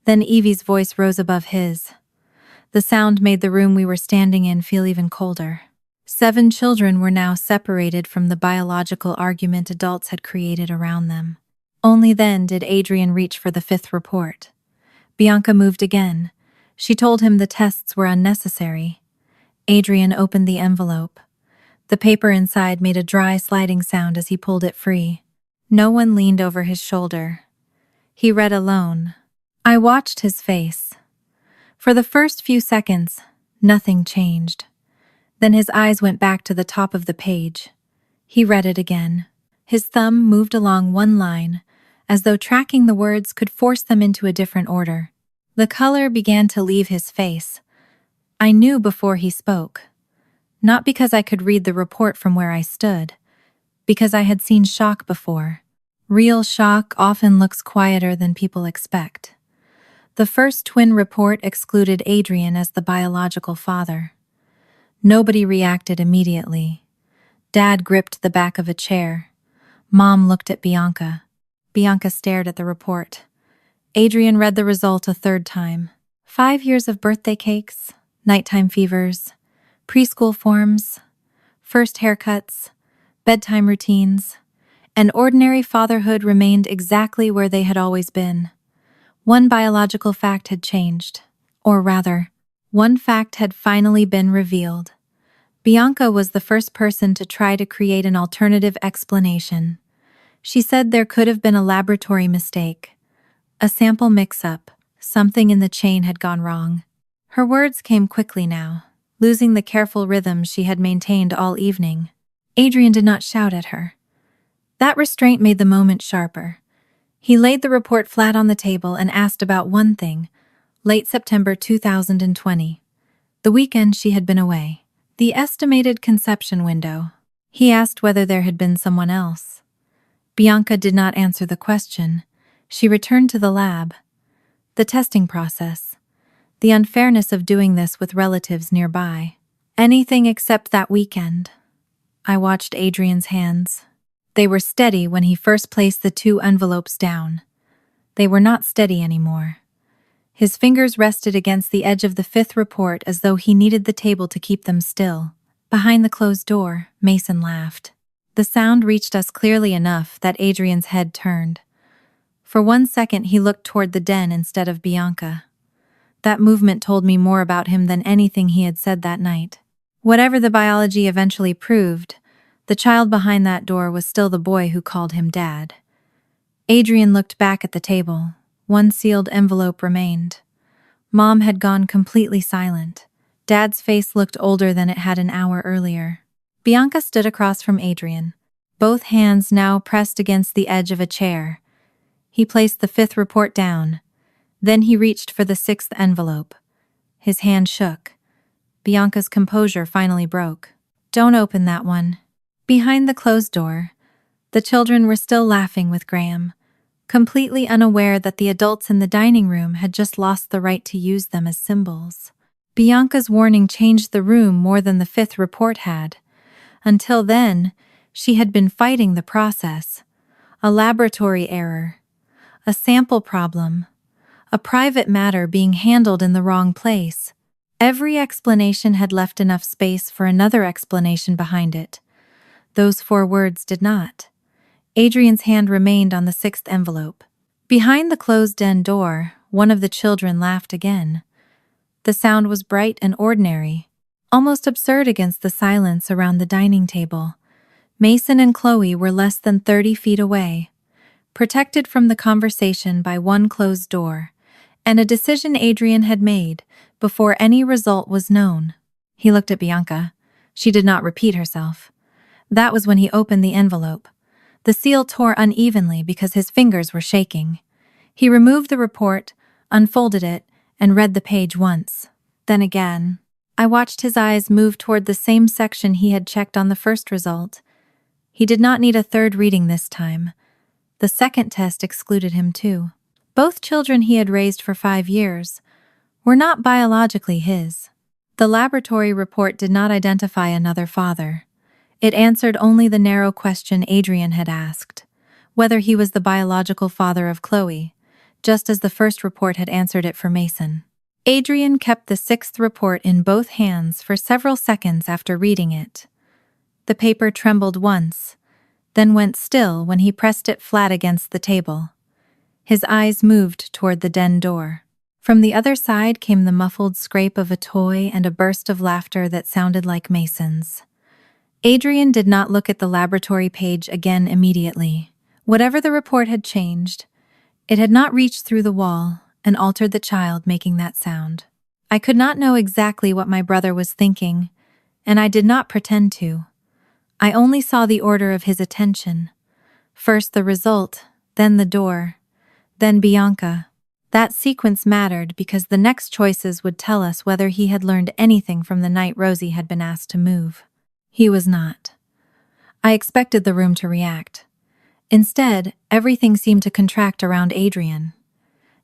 Then Evie's voice rose above his. The sound made the room we were standing in feel even colder. 7 children were now separated from the biological argument adults had created around them. Only then did Adrian reach for the 5th report. Bianca moved again. She told him the tests were unnecessary. Adrian opened the envelope. The paper inside made a dry sliding sound as he pulled it free. No one leaned over his shoulder. He read alone. I watched his face. For the first few seconds, nothing changed. Then his eyes went back to the top of the page. He read it again. His thumb moved along one line, as though tracking the words could force them into a different order. The color began to leave his face. I knew before he spoke. Not because I could read the report from where I stood, because I had seen shock before. Real shock often looks quieter than people expect. The first twin report excluded Adrian as the biological father. Nobody reacted immediately. Dad gripped the back of a chair. Mom looked at Bianca. Bianca stared at the report. Adrian read the result a third time. 5 years of birthday cakes, nighttime fevers, preschool forms, first haircuts, bedtime routines, and ordinary fatherhood remained exactly where they had always been. One biological fact had changed. Or rather, one fact had finally been revealed. Bianca was the first person to try to create an alternative explanation. She said there could have been a laboratory mistake, a sample mix-up, something in the chain had gone wrong. Her words came quickly now, losing the careful rhythm she had maintained all evening. Adrian did not shout at her. That restraint made the moment sharper. He laid the report flat on the table and asked about one thing: late September 2020. The weekend she had been away. The estimated conception window. He asked whether there had been someone else. Bianca did not answer the question. She returned to the lab. The testing process. The unfairness of doing this with relatives nearby. Anything except that weekend. I watched Adrian's hands. They were steady when he first placed the 2 envelopes down. They were not steady anymore. His fingers rested against the edge of the 5th report as though he needed the table to keep them still. Behind the closed door, Mason laughed. The sound reached us clearly enough that Adrian's head turned. For 1 second he looked toward the den instead of Bianca. That movement told me more about him than anything he had said that night. Whatever the biology eventually proved, the child behind that door was still the boy who called him Dad. Adrian looked back at the table. 1 sealed envelope remained. Mom had gone completely silent. Dad's face looked older than it had an hour earlier. Bianca stood across from Adrian, both hands now pressed against the edge of a chair. He placed the 5th report down. Then he reached for the 6th envelope. His hand shook. Bianca's composure finally broke. "Don't open that one." Behind the closed door, the children were still laughing with Graham, completely unaware that the adults in the dining room had just lost the right to use them as symbols. Bianca's warning changed the room more than the 5th report had. Until then, she had been fighting the process. A laboratory error. A sample problem. A private matter being handled in the wrong place. Every explanation had left enough space for another explanation behind it. Those 4 words did not. Adrian's hand remained on the 6th envelope. Behind the closed den door, one of the children laughed again. The sound was bright and ordinary, almost absurd against the silence around the dining table. Mason and Chloe were less than 30 feet away, protected from the conversation by one closed door, and a decision Adrian had made before any result was known. He looked at Bianca. She did not repeat herself. That was when he opened the envelope. The seal tore unevenly because his fingers were shaking. He removed the report, unfolded it, and read the page once. Then again. I watched his eyes move toward the same section he had checked on the first result. He did not need a third reading this time. The second test excluded him too. Both children he had raised for 5 years were not biologically his. The laboratory report did not identify another father. It answered only the narrow question Adrian had asked, whether he was the biological father of Chloe, just as the first report had answered it for Mason. Adrian kept the 6th report in both hands for several seconds after reading it. The paper trembled once, then went still when he pressed it flat against the table. His eyes moved toward the den door. From the other side came the muffled scrape of a toy and a burst of laughter that sounded like Mason's. Adrian did not look at the laboratory page again immediately. Whatever the report had changed, it had not reached through the wall and altered the child making that sound. I could not know exactly what my brother was thinking, and I did not pretend to. I only saw the order of his attention. First the result, then the door, then Bianca. That sequence mattered because the next choices would tell us whether he had learned anything from the night Rosie had been asked to move. He was not. I expected the room to react. Instead, everything seemed to contract around Adrian.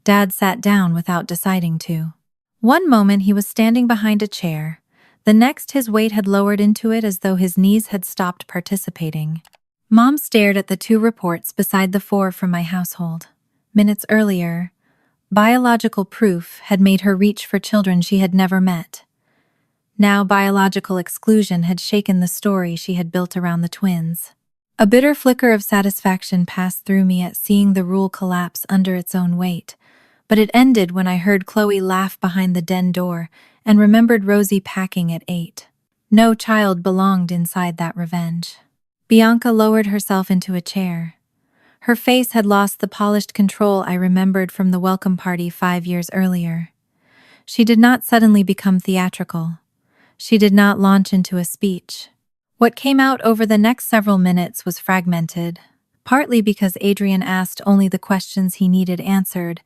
Dad sat down without deciding to. One moment he was standing behind a chair. The next his weight had lowered into it as though his knees had stopped participating. Mom stared at the 2 reports beside the 4 from my household. Minutes earlier, biological proof had made her reach for children she had never met. Now biological exclusion had shaken the story she had built around the twins. A bitter flicker of satisfaction passed through me at seeing the rule collapse under its own weight, but it ended when I heard Chloe laugh behind the den door and remembered Rosie packing at 8. No child belonged inside that revenge. Bianca lowered herself into a chair. Her face had lost the polished control I remembered from the welcome party 5 years earlier. She did not suddenly become theatrical. She did not launch into a speech. What came out over the next several minutes was fragmented, partly because Adrian asked only the questions he needed answered,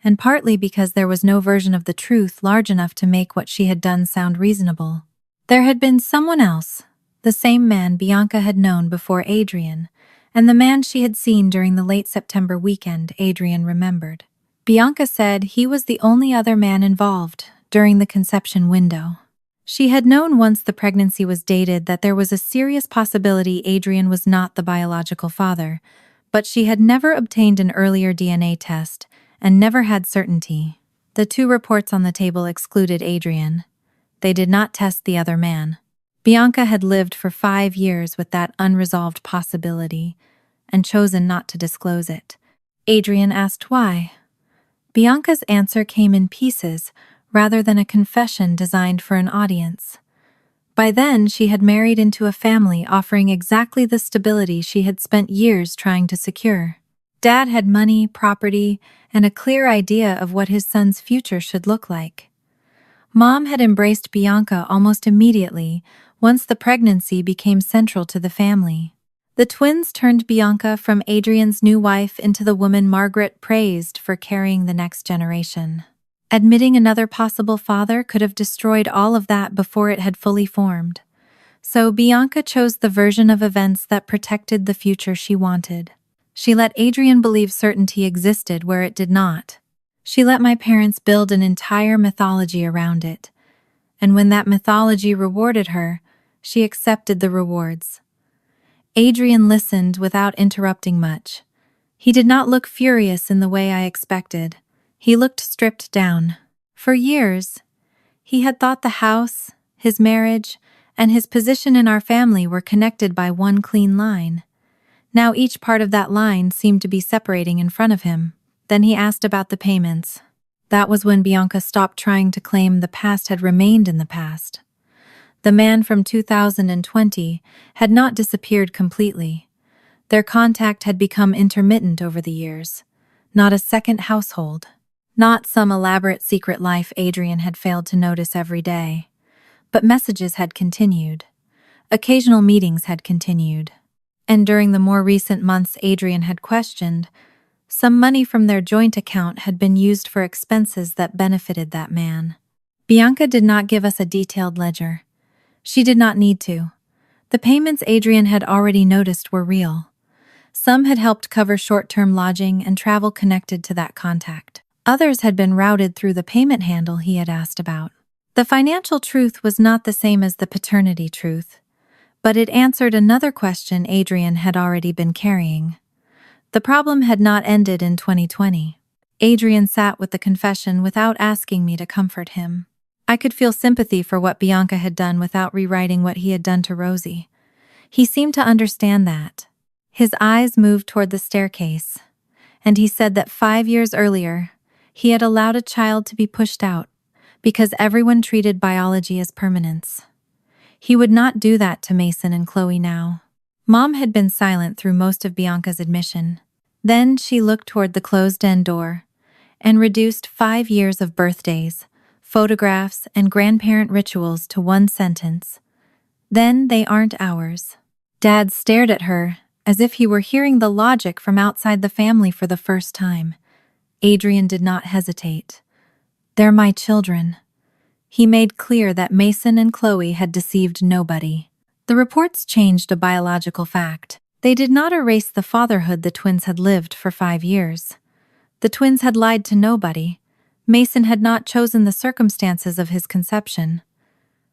and partly because there was no version of the truth large enough to make what she had done sound reasonable. There had been someone else, the same man Bianca had known before Adrian, and the man she had seen during the late September weekend Adrian remembered. Bianca said he was the only other man involved during the conception window. She had known once the pregnancy was dated that there was a serious possibility Adrian was not the biological father, but she had never obtained an earlier DNA test and never had certainty. The 2 reports on the table excluded Adrian. They did not test the other man. Bianca had lived for 5 years with that unresolved possibility and chosen not to disclose it. Adrian asked why. Bianca's answer came in pieces, rather than a confession designed for an audience. By then, she had married into a family offering exactly the stability she had spent years trying to secure. Dad had money, property, and a clear idea of what his son's future should look like. Mom had embraced Bianca almost immediately once the pregnancy became central to the family. The twins turned Bianca from Adrian's new wife into the woman Margaret praised for carrying the next generation. Admitting another possible father could have destroyed all of that before it had fully formed. So Bianca chose the version of events that protected the future she wanted. She let Adrian believe certainty existed where it did not. She let my parents build an entire mythology around it. And when that mythology rewarded her, she accepted the rewards. Adrian listened without interrupting much. He did not look furious in the way I expected. He looked stripped down. For years, he had thought the house, his marriage, and his position in our family were connected by one clean line. Now each part of that line seemed to be separating in front of him. Then he asked about the payments. That was when Bianca stopped trying to claim the past had remained in the past. The man from 2020 had not disappeared completely. Their contact had become intermittent over the years. Not a second household. Not some elaborate secret life Adrian had failed to notice every day. But messages had continued. Occasional meetings had continued. And during the more recent months Adrian had questioned, some money from their joint account had been used for expenses that benefited that man. Bianca did not give us a detailed ledger. She did not need to. The payments Adrian had already noticed were real. Some had helped cover short-term lodging and travel connected to that contact. Others had been routed through the payment handle he had asked about. The financial truth was not the same as the paternity truth, but it answered another question Adrian had already been carrying. The problem had not ended in 2020. Adrian sat with the confession without asking me to comfort him. I could feel sympathy for what Bianca had done without rewriting what he had done to Rosie. He seemed to understand that. His eyes moved toward the staircase, and he said that 5 years earlier, he had allowed a child to be pushed out because everyone treated biology as permanence. He would not do that to Mason and Chloe now. Mom had been silent through most of Bianca's admission. Then she looked toward the closed-in door and reduced 5 years of birthdays, photographs, and grandparent rituals to one sentence. Then they aren't ours. Dad stared at her as if he were hearing the logic from outside the family for the first time. Adrian did not hesitate. They're my children. He made clear that Mason and Chloe had deceived nobody. The reports changed a biological fact. They did not erase the fatherhood the twins had lived for 5 years. The twins had lied to nobody. Mason had not chosen the circumstances of his conception.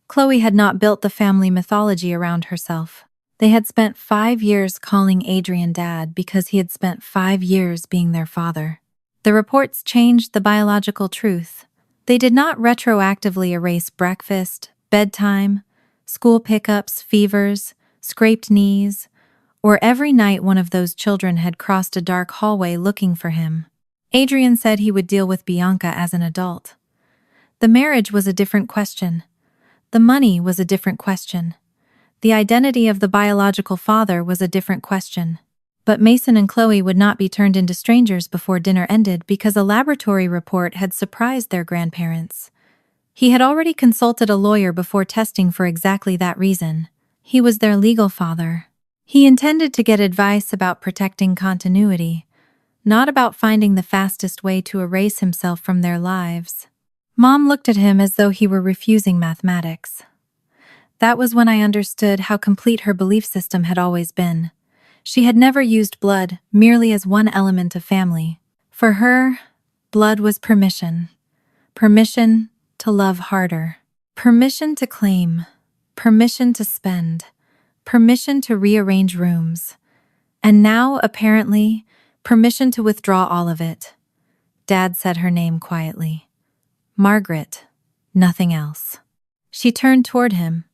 Chloe had not built the family mythology around herself. They had spent 5 years calling Adrian dad because he had spent 5 years being their father. The reports changed the biological truth. They did not retroactively erase breakfast, bedtime, school pickups, fevers, scraped knees, or every night one of those children had crossed a dark hallway looking for him. Adrian said he would deal with Bianca as an adult. The marriage was a different question. The money was a different question. The identity of the biological father was a different question. But Mason and Chloe would not be turned into strangers before dinner ended because a laboratory report had surprised their grandparents. He had already consulted a lawyer before testing for exactly that reason. He was their legal father. He intended to get advice about protecting continuity, not about finding the fastest way to erase himself from their lives. Mom looked at him as though he were refusing mathematics. That was when I understood how complete her belief system had always been. She had never used blood merely as one element of family. For her, blood was permission. Permission to love harder. Permission to claim. Permission to spend. Permission to rearrange rooms. And now, apparently, permission to withdraw all of it. Dad said her name quietly. Margaret. Nothing else. She turned toward him,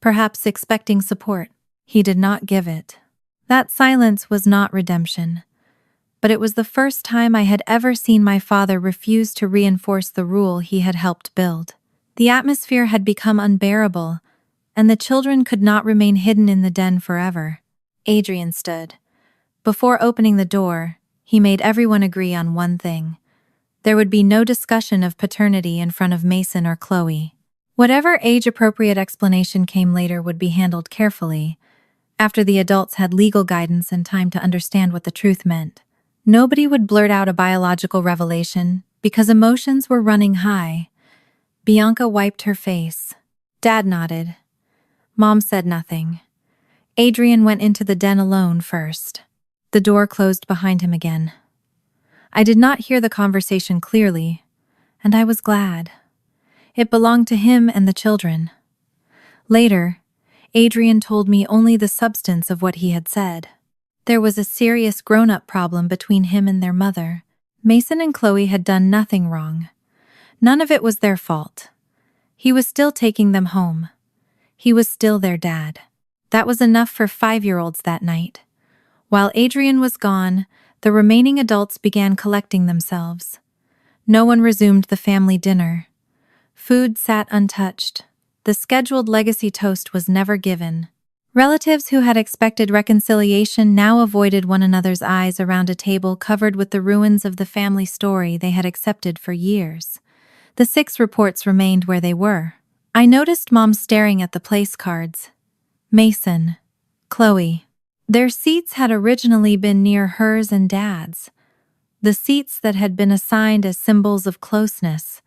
perhaps expecting support. He did not give it. That silence was not redemption, but it was the first time I had ever seen my father refuse to reinforce the rule he had helped build. The atmosphere had become unbearable, and the children could not remain hidden in the den forever. Adrian stood. Before opening the door, he made everyone agree on one thing. There would be no discussion of paternity in front of Mason or Chloe. Whatever age-appropriate explanation came later would be handled carefully, after the adults had legal guidance and time to understand what the truth meant. Nobody would blurt out a biological revelation because emotions were running high. Bianca wiped her face. Dad nodded. Mom said nothing. Adrian went into the den alone first. The door closed behind him again. I did not hear the conversation clearly, and I was glad. It belonged to him and the children. Later, Adrian told me only the substance of what he had said. There was a serious grown-up problem between him and their mother. Mason and Chloe had done nothing wrong. None of it was their fault. He was still taking them home. He was still their dad. That was enough for 5-year-olds that night. While Adrian was gone, the remaining adults began collecting themselves. No one resumed the family dinner. Food sat untouched. The scheduled legacy toast was never given. Relatives who had expected reconciliation now avoided one another's eyes around a table covered with the ruins of the family story they had accepted for years. The 6 reports remained where they were. I noticed Mom staring at the place cards. Mason, Chloe. Their seats had originally been near hers and Dad's. The seats that had been assigned as symbols of closeness.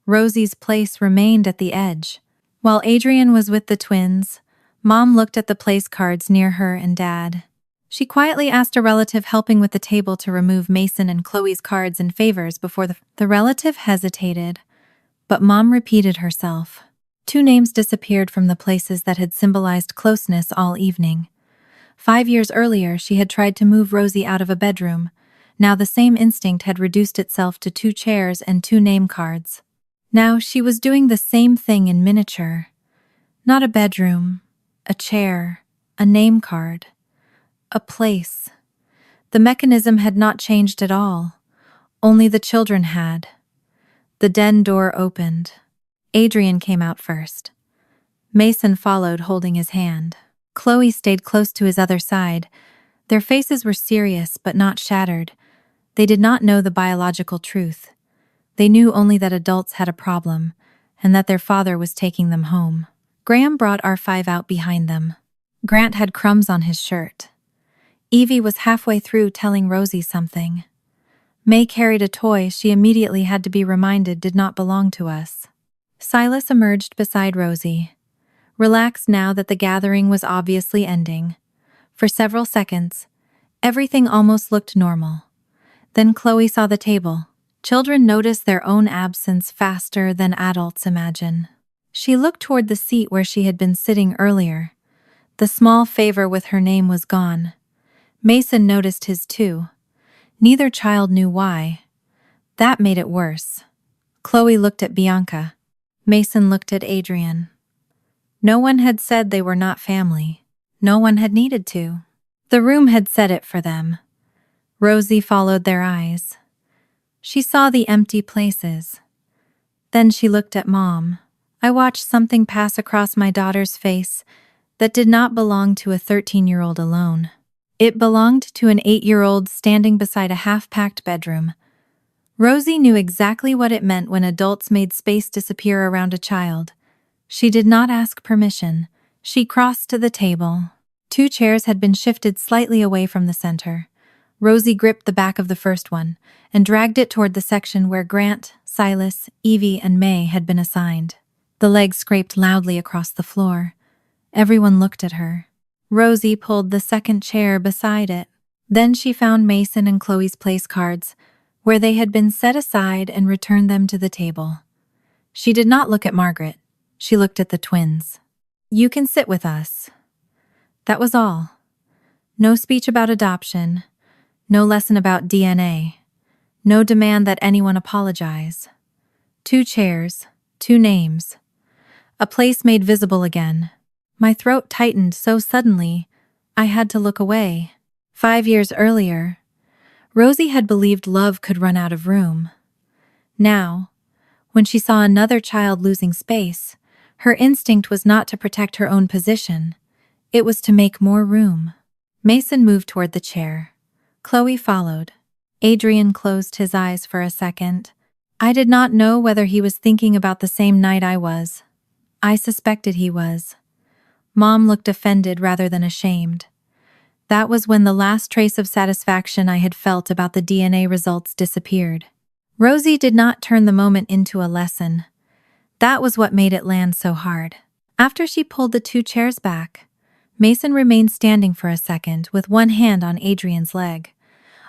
Rosie's place remained at the edge. While Adrian was with the twins, Mom looked at the place cards near her and Dad. She quietly asked a relative helping with the table to remove Mason and Chloe's cards and favors before the relative hesitated, but Mom repeated herself. 2 names disappeared from the places that had symbolized closeness all evening. 5 years earlier, she had tried to move Rosie out of a bedroom. Now the same instinct had reduced itself to 2 chairs and 2 name cards. Now she was doing the same thing in miniature. Not a bedroom, a chair, a name card, a place. The mechanism had not changed at all. Only the children had. The den door opened. Adrian came out first. Mason followed, holding his hand. Chloe stayed close to his other side. Their faces were serious but not shattered. They did not know the biological truth. They knew only that adults had a problem, and that their father was taking them home. Graham brought R5 out behind them. Grant had crumbs on his shirt. Evie was halfway through telling Rosie something. May carried a toy she immediately had to be reminded did not belong to us. Silas emerged beside Rosie, relaxed now that the gathering was obviously ending. For several seconds, everything almost looked normal. Then Chloe saw the table. Children notice their own absence faster than adults imagine. She looked toward the seat where she had been sitting earlier. The small favor with her name was gone. Mason noticed his too. Neither child knew why. That made it worse. Chloe looked at Bianca. Mason looked at Adrian. No one had said they were not family. No one had needed to. The room had said it for them. Rosie followed their eyes. She saw the empty places. Then she looked at Mom. I watched something pass across my daughter's face that did not belong to a 13-year-old alone. It belonged to an 8-year-old standing beside a half-packed bedroom. Rosie knew exactly what it meant when adults made space disappear around a child. She did not ask permission. She crossed to the table. 2 chairs had been shifted slightly away from the center. Rosie gripped the back of the first one and dragged it toward the section where Grant, Silas, Evie, and May had been assigned. The legs scraped loudly across the floor. Everyone looked at her. Rosie pulled the second chair beside it. Then she found Mason and Chloe's place cards, where they had been set aside, and returned them to the table. She did not look at Margaret. She looked at the twins. "You can sit with us." That was all. No speech about adoption. No lesson about DNA. No demand that anyone apologize. 2 chairs, 2 names. A place made visible again. My throat tightened so suddenly, I had to look away. 5 years earlier, Rosie had believed love could run out of room. Now, when she saw another child losing space, her instinct was not to protect her own position. It was to make more room. Mason moved toward the chair. Chloe followed. Adrian closed his eyes for a second. I did not know whether he was thinking about the same night I was. I suspected he was. Mom looked offended rather than ashamed. That was when the last trace of satisfaction I had felt about the DNA results disappeared. Rosie did not turn the moment into a lesson. That was what made it land so hard. After she pulled the 2 chairs back, Mason remained standing for a second with one hand on Adrian's leg,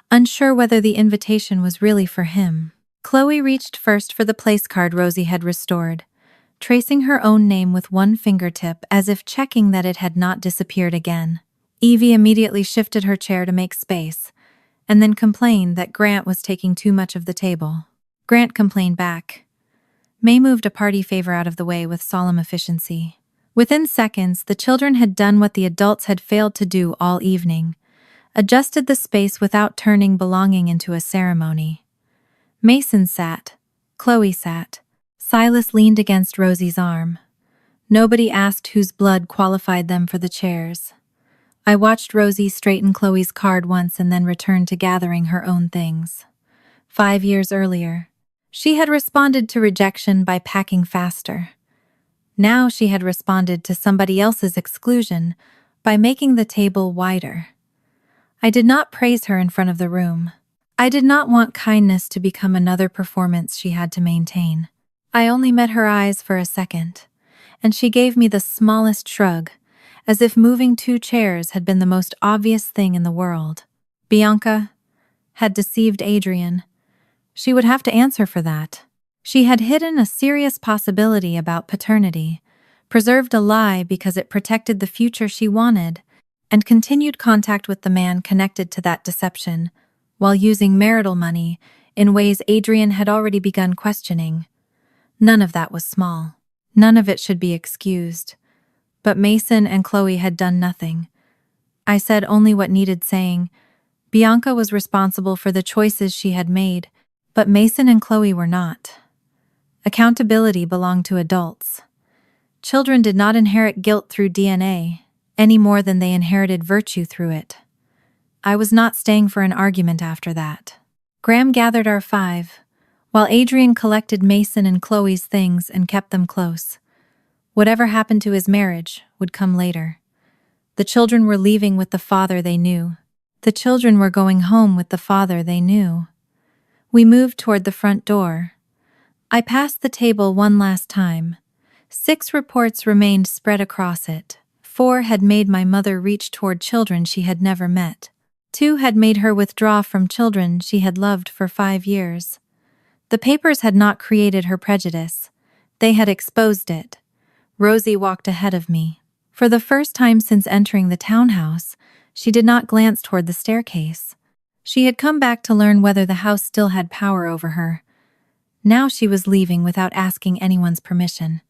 unsure whether the invitation was really for him. Chloe reached first for the place card Rosie had restored, tracing her own name with one fingertip as if checking that it had not disappeared again. Evie immediately shifted her chair to make space, and then complained that Grant was taking too much of the table. Grant complained back. May moved a party favor out of the way with solemn efficiency. Within seconds, the children had done what the adults had failed to do all evening, adjusted the space without turning belonging into a ceremony. Mason sat. Chloe sat. Silas leaned against Rosie's arm. Nobody asked whose blood qualified them for the chairs. I watched Rosie straighten Chloe's card once and then return to gathering her own things. 5 years earlier, she had responded to rejection by packing faster. Now she had responded to somebody else's exclusion by making the table wider. I did not praise her in front of the room. I did not want kindness to become another performance she had to maintain. I only met her eyes for a second, and she gave me the smallest shrug, as if moving 2 chairs had been the most obvious thing in the world. Bianca had deceived Adrian. She would have to answer for that. She had hidden a serious possibility about paternity, preserved a lie because it protected the future she wanted, and continued contact with the man connected to that deception, while using marital money in ways Adrian had already begun questioning. None of that was small. None of it should be excused. But Mason and Chloe had done nothing. I said only what needed saying. Bianca was responsible for the choices she had made, but Mason and Chloe were not. Accountability belonged to adults. Children did not inherit guilt through DNA, any more than they inherited virtue through it. I was not staying for an argument after that. Graham gathered our 5, while Adrian collected Mason and Chloe's things and kept them close. Whatever happened to his marriage would come later. The children were leaving with the father they knew. The children were going home with the father they knew. We moved toward the front door. I passed the table one last time. 6 reports remained spread across it. 4 had made my mother reach toward children she had never met. 2 had made her withdraw from children she had loved for 5 years. The papers had not created her prejudice. They had exposed it. Rosie walked ahead of me. For the first time since entering the townhouse, she did not glance toward the staircase. She had come back to learn whether the house still had power over her. Now she was leaving without asking anyone's permission.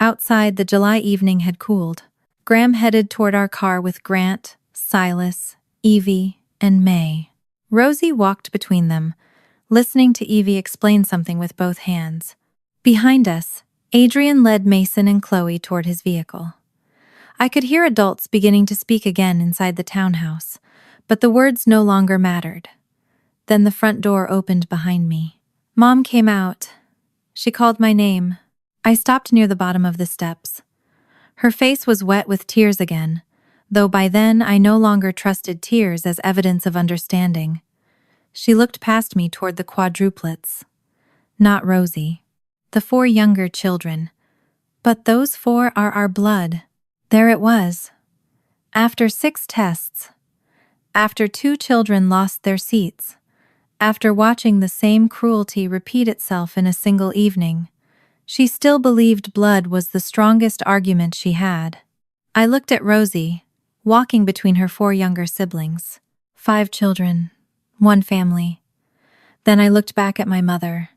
Outside, the July evening had cooled. Graham headed toward our car with Grant, Silas, Evie, and May. Rosie walked between them, listening to Evie explain something with both hands. Behind us, Adrian led Mason and Chloe toward his vehicle. I could hear adults beginning to speak again inside the townhouse, but the words no longer mattered. Then the front door opened behind me. Mom came out. She called my name. I stopped near the bottom of the steps. Her face was wet with tears again, though by then I no longer trusted tears as evidence of understanding. She looked past me toward the quadruplets. Not Rosie. The 4 younger children. But those 4 are our blood. There it was. After 6 tests. After 2 children lost their seats. After watching the same cruelty repeat itself in a single evening. She still believed blood was the strongest argument she had. I looked at Rosie, walking between her 4 younger siblings. 5 children, 1 family. Then I looked back at my mother.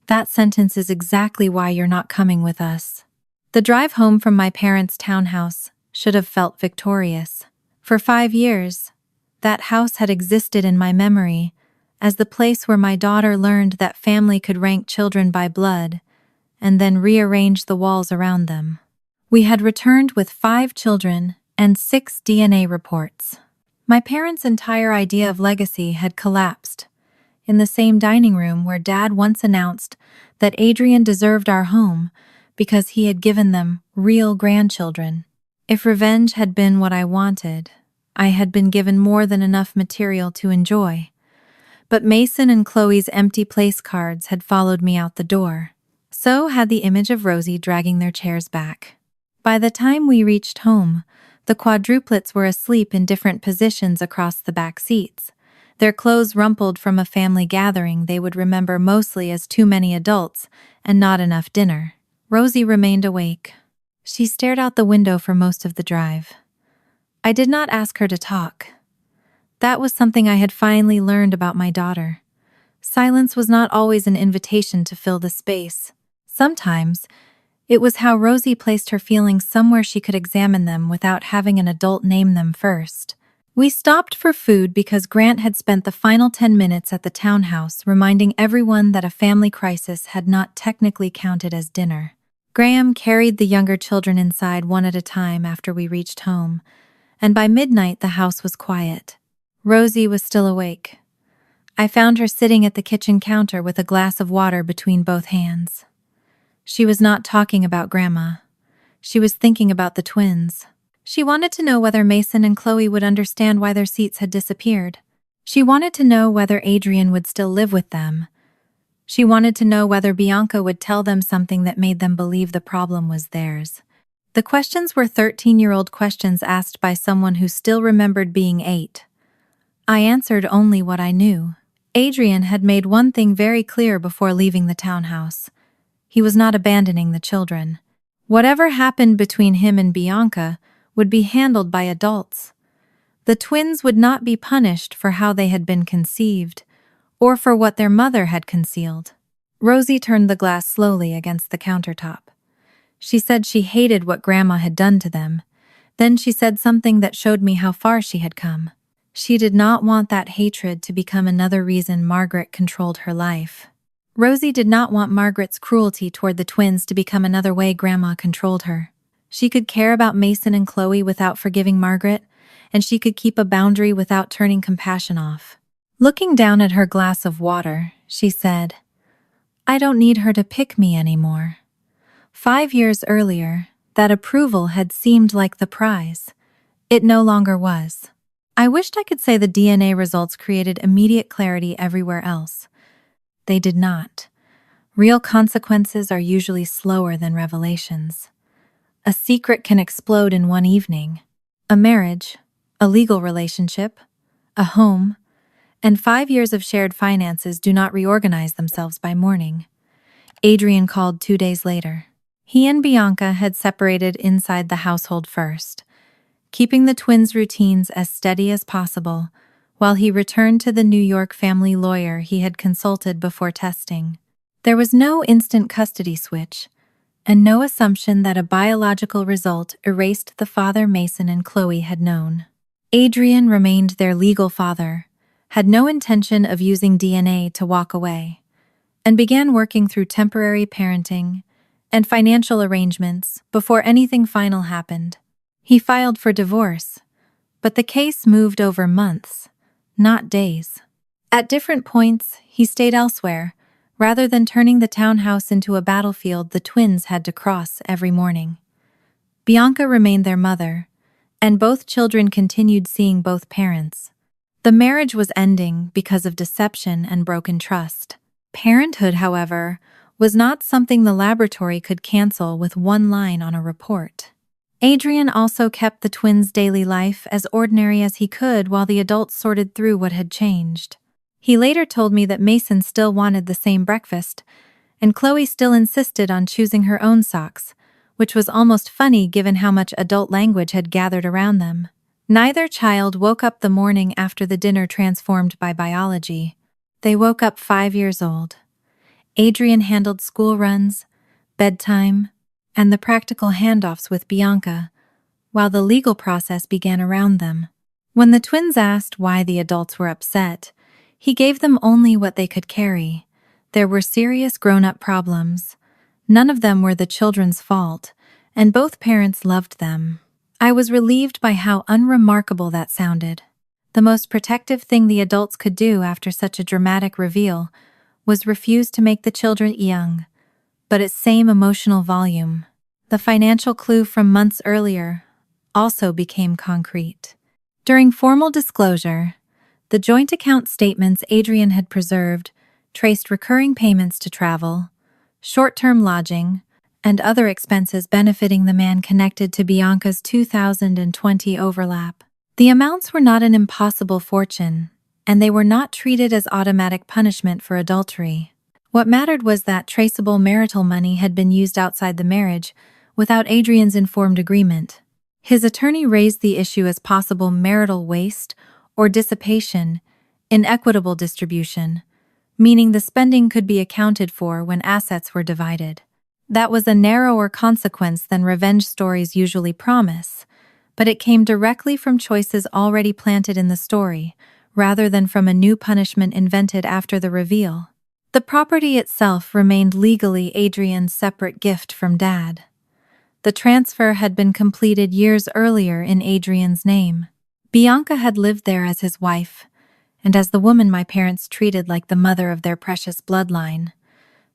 That sentence is exactly why you're not coming with us. The drive home from my parents' townhouse should have felt victorious. For 5 years, that house had existed in my memory as the place where my daughter learned that family could rank children by blood and then rearrange the walls around them. We had returned with 5 children and 6 DNA reports. My parents' entire idea of legacy had collapsed. In the same dining room where Dad once announced that Adrian deserved our home because he had given them real grandchildren. If revenge had been what I wanted, I had been given more than enough material to enjoy. But Mason and Chloe's empty place cards had followed me out the door. So had the image of Rosie dragging their chairs back. By the time we reached home, the quadruplets were asleep in different positions across the back seats, their clothes rumpled from a family gathering they would remember mostly as too many adults and not enough dinner. Rosie remained awake. She stared out the window for most of the drive. I did not ask her to talk. That was something I had finally learned about my daughter. Silence was not always an invitation to fill the space. Sometimes, it was how Rosie placed her feelings somewhere she could examine them without having an adult name them first. We stopped for food because Grant had spent the final 10 minutes at the townhouse reminding everyone that a family crisis had not technically counted as dinner. Graham carried the younger children inside one at a time after we reached home, and by midnight the house was quiet. Rosie was still awake. I found her sitting at the kitchen counter with a glass of water between both hands. She was not talking about Grandma. She was thinking about the twins. She wanted to know whether Mason and Chloe would understand why their seats had disappeared. She wanted to know whether Adrian would still live with them. She wanted to know whether Bianca would tell them something that made them believe the problem was theirs. The questions were 13-year-old questions asked by someone who still remembered being 8. I answered only what I knew. Adrian had made one thing very clear before leaving the townhouse. He was not abandoning the children. Whatever happened between him and Bianca would be handled by adults. The twins would not be punished for how they had been conceived, or for what their mother had concealed. Rosie turned the glass slowly against the countertop. She said she hated what Grandma had done to them. Then she said something that showed me how far she had come. She did not want that hatred to become another reason Margaret controlled her life. Rosie did not want Margaret's cruelty toward the twins to become another way Grandma controlled her. She could care about Mason and Chloe without forgiving Margaret, and she could keep a boundary without turning compassion off. Looking down at her glass of water, she said, "I don't need her to pick me anymore." 5 years earlier, that approval had seemed like the prize. It no longer was. I wished I could say the DNA results created immediate clarity everywhere else. They did not. Real consequences are usually slower than revelations. A secret can explode in one evening. A marriage, a legal relationship, a home, and 5 years of shared finances do not reorganize themselves by morning. Adrian called 2 days later. He and Bianca had separated inside the household first, keeping the twins' routines as steady as possible, while he returned to the New York family lawyer he had consulted before testing. There was no instant custody switch, and no assumption that a biological result erased the father Mason and Chloe had known. Adrian remained their legal father, had no intention of using DNA to walk away, and began working through temporary parenting and financial arrangements before anything final happened. He filed for divorce, but the case moved over months, not days. At different points, he stayed elsewhere, rather than turning the townhouse into a battlefield the twins had to cross every morning. Bianca remained their mother, and both children continued seeing both parents. The marriage was ending because of deception and broken trust. Parenthood, however, was not something the laboratory could cancel with one line on a report. Adrian also kept the twins' daily life as ordinary as he could while the adults sorted through what had changed. He later told me that Mason still wanted the same breakfast, and Chloe still insisted on choosing her own socks, which was almost funny given how much adult language had gathered around them. Neither child woke up the morning after the dinner transformed by biology. They woke up 5 years old. Adrian handled school runs, bedtime, and the practical handoffs with Bianca, while the legal process began around them. When the twins asked why the adults were upset, he gave them only what they could carry. There were serious grown-up problems. None of them were the children's fault, and both parents loved them. I was relieved by how unremarkable that sounded. The most protective thing the adults could do after such a dramatic reveal was refuse to make the children young, but its same emotional volume. The financial clue from months earlier also became concrete. During formal disclosure, the joint account statements Adrian had preserved traced recurring payments to travel, short-term lodging, and other expenses benefiting the man connected to Bianca's 2020 overlap. The amounts were not an impossible fortune, and they were not treated as automatic punishment for adultery. What mattered was that traceable marital money had been used outside the marriage without Adrian's informed agreement. His attorney raised the issue as possible marital waste or dissipation, inequitable distribution, meaning the spending could be accounted for when assets were divided. That was a narrower consequence than revenge stories usually promise, but it came directly from choices already planted in the story, rather than from a new punishment invented after the reveal. The property itself remained legally Adrian's separate gift from Dad. The transfer had been completed years earlier in Adrian's name. Bianca had lived there as his wife, and as the woman my parents treated like the mother of their precious bloodline.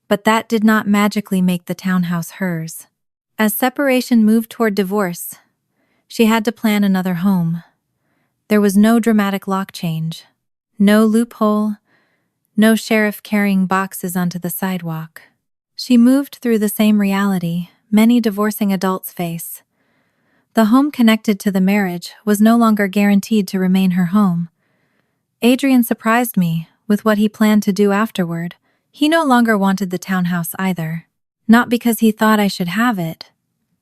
But that did not magically make the townhouse hers. As separation moved toward divorce, she had to plan another home. There was no dramatic lock change, no loophole, no sheriff carrying boxes onto the sidewalk. She moved through the same reality many divorcing adults face. The home connected to the marriage was no longer guaranteed to remain her home. Adrian surprised me with what he planned to do afterward. He no longer wanted the townhouse either. Not because he thought I should have it.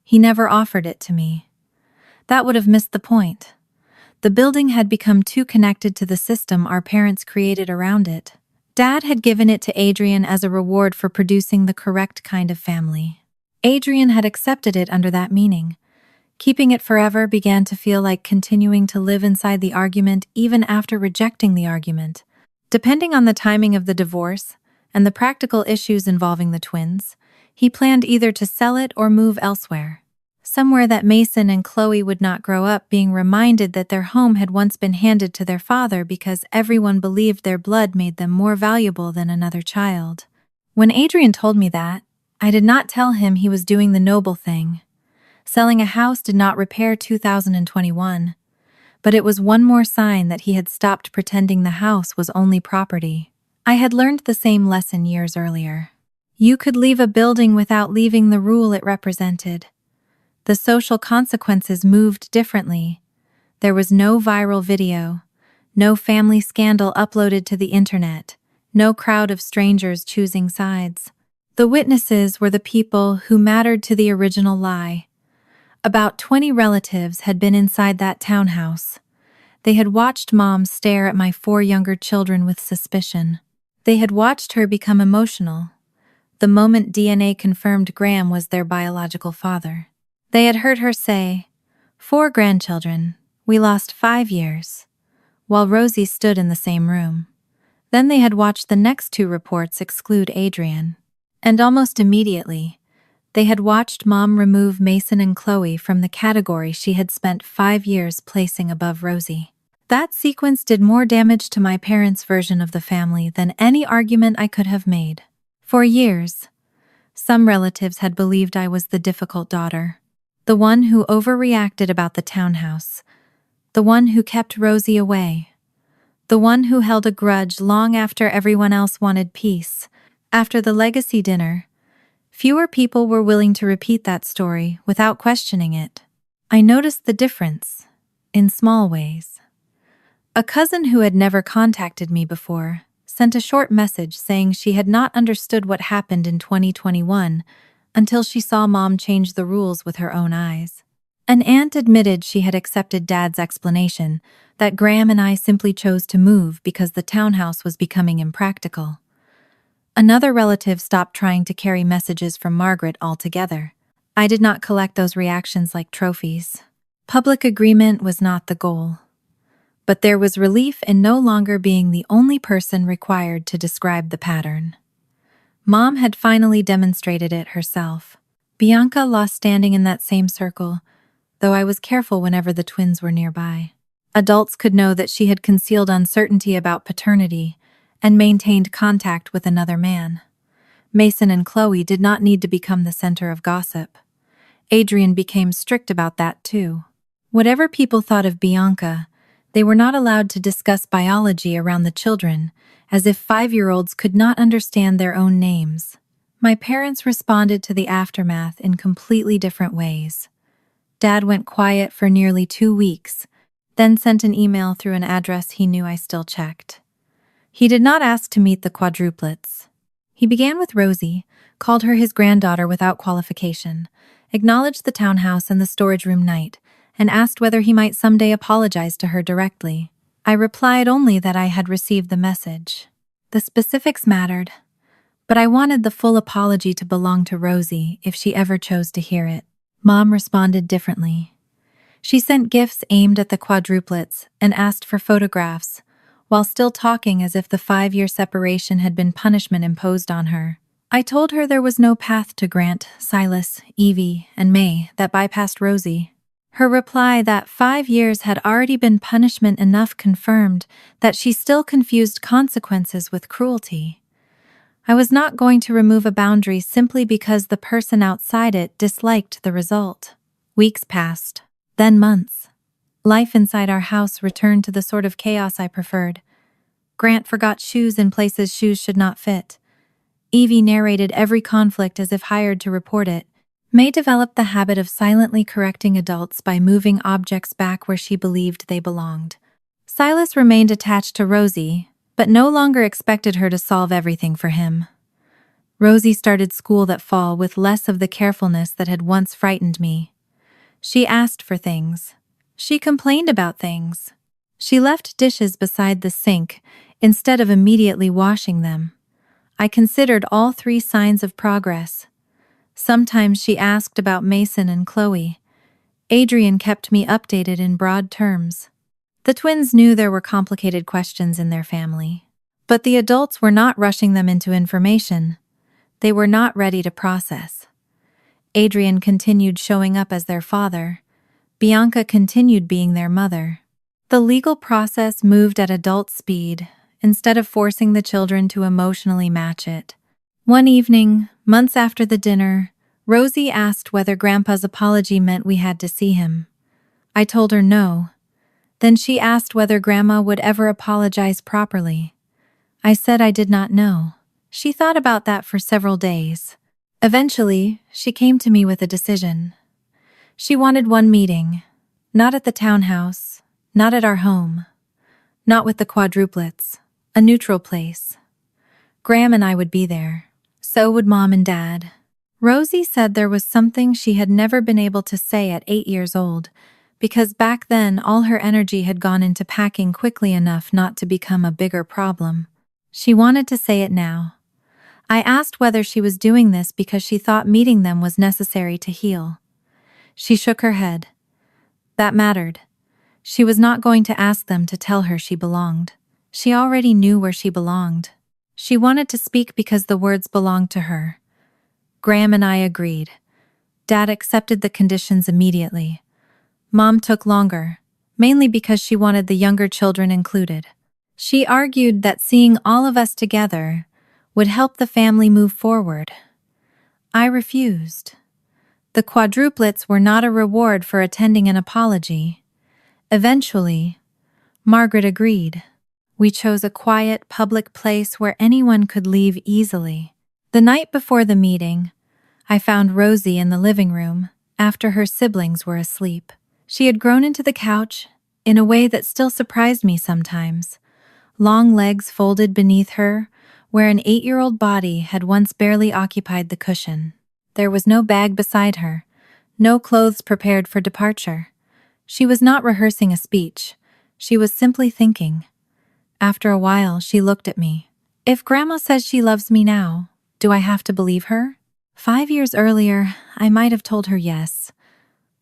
He never offered it to me. That would have missed the point. The building had become too connected to the system our parents created around it. Dad had given it to Adrian as a reward for producing the correct kind of family. Adrian had accepted it under that meaning. Keeping it forever began to feel like continuing to live inside the argument even after rejecting the argument. Depending on the timing of the divorce and the practical issues involving the twins, he planned either to sell it or move elsewhere. Somewhere that Mason and Chloe would not grow up being reminded that their home had once been handed to their father because everyone believed their blood made them more valuable than another child. When Adrian told me that, I did not tell him he was doing the noble thing. Selling a house did not repair 2021, but it was one more sign that he had stopped pretending the house was only property. I had learned the same lesson years earlier. You could leave a building without leaving the rule it represented. The social consequences moved differently. There was no viral video, no family scandal uploaded to the internet, no crowd of strangers choosing sides. The witnesses were the people who mattered to the original lie. About 20 relatives had been inside that townhouse. They had watched Mom stare at my 4 younger children with suspicion. They had watched her become emotional the moment DNA confirmed Graham was their biological father. They had heard her say, 4 grandchildren, we lost 5 years, while Rosie stood in the same room. Then they had watched the next 2 reports exclude Adrian. And almost immediately, they had watched Mom remove Mason and Chloe from the category she had spent 5 years placing above Rosie. That sequence did more damage to my parents' version of the family than any argument I could have made. For years, some relatives had believed I was the difficult daughter, the one who overreacted about the townhouse, the one who kept Rosie away, the one who held a grudge long after everyone else wanted peace. After the legacy dinner, fewer people were willing to repeat that story without questioning it. I noticed the difference, in small ways. A cousin who had never contacted me before sent a short message saying she had not understood what happened in 2021 until she saw Mom change the rules with her own eyes. An aunt admitted she had accepted Dad's explanation that Graham and I simply chose to move because the townhouse was becoming impractical. Another relative stopped trying to carry messages from Margaret altogether. I did not collect those reactions like trophies. Public agreement was not the goal. But there was relief in no longer being the only person required to describe the pattern. Mom had finally demonstrated it herself. Bianca lost standing in that same circle, though I was careful whenever the twins were nearby. Adults could know that she had concealed uncertainty about paternity and maintained contact with another man. Mason and Chloe did not need to become the center of gossip. Adrian became strict about that too. Whatever people thought of Bianca, they were not allowed to discuss biology around the children, as if 5-year-olds could not understand their own names. My parents responded to the aftermath in completely different ways. Dad went quiet for nearly 2 weeks, then sent an email through an address he knew I still checked. He did not ask to meet the quadruplets. He began with Rosie, called her his granddaughter without qualification, acknowledged the townhouse and the storage room night, and asked whether he might someday apologize to her directly. I replied only that I had received the message. The specifics mattered, but I wanted the full apology to belong to Rosie if she ever chose to hear it. Mom responded differently. She sent gifts aimed at the quadruplets and asked for photographs, while still talking as if the 5-year separation had been punishment imposed on her. I told her there was no path to Grant, Silas, Evie, and May that bypassed Rosie. Her reply that 5 years had already been punishment enough confirmed that she still confused consequences with cruelty. I was not going to remove a boundary simply because the person outside it disliked the result. Weeks passed, then months. Life inside our house returned to the sort of chaos I preferred. Grant forgot shoes in places shoes should not fit. Evie narrated every conflict as if hired to report it. May developed the habit of silently correcting adults by moving objects back where she believed they belonged. Silas remained attached to Rosie, but no longer expected her to solve everything for him. Rosie started school that fall with less of the carefulness that had once frightened me. She asked for things. She complained about things. She left dishes beside the sink instead of immediately washing them. I considered all 3 signs of progress. Sometimes she asked about Mason and Chloe. Adrian kept me updated in broad terms. The twins knew there were complicated questions in their family, but the adults were not rushing them into information. They were not ready to process. Adrian continued showing up as their father. Bianca continued being their mother. The legal process moved at adult speed, instead of forcing the children to emotionally match it. One evening, months after the dinner, Rosie asked whether Grandpa's apology meant we had to see him. I told her no. Then she asked whether Grandma would ever apologize properly. I said I did not know. She thought about that for several days. Eventually, she came to me with a decision. She wanted one meeting, not at the townhouse, not at our home, not with the quadruplets, a neutral place. Graham and I would be there. So would Mom and Dad. Rosie said there was something she had never been able to say at 8 years old, because back then all her energy had gone into packing quickly enough not to become a bigger problem. She wanted to say it now. I asked whether she was doing this because she thought meeting them was necessary to heal. She shook her head. That mattered. She was not going to ask them to tell her she belonged. She already knew where she belonged. She wanted to speak because the words belonged to her. Graham and I agreed. Dad accepted the conditions immediately. Mom took longer, mainly because she wanted the younger children included. She argued that seeing all of us together would help the family move forward. I refused. The quadruplets were not a reward for attending an apology. Eventually, Margaret agreed. We chose a quiet, public place where anyone could leave easily. The night before the meeting, I found Rosie in the living room after her siblings were asleep. She had grown into the couch in a way that still surprised me sometimes. Long legs folded beneath her, where an 8-year-old body had once barely occupied the cushion. There was no bag beside her, no clothes prepared for departure. She was not rehearsing a speech. She was simply thinking. After a while, she looked at me. If Grandma says she loves me now, do I have to believe her? 5 years earlier, I might have told her yes.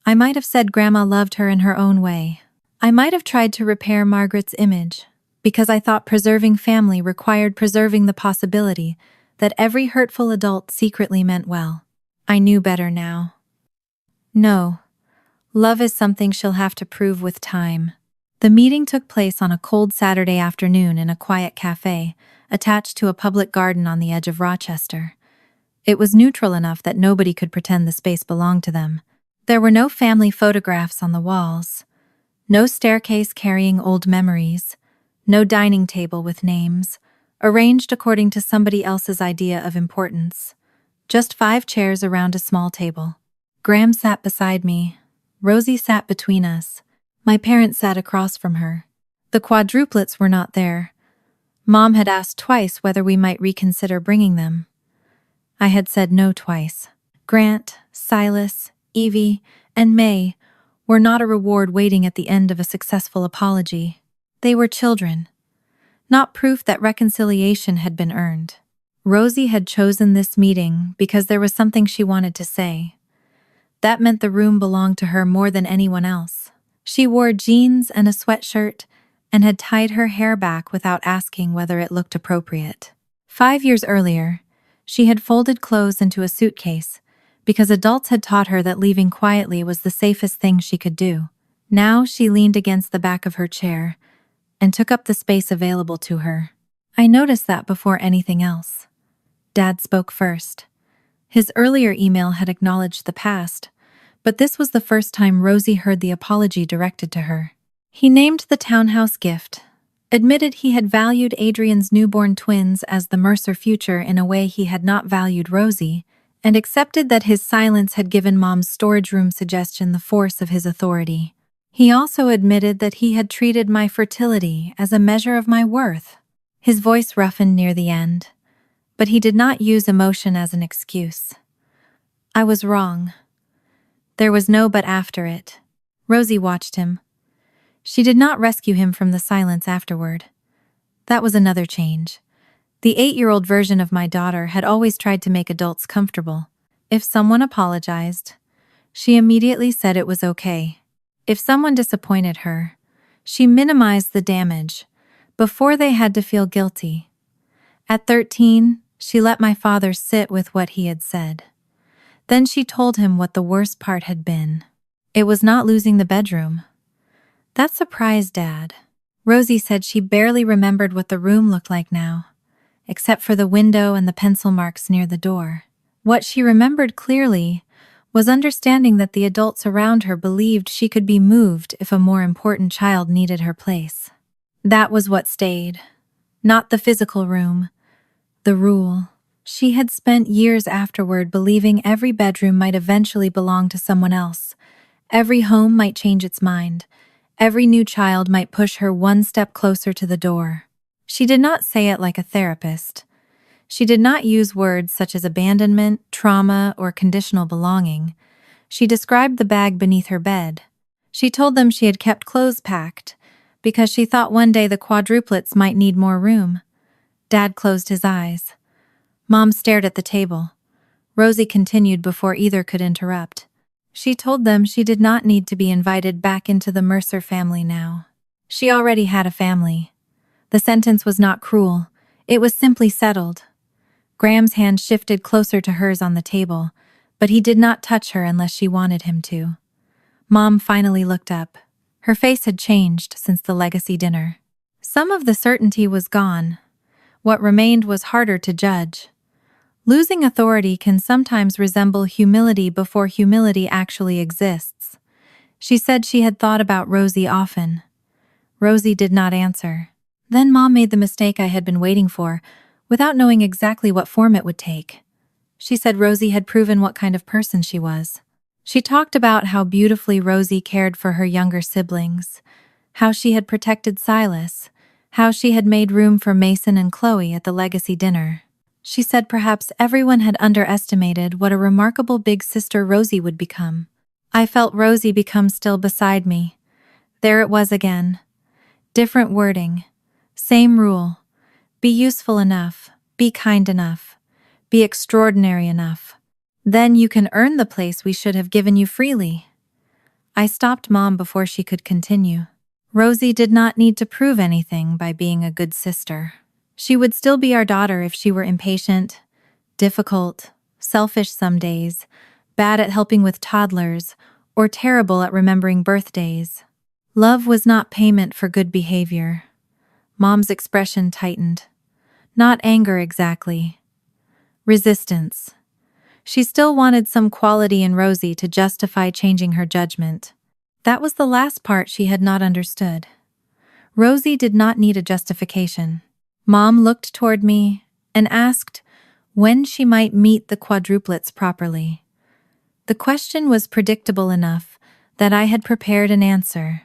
I might have said Grandma loved her in her own way. I might have tried to repair Margaret's image, because I thought preserving family required preserving the possibility that every hurtful adult secretly meant well. I knew better now. No, love is something she'll have to prove with time. The meeting took place on a cold Saturday afternoon in a quiet cafe, attached to a public garden on the edge of Rochester. It was neutral enough that nobody could pretend the space belonged to them. There were no family photographs on the walls, no staircase carrying old memories, no dining table with names, arranged according to somebody else's idea of importance. Just 5 chairs around a small table. Graham sat beside me. Rosie sat between us. My parents sat across from her. The quadruplets were not there. Mom had asked twice whether we might reconsider bringing them. I had said no twice. Grant, Silas, Evie, and May were not a reward waiting at the end of a successful apology. They were children, not proof that reconciliation had been earned. Rosie had chosen this meeting because there was something she wanted to say. That meant the room belonged to her more than anyone else. She wore jeans and a sweatshirt and had tied her hair back without asking whether it looked appropriate. 5 years earlier, she had folded clothes into a suitcase because adults had taught her that leaving quietly was the safest thing she could do. Now she leaned against the back of her chair and took up the space available to her. I noticed that before anything else. Dad spoke first. His earlier email had acknowledged the past, but this was the first time Rosie heard the apology directed to her. He named the townhouse gift, admitted he had valued Adrian's newborn twins as the Mercer future in a way he had not valued Rosie, and accepted that his silence had given Mom's storage room suggestion the force of his authority. He also admitted that he had treated my fertility as a measure of my worth. His voice roughened near the end, but he did not use emotion as an excuse. I was wrong. There was no but after it. Rosie watched him. She did not rescue him from the silence afterward. That was another change. The 8-year-old version of my daughter had always tried to make adults comfortable. If someone apologized, she immediately said it was okay. If someone disappointed her, she minimized the damage before they had to feel guilty. At 13, she let my father sit with what he had said. Then she told him what the worst part had been. It was not losing the bedroom. That surprised Dad. Rosie said she barely remembered what the room looked like now, except for the window and the pencil marks near the door. What she remembered clearly was understanding that the adults around her believed she could be moved if a more important child needed her place. That was what stayed, not the physical room, the rule. She had spent years afterward believing every bedroom might eventually belong to someone else. Every home might change its mind. Every new child might push her one step closer to the door. She did not say it like a therapist. She did not use words such as abandonment, trauma, or conditional belonging. She described the bag beneath her bed. She told them she had kept clothes packed because she thought one day the quadruplets might need more room. Dad closed his eyes. Mom stared at the table. Rosie continued before either could interrupt. She told them she did not need to be invited back into the Mercer family now. She already had a family. The sentence was not cruel. It was simply settled. Graham's hand shifted closer to hers on the table, but he did not touch her unless she wanted him to. Mom finally looked up. Her face had changed since the legacy dinner. Some of the certainty was gone. What remained was harder to judge. Losing authority can sometimes resemble humility before humility actually exists. She said she had thought about Rosie often. Rosie did not answer. Then Mom made the mistake I had been waiting for, without knowing exactly what form it would take. She said Rosie had proven what kind of person she was. She talked about how beautifully Rosie cared for her younger siblings, how she had protected Silas, how she had made room for Mason and Chloe at the legacy dinner. She said perhaps everyone had underestimated what a remarkable big sister Rosie would become. I felt Rosie become still beside me. There it was again. Different wording. Same rule. Be useful enough. Be kind enough. Be extraordinary enough. Then you can earn the place we should have given you freely. I stopped Mom before she could continue. Rosie did not need to prove anything by being a good sister. She would still be our daughter if she were impatient, difficult, selfish some days, bad at helping with toddlers, or terrible at remembering birthdays. Love was not payment for good behavior. Mom's expression tightened. Not anger exactly. Resistance. She still wanted some quality in Rosie to justify changing her judgment. That was the last part she had not understood. Rosie did not need a justification. Mom looked toward me and asked when she might meet the quadruplets properly. The question was predictable enough that I had prepared an answer.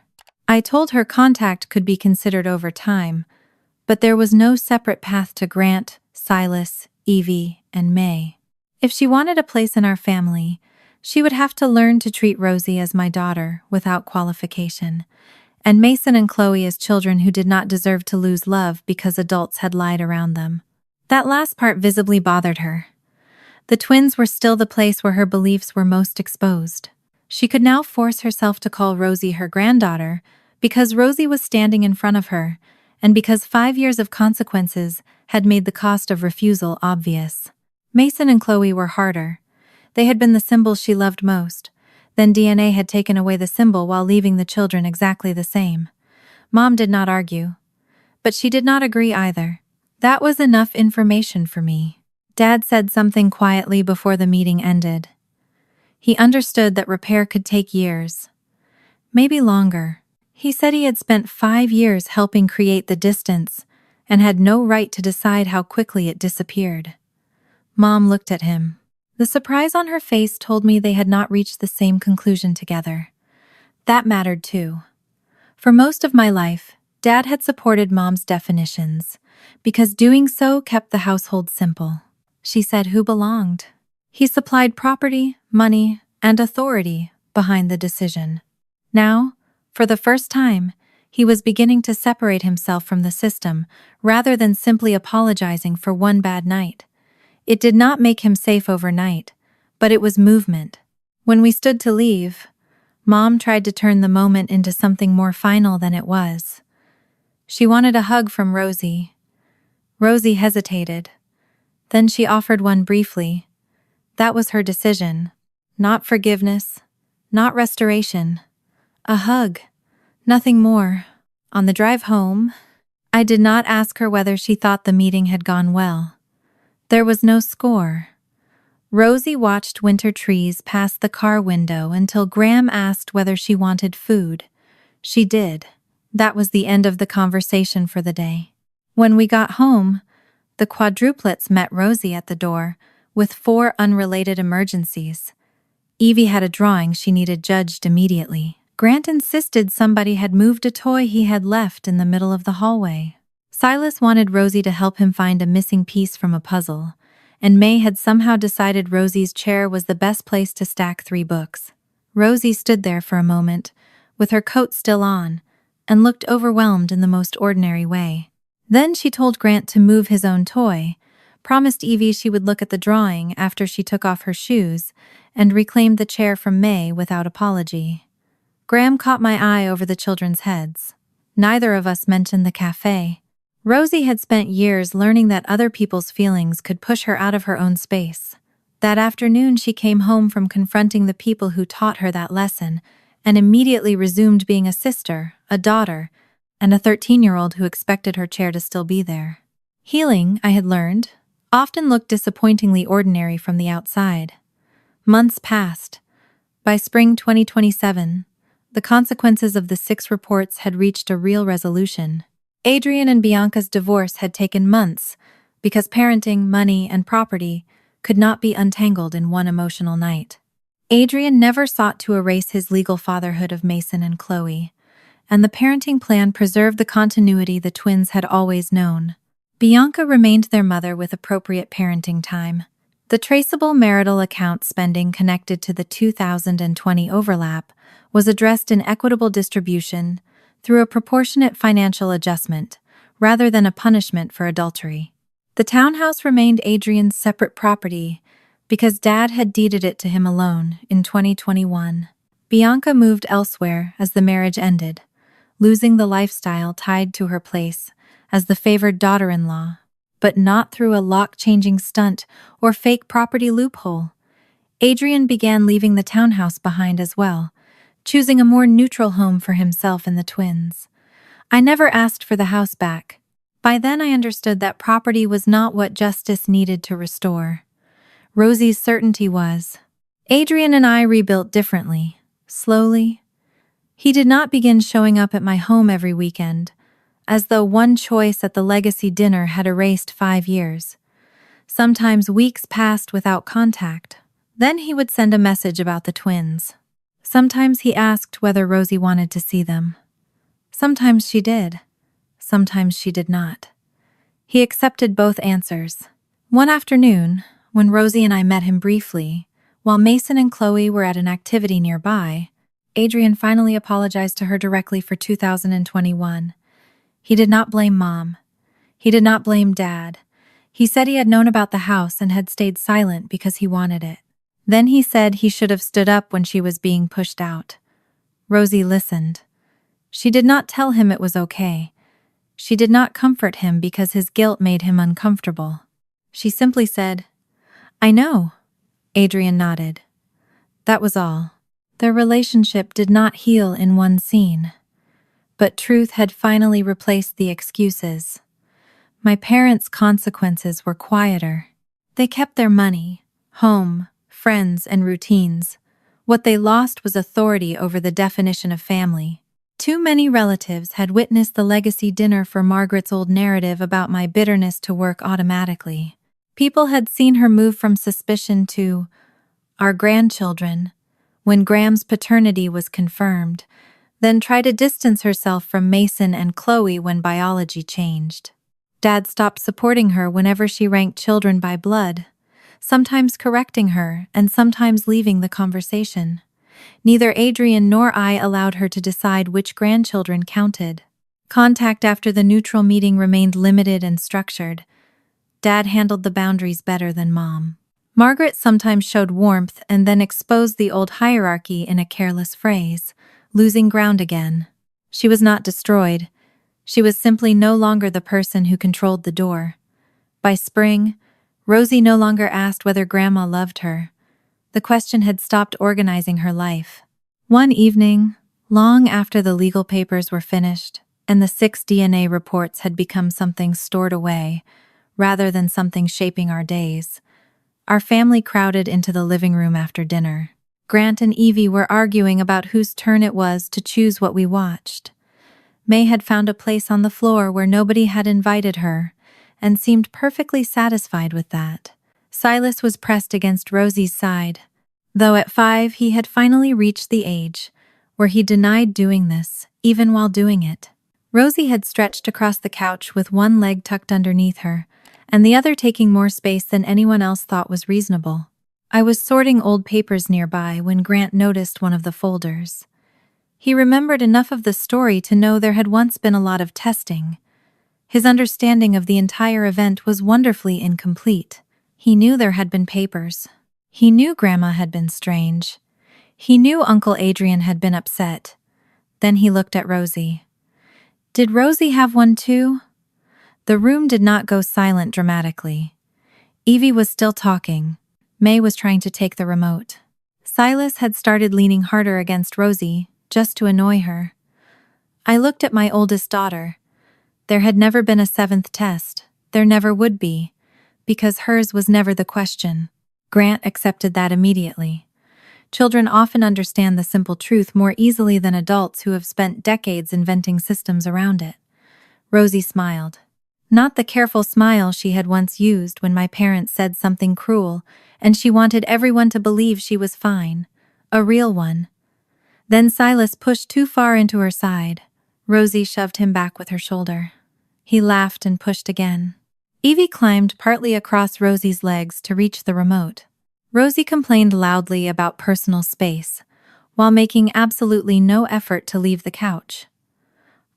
I told her contact could be considered over time, but there was no separate path to Grant, Silas, Evie, and May. If she wanted a place in our family, she would have to learn to treat Rosie as my daughter without qualification, and Mason and Chloe as children who did not deserve to lose love because adults had lied around them. That last part visibly bothered her. The twins were still the place where her beliefs were most exposed. She could now force herself to call Rosie her granddaughter because Rosie was standing in front of her, and because 5 years of consequences had made the cost of refusal obvious. Mason and Chloe were harder. They had been the symbols she loved most. Then DNA had taken away the symbol while leaving the children exactly the same. Mom did not argue. But she did not agree either. That was enough information for me. Dad said something quietly before the meeting ended. He understood that repair could take years. Maybe longer. He said he had spent 5 years helping create the distance and had no right to decide how quickly it disappeared. Mom looked at him. The surprise on her face told me they had not reached the same conclusion together. That mattered too. For most of my life, Dad had supported Mom's definitions, because doing so kept the household simple. She said who belonged. He supplied property, money, and authority behind the decision. Now, for the first time, he was beginning to separate himself from the system rather than simply apologizing for one bad night. It did not make him safe overnight, but it was movement. When we stood to leave, Mom tried to turn the moment into something more final than it was. She wanted a hug from Rosie. Rosie hesitated. Then she offered one briefly. That was her decision. Not forgiveness, not restoration. A hug. Nothing more. On the drive home, I did not ask her whether she thought the meeting had gone well. There was no score. Rosie watched winter trees past the car window until Graham asked whether she wanted food. She did. That was the end of the conversation for the day. When we got home, the quadruplets met Rosie at the door with 4 unrelated emergencies. Evie had a drawing she needed judged immediately. Grant insisted somebody had moved a toy he had left in the middle of the hallway. Silas wanted Rosie to help him find a missing piece from a puzzle, and May had somehow decided Rosie's chair was the best place to stack 3 books. Rosie stood there for a moment, with her coat still on, and looked overwhelmed in the most ordinary way. Then she told Grant to move his own toy, promised Evie she would look at the drawing after she took off her shoes, and reclaimed the chair from May without apology. Graham caught my eye over the children's heads. Neither of us mentioned the cafe. Rosie had spent years learning that other people's feelings could push her out of her own space. That afternoon she came home from confronting the people who taught her that lesson, and immediately resumed being a sister, a daughter, and a 13-year-old who expected her chair to still be there. Healing, I had learned, often looked disappointingly ordinary from the outside. Months passed. By spring 2027, the consequences of the 6 reports had reached a real resolution. Adrian and Bianca's divorce had taken months because parenting, money, and property could not be untangled in one emotional night. Adrian never sought to erase his legal fatherhood of Mason and Chloe, and the parenting plan preserved the continuity the twins had always known. Bianca remained their mother with appropriate parenting time. The traceable marital account spending connected to the 2020 overlap was addressed in equitable distribution through a proportionate financial adjustment, rather than a punishment for adultery. The townhouse remained Adrian's separate property because Dad had deeded it to him alone in 2021. Bianca moved elsewhere as the marriage ended, losing the lifestyle tied to her place as the favored daughter-in-law, but not through a lock-changing stunt or fake property loophole. Adrian began leaving the townhouse behind as well, choosing a more neutral home for himself and the twins. I never asked for the house back. By then I understood that property was not what justice needed to restore. Rosie's certainty was. Adrian and I rebuilt differently, slowly. He did not begin showing up at my home every weekend, as though one choice at the legacy dinner had erased 5 years. Sometimes weeks passed without contact. Then he would send a message about the twins. Sometimes he asked whether Rosie wanted to see them. Sometimes she did. Sometimes she did not. He accepted both answers. One afternoon, when Rosie and I met him briefly, while Mason and Chloe were at an activity nearby, Adrian finally apologized to her directly for 2021. He did not blame Mom. He did not blame Dad. He said he had known about the house and had stayed silent because he wanted it. Then he said he should have stood up when she was being pushed out. Rosie listened. She did not tell him it was okay. She did not comfort him because his guilt made him uncomfortable. She simply said, "I know." Adrian nodded. That was all. Their relationship did not heal in one scene. But truth had finally replaced the excuses. My parents' consequences were quieter. They kept their money, home, friends, and routines. What they lost was authority over the definition of family. Too many relatives had witnessed the legacy dinner for Margaret's old narrative about my bitterness to work automatically. People had seen her move from suspicion to our grandchildren when Graham's paternity was confirmed, then try to distance herself from Mason and Chloe when biology changed. Dad stopped supporting her whenever she ranked children by blood, sometimes correcting her and sometimes leaving the conversation. Neither Adrian nor I allowed her to decide which grandchildren counted. Contact after the neutral meeting remained limited and structured. Dad handled the boundaries better than Mom. Margaret sometimes showed warmth and then exposed the old hierarchy in a careless phrase, losing ground again. She was not destroyed. She was simply no longer the person who controlled the door. By spring, Rosie no longer asked whether Grandma loved her. The question had stopped organizing her life. One evening, long after the legal papers were finished and the 6 DNA reports had become something stored away, rather than something shaping our days, our family crowded into the living room after dinner. Grant and Evie were arguing about whose turn it was to choose what we watched. May had found a place on the floor where nobody had invited her, and seemed perfectly satisfied with that. Silas was pressed against Rosie's side, though at 5 he had finally reached the age where he denied doing this, even while doing it. Rosie had stretched across the couch with one leg tucked underneath her, and the other taking more space than anyone else thought was reasonable. I was sorting old papers nearby when Grant noticed one of the folders. He remembered enough of the story to know there had once been a lot of testing. His understanding of the entire event was wonderfully incomplete. He knew there had been papers. He knew Grandma had been strange. He knew Uncle Adrian had been upset. Then he looked at Rosie. Did Rosie have one too? The room did not go silent dramatically. Evie was still talking. May was trying to take the remote. Silas had started leaning harder against Rosie, just to annoy her. I looked at my oldest daughter. There had never been a seventh test. There never would be, because hers was never the question. Grant accepted that immediately. Children often understand the simple truth more easily than adults who have spent decades inventing systems around it. Rosie smiled. Not the careful smile she had once used when my parents said something cruel, and she wanted everyone to believe she was fine. A real one. Then Silas pushed too far into her side. Rosie shoved him back with her shoulder. He laughed and pushed again. Evie climbed partly across Rosie's legs to reach the remote. Rosie complained loudly about personal space, while making absolutely no effort to leave the couch.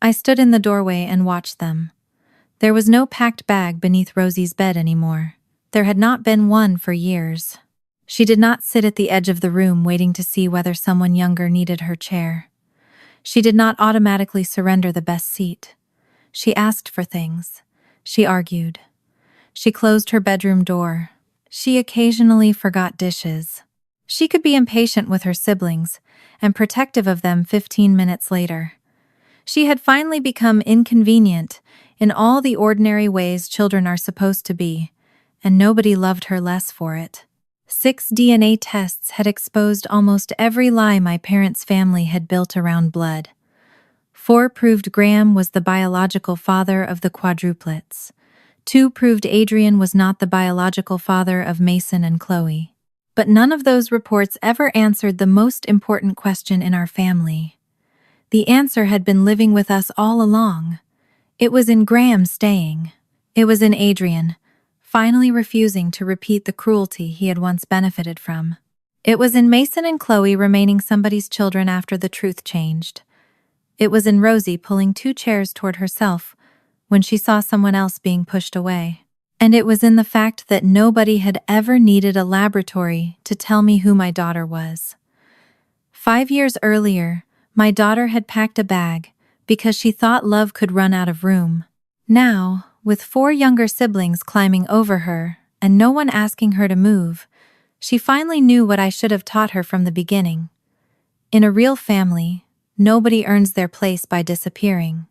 I stood in the doorway and watched them. There was no packed bag beneath Rosie's bed anymore. There had not been one for years. She did not sit at the edge of the room waiting to see whether someone younger needed her chair. She did not automatically surrender the best seat. She asked for things. She argued. She closed her bedroom door. She occasionally forgot dishes. She could be impatient with her siblings and protective of them 15 minutes later. She had finally become inconvenient in all the ordinary ways children are supposed to be, and nobody loved her less for it. 6 DNA tests had exposed almost every lie my parents' family had built around blood. 4 proved Graham was the biological father of the quadruplets. 2 proved Adrian was not the biological father of Mason and Chloe. But none of those reports ever answered the most important question in our family. The answer had been living with us all along. It was in Graham staying. It was in Adrian, finally refusing to repeat the cruelty he had once benefited from. It was in Mason and Chloe remaining somebody's children after the truth changed. It was in Rosie pulling 2 chairs toward herself when she saw someone else being pushed away. And it was in the fact that nobody had ever needed a laboratory to tell me who my daughter was. 5 years earlier, my daughter had packed a bag because she thought love could run out of room. Now, with 4 younger siblings climbing over her and no one asking her to move, she finally knew what I should have taught her from the beginning. In a real family, nobody earns their place by disappearing.